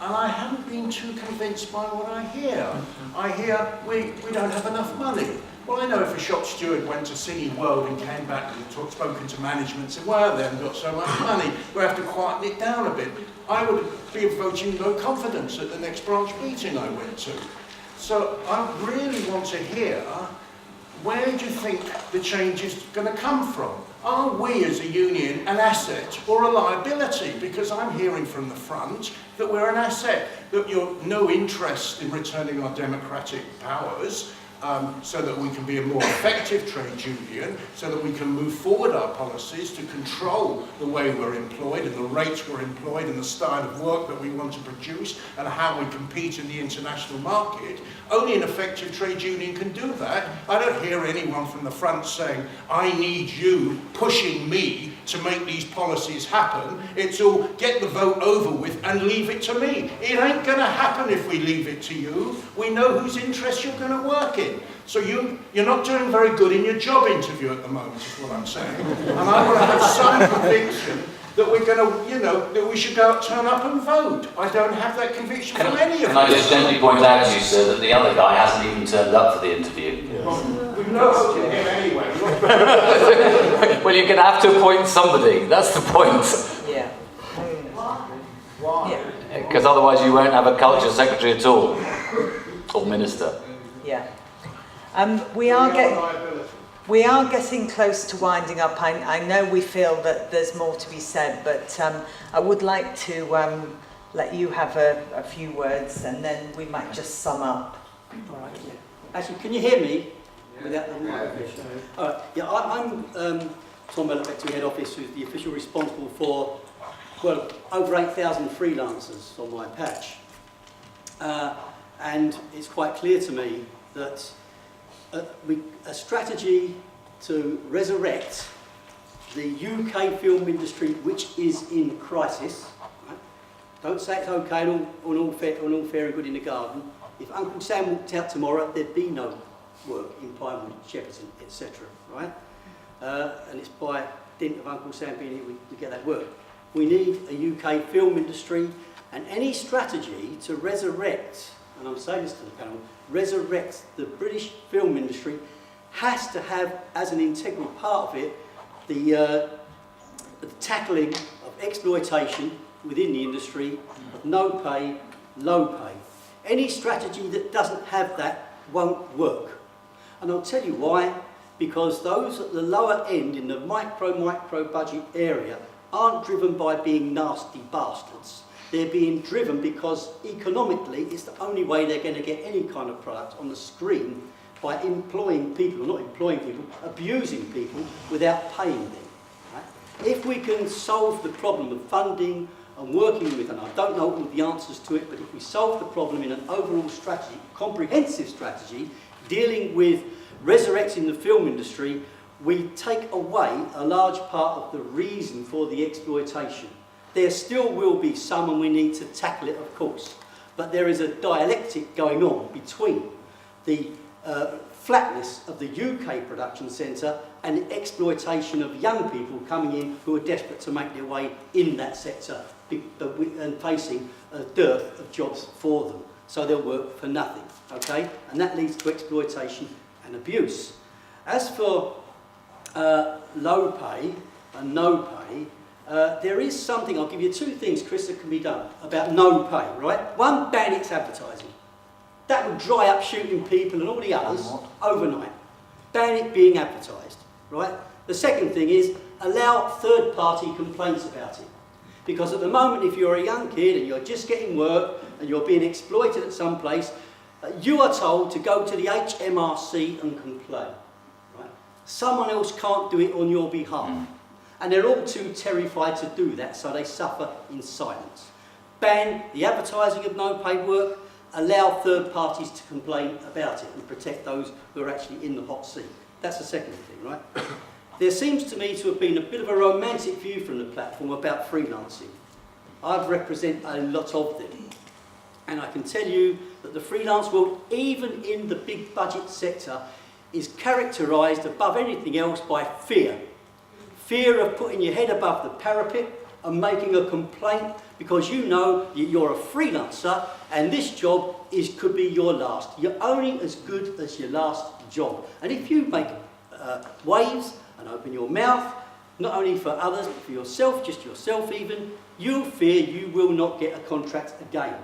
And I haven't been too convinced by what I hear. I hear we don't have enough money. Well, I know if a shop steward went to City World and came back and spoken to management and said, well, they haven't got so much money, we have to quieten it down a bit, I would be voting no confidence at the next branch meeting I went to. So I really want to hear, where do you think the change is going to come from? Are we as a union an asset or a liability? Because I'm hearing from the front that we're an asset, that you're no interest in returning our democratic powers, so that we can be a more effective trade union, so that we can move forward our policies to control the way we're employed and the rates we're employed and the style of work that we want to produce and how we compete in the international market. Only an effective trade union can do that. I don't hear anyone from the front saying, I need you pushing me to make these policies happen. It's all get the vote over with and leave it to me. It ain't going to happen if we leave it to you. We know whose interests you're going to work in. So you're not doing very good in your job interview at the moment, is what I'm saying. And I want to have some conviction that we're going to, you know, that we should go turn up and vote. I don't have that conviction from any of Can I just gently point out to you, sir, that the other guy hasn't even turned up for the interview? We've no hope in him anyway. Well, you're going to have to appoint somebody. That's the point. Yeah. Why? Because otherwise you won't have a culture secretary at all. Or minister. Yeah. We are getting close to winding up. I know we feel that there's more to be said, but I would like to let you have a few words, and then we might just sum up. All right. Yeah. Actually, can you hear me? Without the microphone. All right. Yeah, I'm Tom Bell at Bectu Head Office, who's the official responsible for, well, over 8,000 freelancers on my patch. And it's quite clear to me that a strategy to resurrect the UK film industry, which is in crisis. Right? Don't say it's okay and all fair and good in the garden. If Uncle Sam walked out tomorrow, there'd be no work in Pinewood, Shepperton, etc. Right? And it's by dint of Uncle Sam being here we get that work. We need a UK film industry, and any strategy to resurrect, and I'm saying this to the panel, resurrect the British film industry has to have, as an integral part of it, the tackling of exploitation within the industry, of no pay, low pay. Any strategy that doesn't have that won't work. And I'll tell you why. Because those at the lower end, in the micro budget area, aren't driven by being nasty bastards. They're being driven because economically it's the only way they're going to get any kind of product on the screen, by employing people, or not employing people, abusing people without paying them. Right? If we can solve the problem of funding and working with, and I don't know all the answers to it, but if we solve the problem in an overall strategy, comprehensive strategy, dealing with resurrecting the film industry, we take away a large part of the reason for the exploitation. There still will be some, and we need to tackle it, of course, but there is a dialectic going on between the flatness of the UK production centre and the exploitation of young people coming in who are desperate to make their way in that sector and facing a dearth of jobs for them. So they'll work for nothing, okay? And that leads to exploitation and abuse. As for low pay and no pay, there is something, I'll give you two things, Chris, that can be done about no pay, right? One, ban its advertising. That would dry up shooting people and all the others overnight. Ban it being advertised, right? The second thing is allow third-party complaints about it. Because at the moment, if you're a young kid and you're just getting work and you're being exploited at some place, you are told to go to the HMRC and complain. Right? Someone else can't do it on your behalf. And they're all too terrified to do that, so they suffer in silence. Ban the advertising of no paid work, allow third parties to complain about it and protect those who are actually in the hot seat. That's the second thing, right? There seems to me to have been a bit of a romantic view from the platform about freelancing. I represent a lot of them. And I can tell you that the freelance world, even in the big budget sector, is characterised above anything else by fear. Fear of putting your head above the parapet and making a complaint because you know you're a freelancer and this job could be your last. You're only as good as your last job. And if you make waves and open your mouth, not only for others, but for yourself, just yourself even, you fear you will not get a contract again.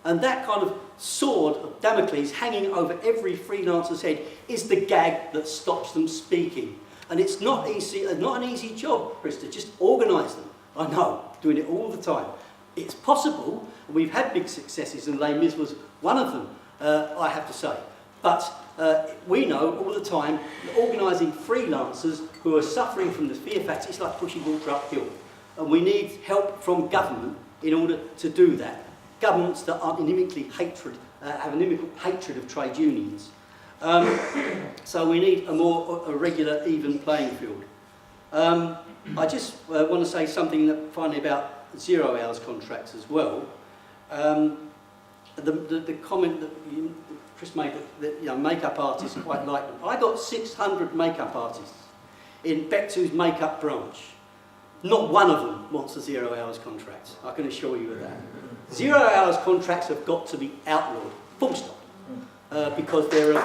And that kind of sword of Damocles hanging over every freelancer's head is the gag that stops them speaking. And it's not easy, not an easy job, Krista, just organise them. I know, doing it all the time. It's possible, and we've had big successes, and Les Mis was one of them, I have to say. But we know all the time that organising freelancers who are suffering from the fear factor, it's like pushing water uphill. And we need help from government in order to do that. Governments that aren't inimically hatred, have an inimical hatred of trade unions. So we need a regular, even playing field. I just want to say something that finally about 0 hours contracts as well. The comment that Chris made that makeup artists quite like them. I got 600 makeup artists in Bectu's makeup branch. Not one of them wants a 0 hours contract. I can assure you of that. 0 hours contracts have got to be outlawed. Full stop. Because they're You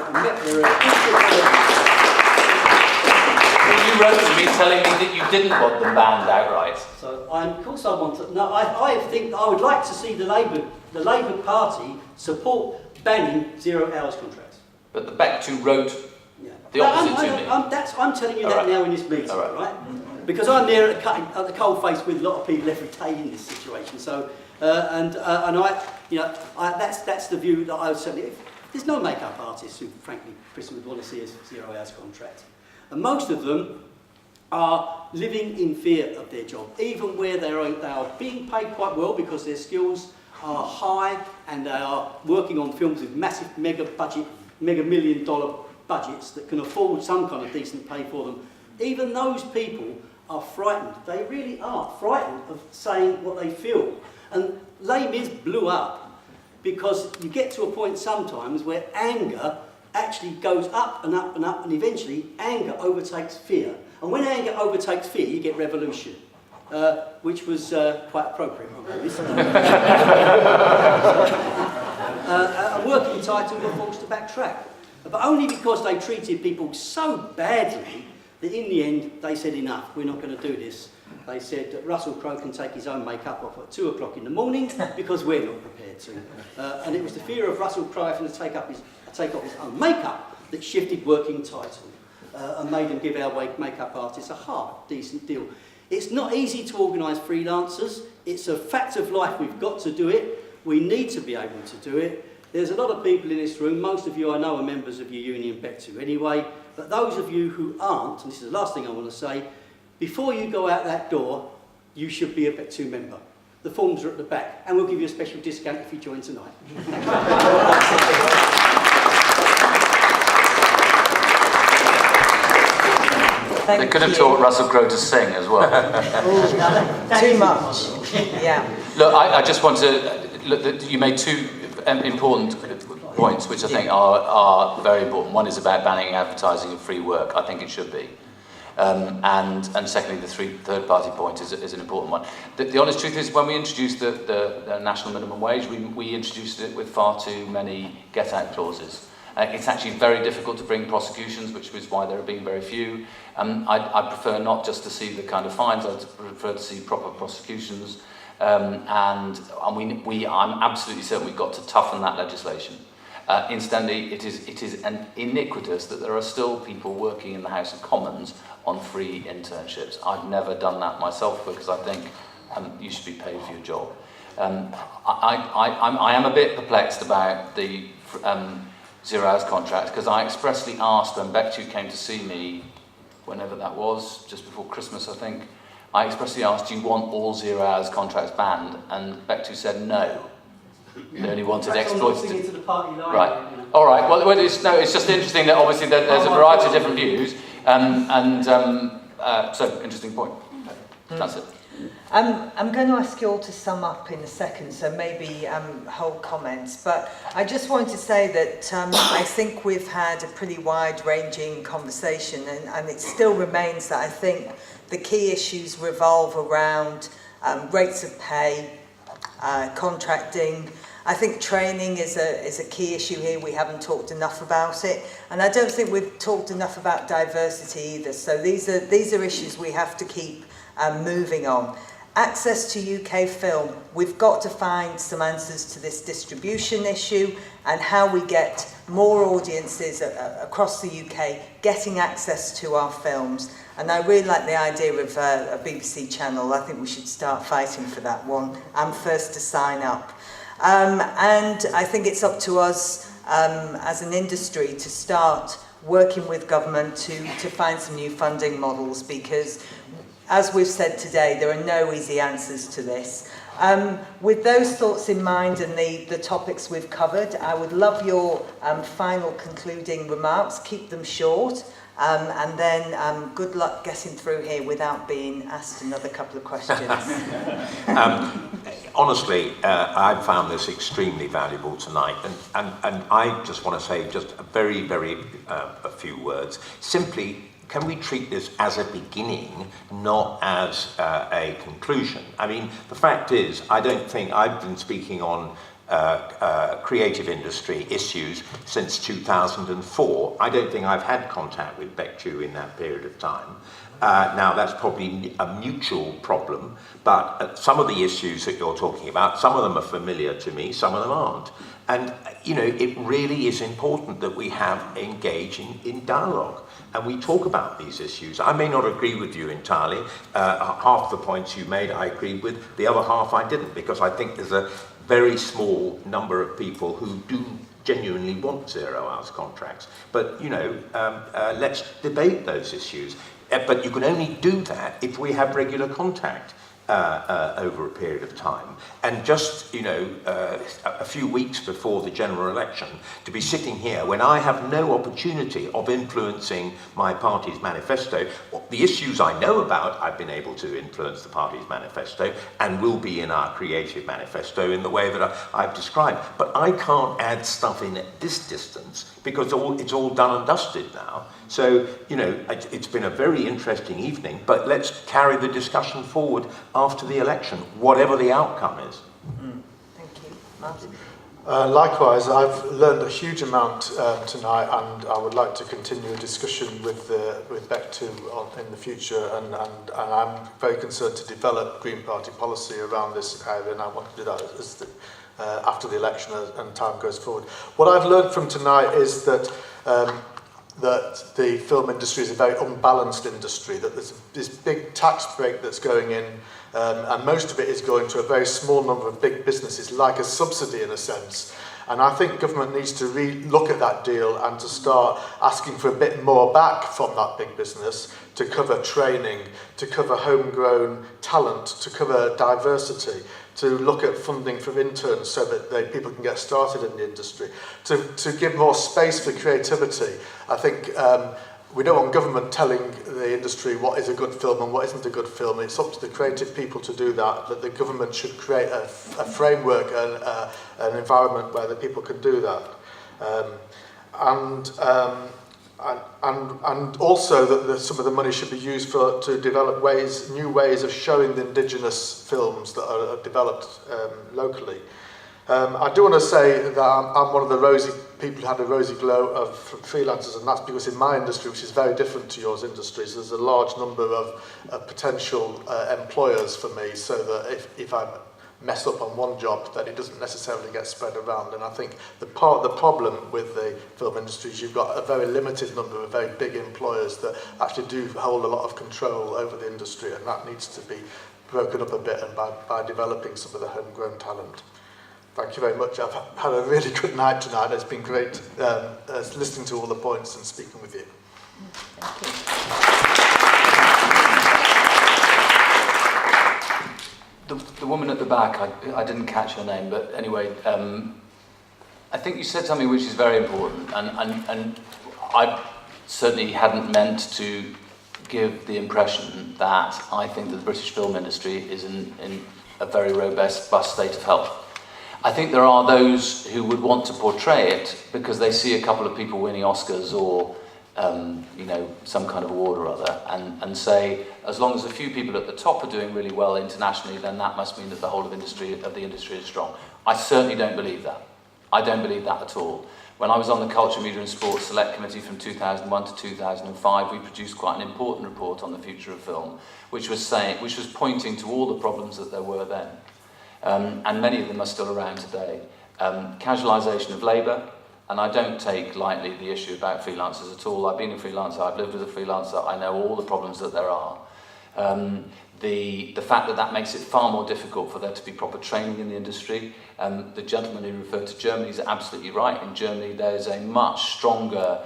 wrote to me telling me that you didn't want them banned outright. So, of course I want to. No, I think I would like to see the Labour Party support banning 0 hours contracts. But the Bectu wrote the opposite to me. I'm telling you that now in this meeting, right? Because I'm there at the cold face with a lot of people every day in this situation. So, and that's the view that I would certainly. There's no makeup artists who, frankly, Chris would want to see a 0 hours contract. And most of them are living in fear of their job, even where they are being paid quite well because their skills are high and they are working on films with massive mega million-dollar budgets that can afford some kind of decent pay for them. Even those people are frightened. They really are frightened of saying what they feel. And Les Mis blew up because you get to a point sometimes where anger actually goes up and up and up, and eventually anger overtakes fear. And when anger overtakes fear, you get revolution, which was quite appropriate. A working title were forced to backtrack, but only because they treated people so badly that in the end they said enough, we're not going to do this. They said that Russell Crowe can take his own makeup off at 2 o'clock in the morning because we're not prepared to. And it was the fear of Russell Crowe having to take off his own makeup that shifted working title and made them give our makeup artists a hard, decent deal. It's not easy to organise freelancers. It's a fact of life. We've got to do it. We need to be able to do it. There's a lot of people in this room, most of you I know are members of your union, Bectu anyway, but those of you who aren't, and this is the last thing I want to say, before you go out that door, you should be a Bectu member. The forms are at the back, and we'll give you a special discount if you join tonight. They could have taught Russell Crowe to sing as well. Too much. Yeah. Look, I just want to. Look, you made two important points which I think are very important. One is about banning advertising of free work. I think it should be. And secondly, the third-party point is an important one. The honest truth is, when we introduced the national minimum wage, we introduced it with far too many get-out clauses. It's actually very difficult to bring prosecutions, which is why there have been very few. I prefer not just to see the kind of fines, I prefer to see proper prosecutions. I'm absolutely certain we've got to toughen that legislation. Incidentally, it is iniquitous that there are still people working in the House of Commons on free internships. I've never done that myself because I think you should be paid for your job. I am a bit perplexed about the 0 hours contract, because I expressly asked when Bectu came to see me, whenever that was, just before Christmas I think, I expressly asked, do you want all 0 hours contracts banned? And Bectu said no. They only wanted exploitative. Right. All right. Well, it's just interesting that obviously there's a variety of different views, so interesting point. That's it. I'm going to ask you all to sum up in a second, so maybe hold comments. But I just wanted to say that I think we've had a pretty wide-ranging conversation, and it still remains that I think the key issues revolve around rates of pay, contracting. I think training is a key issue here. We haven't talked enough about it, and I don't think we've talked enough about diversity either. So these are issues we have to keep moving on. Access to UK film. We've got to find some answers to this distribution issue and how we get more audiences across the UK getting access to our films. And I really like the idea of a BBC channel. I think we should start fighting for that one. I'm first to sign up. And I think it's up to us as an industry to start working with government to find some new funding models, because as we've said today, there are no easy answers to this. With those thoughts in mind and the topics we've covered, I would love your final concluding remarks. Keep them short, and then good luck getting through here without being asked another couple of questions. Honestly, I found this extremely valuable tonight, and I just want to say just a very, very a few words. Simply, can we treat this as a beginning, not as a conclusion? I mean, the fact is, I don't think I've been speaking on creative industry issues since 2004. I don't think I've had contact with Bectu in that period of time. Now, that's probably a mutual problem, but some of the issues that you're talking about, some of them are familiar to me, some of them aren't. And, you know, it really is important that we have engaging in dialogue and we talk about these issues. I may not agree with you entirely. Half the points you made I agreed with, the other half I didn't, because I think there's a very small number of people who do genuinely want 0 hours contracts. But, you know, let's debate those issues. But you can only do that if we have regular contact over a period of time. And just, you know, a few weeks before the general election, to be sitting here when I have no opportunity of influencing my party's manifesto. The issues I know about, I've been able to influence the party's manifesto and will be in our creative manifesto in the way that I've described. But I can't add stuff in at this distance because it's all done and dusted now. So, you know, it's been a very interesting evening, but let's carry the discussion forward after the election, whatever the outcome is. Thank you. Martin? Likewise, I've learned a huge amount tonight, and I would like to continue a discussion with Bectu in the future, and I'm very concerned to develop Green Party policy around this area, and I want to do that after the election and time goes forward. What I've learned from tonight is that that the film industry is a very unbalanced industry, that there's this big tax break that's going in, and most of it is going to a very small number of big businesses, like a subsidy in a sense. And I think government needs to look at that deal and to start asking for a bit more back from that big business to cover training, to cover homegrown talent, to cover diversity, to look at funding for interns so that people can get started in the industry, to give more space for creativity. I think we don't want government telling the industry what is a good film and what isn't a good film. It's up to the creative people to do that, but the government should create a framework and an environment where the people can do that. And also that some of the money should be used to develop new ways of showing the indigenous films that are developed locally. I do want to say that I'm one of the people who had a rosy glow of freelancers, and that's because in my industry, which is very different to yours industries, there's a large number of potential employers for me, so that if I mess up on one job, then it doesn't necessarily get spread around. And I think the problem with the film industry is you've got a very limited number of very big employers that actually do hold a lot of control over the industry, and that needs to be broken up a bit, and by developing some of the homegrown talent. Thank you very much. I've had a really good night tonight. It's been great listening to all the points and speaking with you. Thank you. The woman at the back, I didn't catch her name, but anyway, I think you said something which is very important, and I certainly hadn't meant to give the impression that I think that the British film industry is in a very robust state of health. I think there are those who would want to portray it because they see a couple of people winning Oscars or some kind of award or other, and say, as long as a few people at the top are doing really well internationally, then that must mean that the whole of the industry is strong. I certainly don't believe that. I don't believe that at all. When I was on the Culture, Media and Sports Select Committee from 2001 to 2005, we produced quite an important report on the future of film, which was pointing to all the problems that there were then. And many of them are still around today. Casualisation of labour, and I don't take lightly the issue about freelancers at all. I've been a freelancer, I've lived with a freelancer, I know all the problems that there are. The fact that makes it far more difficult for there to be proper training in the industry. The gentleman who referred to Germany is absolutely right. In Germany there's a much stronger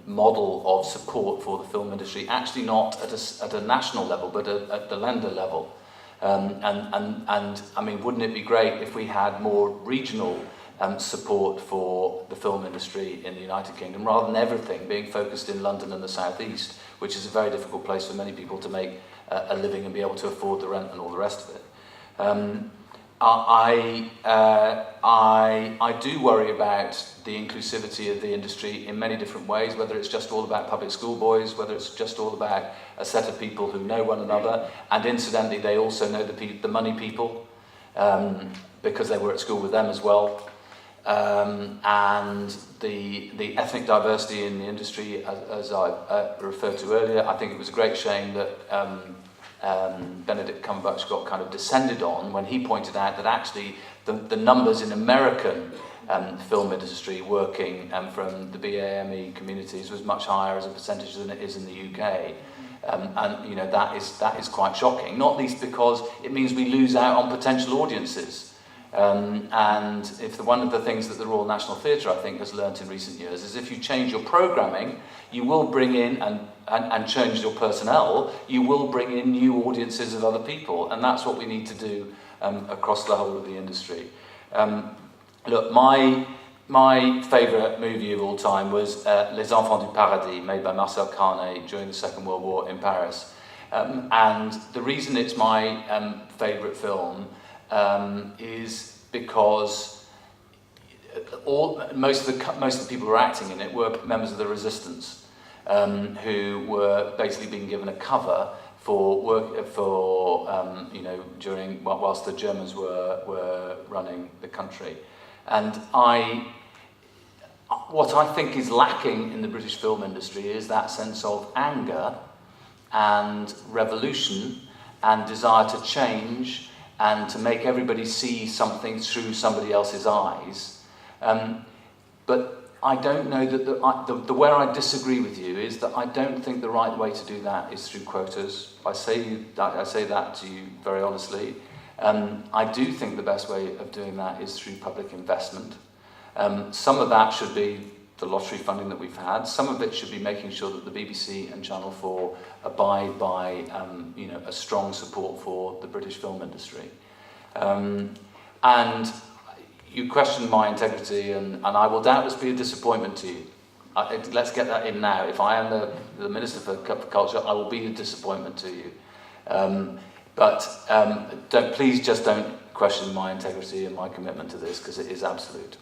model of support for the film industry, actually not at a national level, but at the Länder level. And I mean, wouldn't it be great if we had more regional support for the film industry in the United Kingdom, rather than everything being focused in London and the South East, which is a very difficult place for many people to make a living and be able to afford the rent and all the rest of it. I do worry about the inclusivity of the industry in many different ways, whether it's just all about public school boys, whether it's just all about a set of people who know one another, and incidentally they also know the money people, because they were at school with them as well. And the ethnic diversity in the industry, as I referred to earlier, I think it was a great shame that Benedict Cumberbatch got kind of descended on when he pointed out that actually the numbers in American film industry working from the BAME communities was much higher as a percentage than it is in the UK. And you know, that is quite shocking, not least because it means we lose out on potential audiences. And one of the things that the Royal National Theatre, I think, has learnt in recent years is if you change your programming, you will bring in, and change your personnel, you will bring in new audiences of other people. And that's what we need to do across the whole of the industry. Look, my favourite movie of all time was Les Enfants du Paradis, made by Marcel Carné during the Second World War in Paris. And the reason it's my favourite film is because most of the people who were acting in it were members of the resistance, who were basically being given a cover for work whilst the Germans were running the country. And what I think is lacking in the British film industry is that sense of anger and revolution and desire to change and to make everybody see something through somebody else's eyes. But I don't know that where I disagree with you is that I don't think the right way to do that is through quotas. I say that to you very honestly. I do think the best way of doing that is through public investment. Some of that should be the lottery funding that we've had. Some of it should be making sure that the BBC and Channel 4 abide by a strong support for the British film industry. And you question my integrity, and I will doubtless be a disappointment to you. Let's get that in now. If I am the Minister for Culture, I will be a disappointment to you. But please just don't question my integrity and my commitment to this, because it is absolute.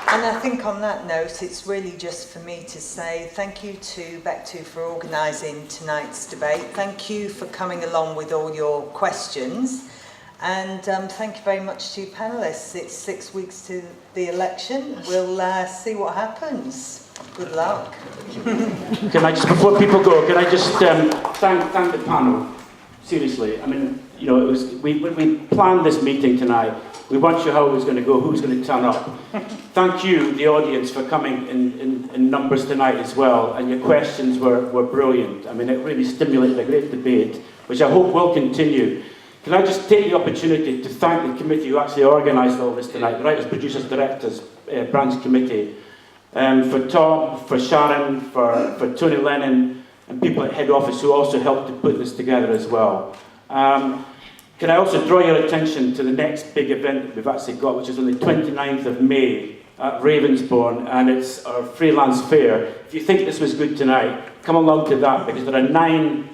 And I think on that note, it's really just for me to say thank you to Bectu for organising tonight's debate. Thank you for coming along with all your questions. And thank you very much to you panellists. It's 6 weeks to the election. We'll see what happens. Good luck. Can I just, before people go, can I just thank the panel? Seriously, I mean, you know, when we planned this meeting tonight, we weren't sure how it was going to go, who was going to turn up. Thank you, the audience, for coming in numbers tonight as well, and your questions were brilliant. I mean, it really stimulated a great debate, which I hope will continue. Can I just take the opportunity to thank the committee who actually organised all this tonight, the Writers, Producers, Directors Branch Committee, for Tom, for Sharon, for Tony Lennon, and people at head office who also helped to put this together as well. Can I also draw your attention to the next big event that we've actually got, which is on the 29th of May at Ravensbourne, and it's our freelance fair. If you think this was good tonight, come along to that, because there are 9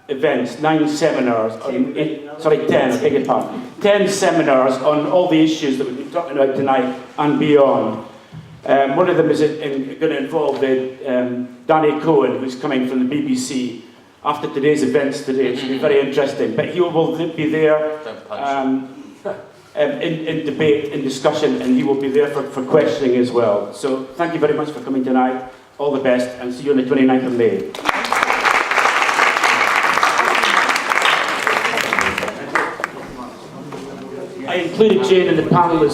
events, 9 seminars, 10, I beg your pardon, 10 seminars on all the issues that we've been talking about tonight and beyond. One of them is going to involve Danny Cohen, who's coming from the BBC after today's events today. It should be very interesting. But he will be there in debate, in discussion, and he will be there for questioning as well. So thank you very much for coming tonight. All the best, and see you on the 29th of May. I included Jane in the panel as